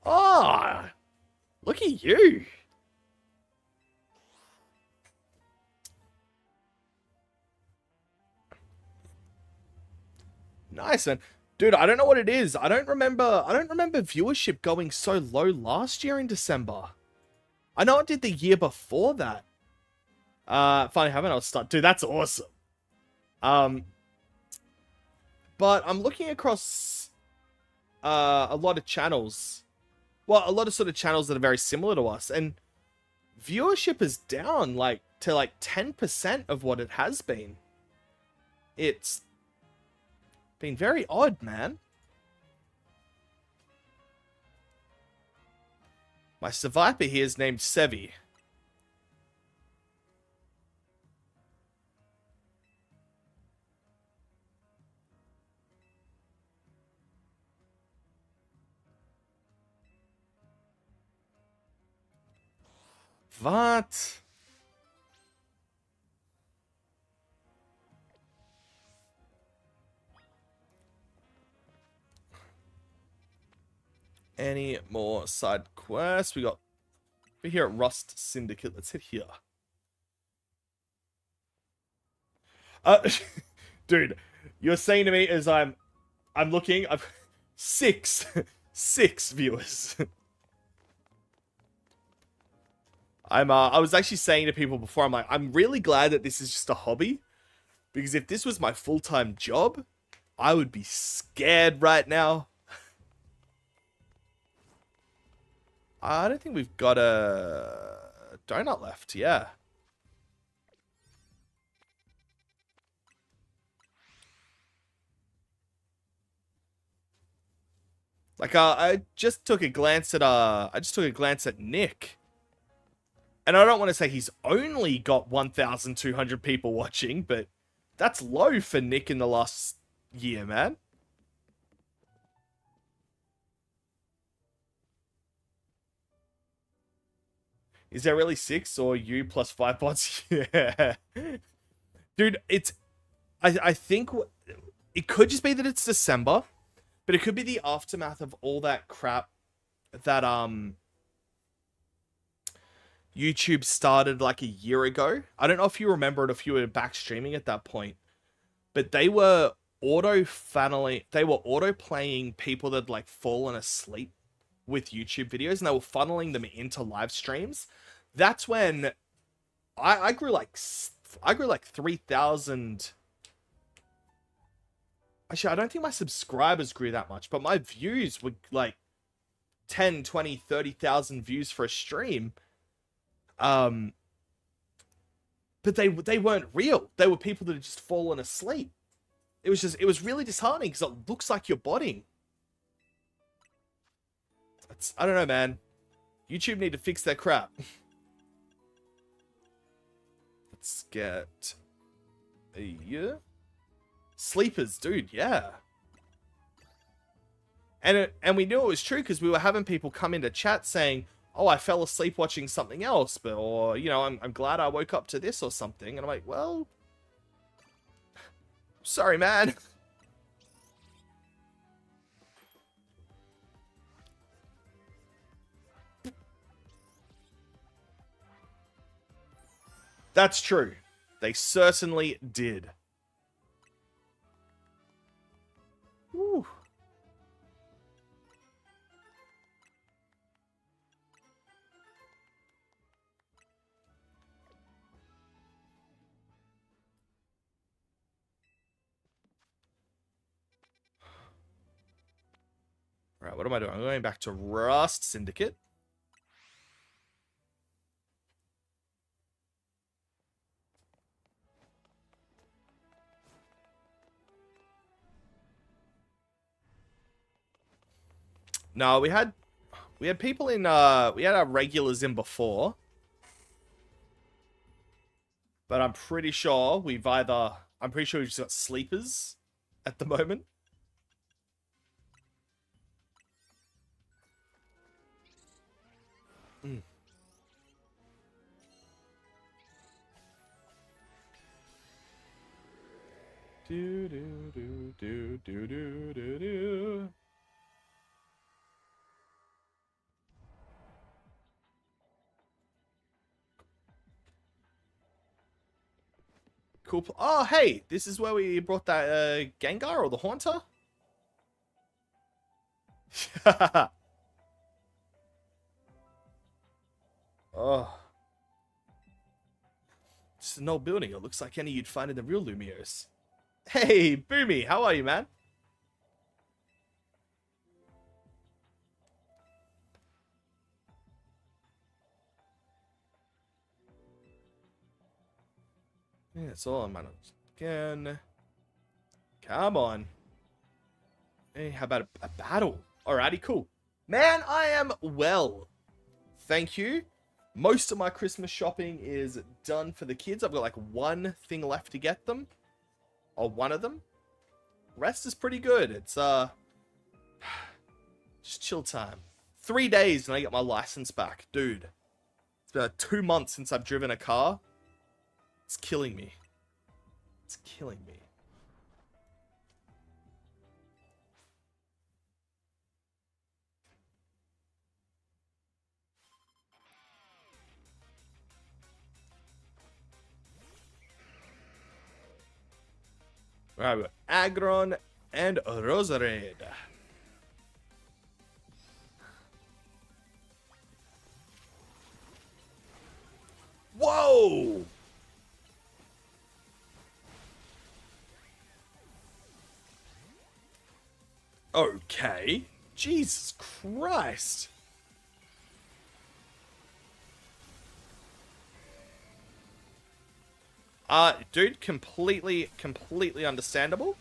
Ah, look at you. Nice, man. Dude, I don't know what it is. I don't remember viewership going so low last year in December. I know it did the year before that. Finally haven't. I'll start. Dude, that's awesome. But I'm looking across a lot of channels. Well, a lot of sort of channels that are very similar to us, and viewership is down like to like 10% of what it has been. It's been very odd, man. My survivor here is named Sevi. What? Any more side quests? We're here at Rust Syndicate. Let's hit here. Dude, you're saying to me as I'm looking, I've six viewers. I was actually saying to people before, I'm like, I'm really glad that this is just a hobby, because if this was my full-time job, I would be scared right now. I don't think we've got a donut left, yeah. Like, I just took a glance at Nick. And I don't want to say he's only got 1,200 people watching, but that's low for Nick in the last year, man. Is there really 6 or you plus 5 bots? Yeah. Dude, I think It could just be that it's December, but it could be the aftermath of all that crap that YouTube started like a year ago. I don't know if you remember it, if you were back streaming at that point, but they were auto playing people that like fallen asleep with YouTube videos, and they were funneling them into live streams. That's when I grew like 3,000. Actually, I don't think my subscribers grew that much, but my views were like 10, 20, 30,000 views for a stream. But they weren't real. They were people that had just fallen asleep. It was really disheartening because it looks like you're botting. I don't know, man. YouTube need to fix their crap. Let's get sleepers, dude. Yeah. And we knew it was true because we were having people come into chat saying, "Oh, I fell asleep watching something else," but or you know, I'm glad I woke up to this or something. And I'm like, well, sorry, man. That's true. They certainly did. Woo. Right, what am I doing? I'm going back to Rust Syndicate. No, we had people in we had our regulars in before. But I'm pretty sure we've just got sleepers at the moment. Mm. Do do do do do do do do. Cool. Oh, hey, this is where we brought that Gengar or the Haunter. Oh, just an old building. It looks like any you'd find in the real Lumiose. Hey, Boomy, how are you, man? Yeah, it's all I'm on again. Come on. Hey, how about a battle? Alrighty, cool. Man, I am well. Thank you. Most of my Christmas shopping is done for the kids. I've got like one thing left to get them. Or one of them. Rest is pretty good. It's just chill time. 3 days and I get my license back. Dude. It's been 2 months since I've driven a car. It's killing me. It's killing me. Alright, we got Aggron and Roserade. Whoa! Okay. Jesus Christ. Dude, completely understandable.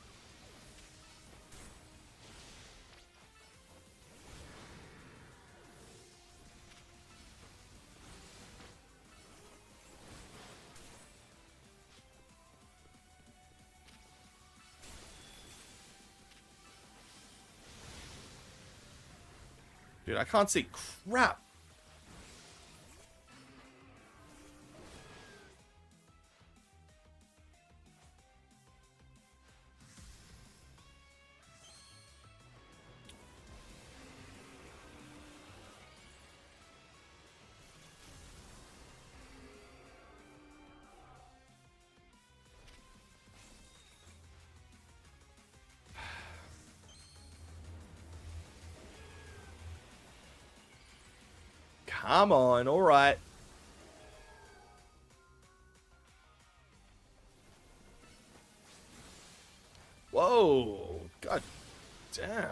Dude, I can't see crap. Come on, alright. Whoa, god damn.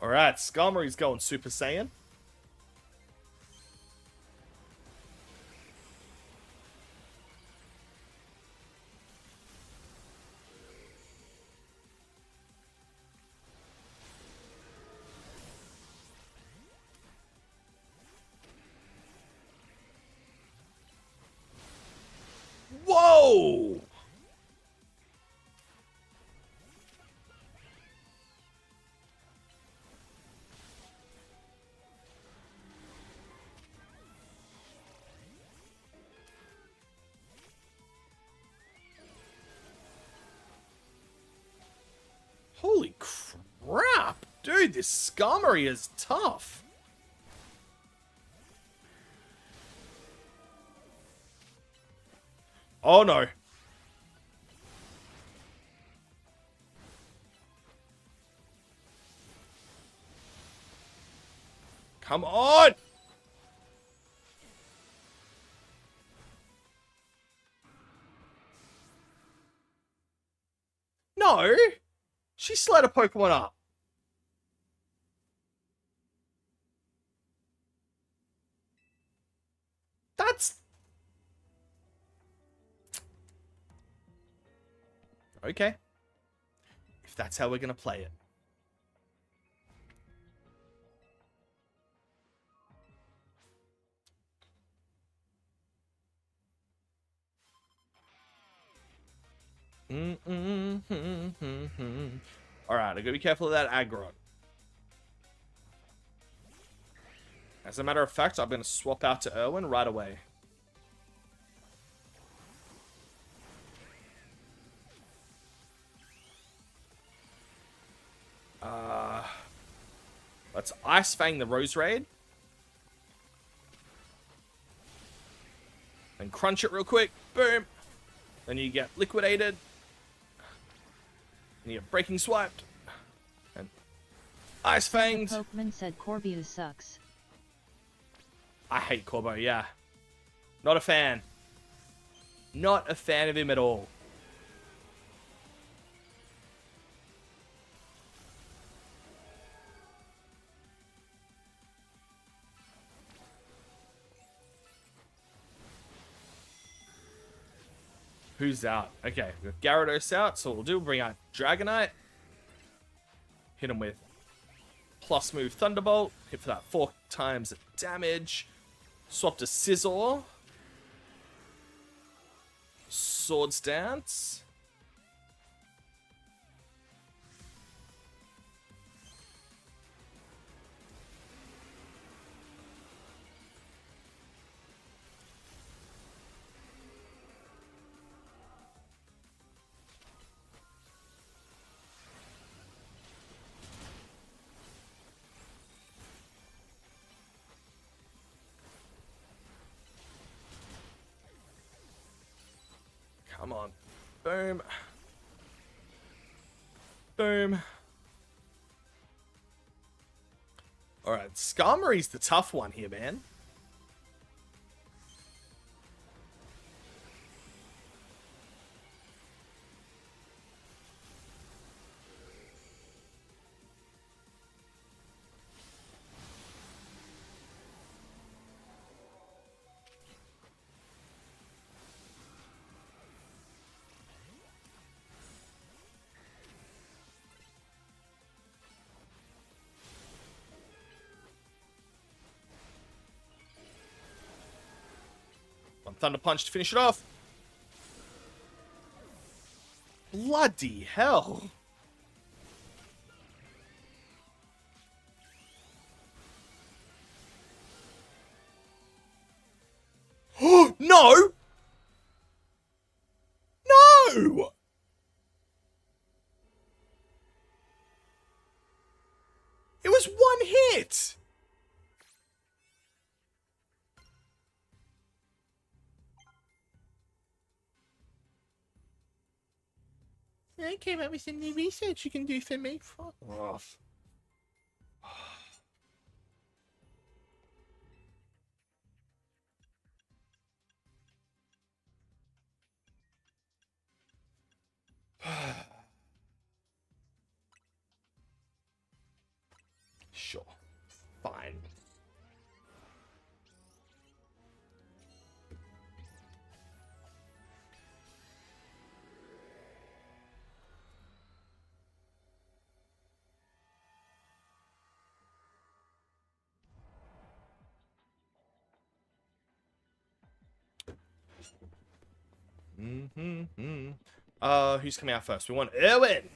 Alright, Skarmory's going Super Saiyan. Whoa! Holy crap! Dude, this Skarmory is tough. Oh no. Come on! No! She slid a Pokemon up. That's... Okay. If that's how we're gonna play it. Alright, I gotta be careful of that aggro. As a matter of fact, I'm gonna swap out to Irwin right away. Let's Ice Fang the Rose Raid. And crunch it real quick. Boom. Then you get liquidated. And you get breaking swiped. And Ice Fanged. Pokemon said Corbu sucks. I hate Corbo, yeah. Not a fan. Not a fan of him at all. Who's out? Okay, we've got Gyarados out, so what we'll do, we'll bring out Dragonite. Hit him with plus move Thunderbolt. Hit for that 4 times damage. Swap to Scizor. Swords Dance. Come on. Boom. Boom. Alright, Skarmory's the tough one here, man. Thunder Punch to finish it off. Bloody hell. Oh, no! No! It was one hit! I came up with some new research you can do for me. Fuck off. Sure. Fine. Who's coming out first? We want Erwin.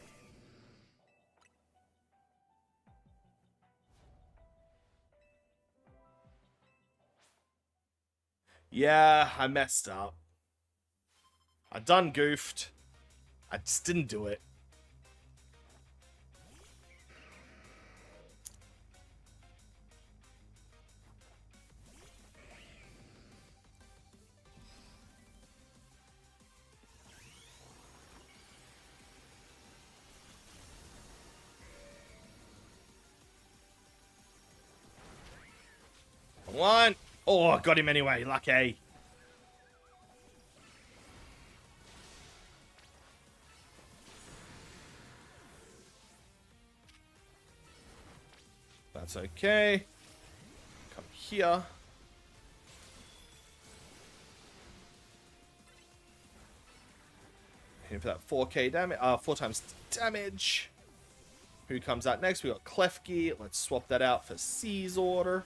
Yeah, I messed up. I done goofed. I just didn't do it. One. Oh, I got him anyway. Lucky. That's okay. Come here. Hitting for that 4k damage. 4 times damage. Who comes out next? We got Klefki. Let's swap that out for C's order.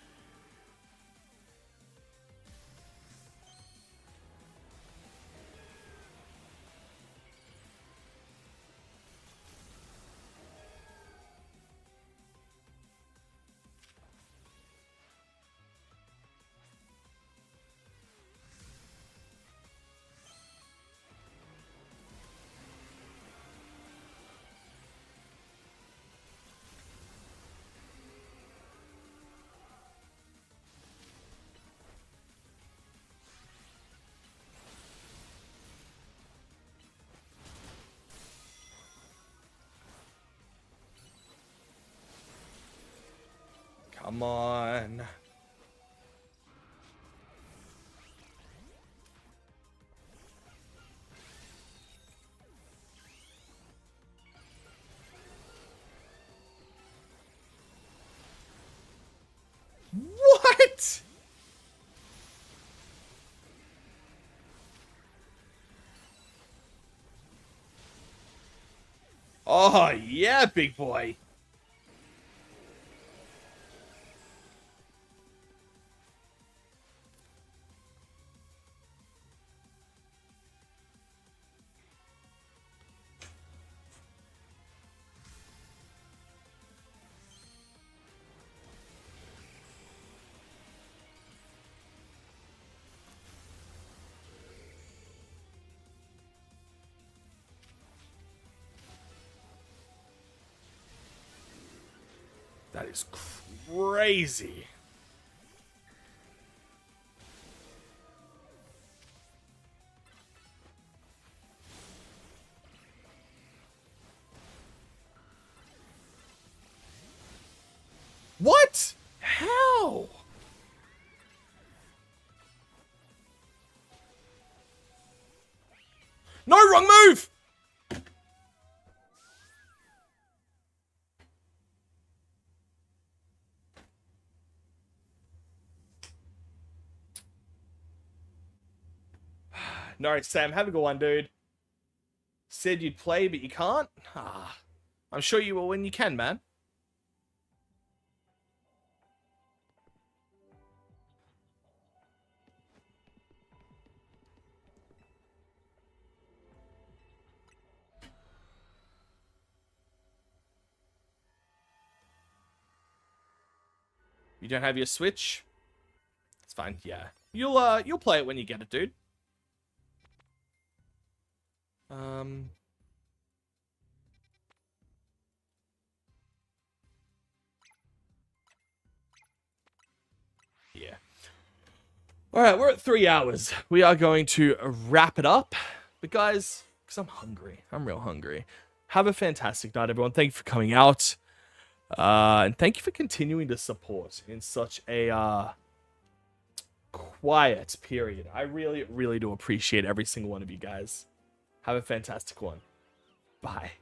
Come on. What? Oh, yeah, big boy. That is crazy. What? How? No, wrong move! No, Sam, have a good one, dude. Said you'd play, but you can't? Ah, I'm sure you will when you can, man. You don't have your Switch? It's fine, yeah. You'll play it when you get it, dude. Yeah. Alright, we're at 3 hours. We are going to wrap it up. But guys, because I'm hungry. I'm real hungry. have a fantastic night, everyone. Thank you for coming out. And thank you for continuing to support in such a quiet period. I really, really do appreciate every single one of you guys. Have a fantastic one. Bye.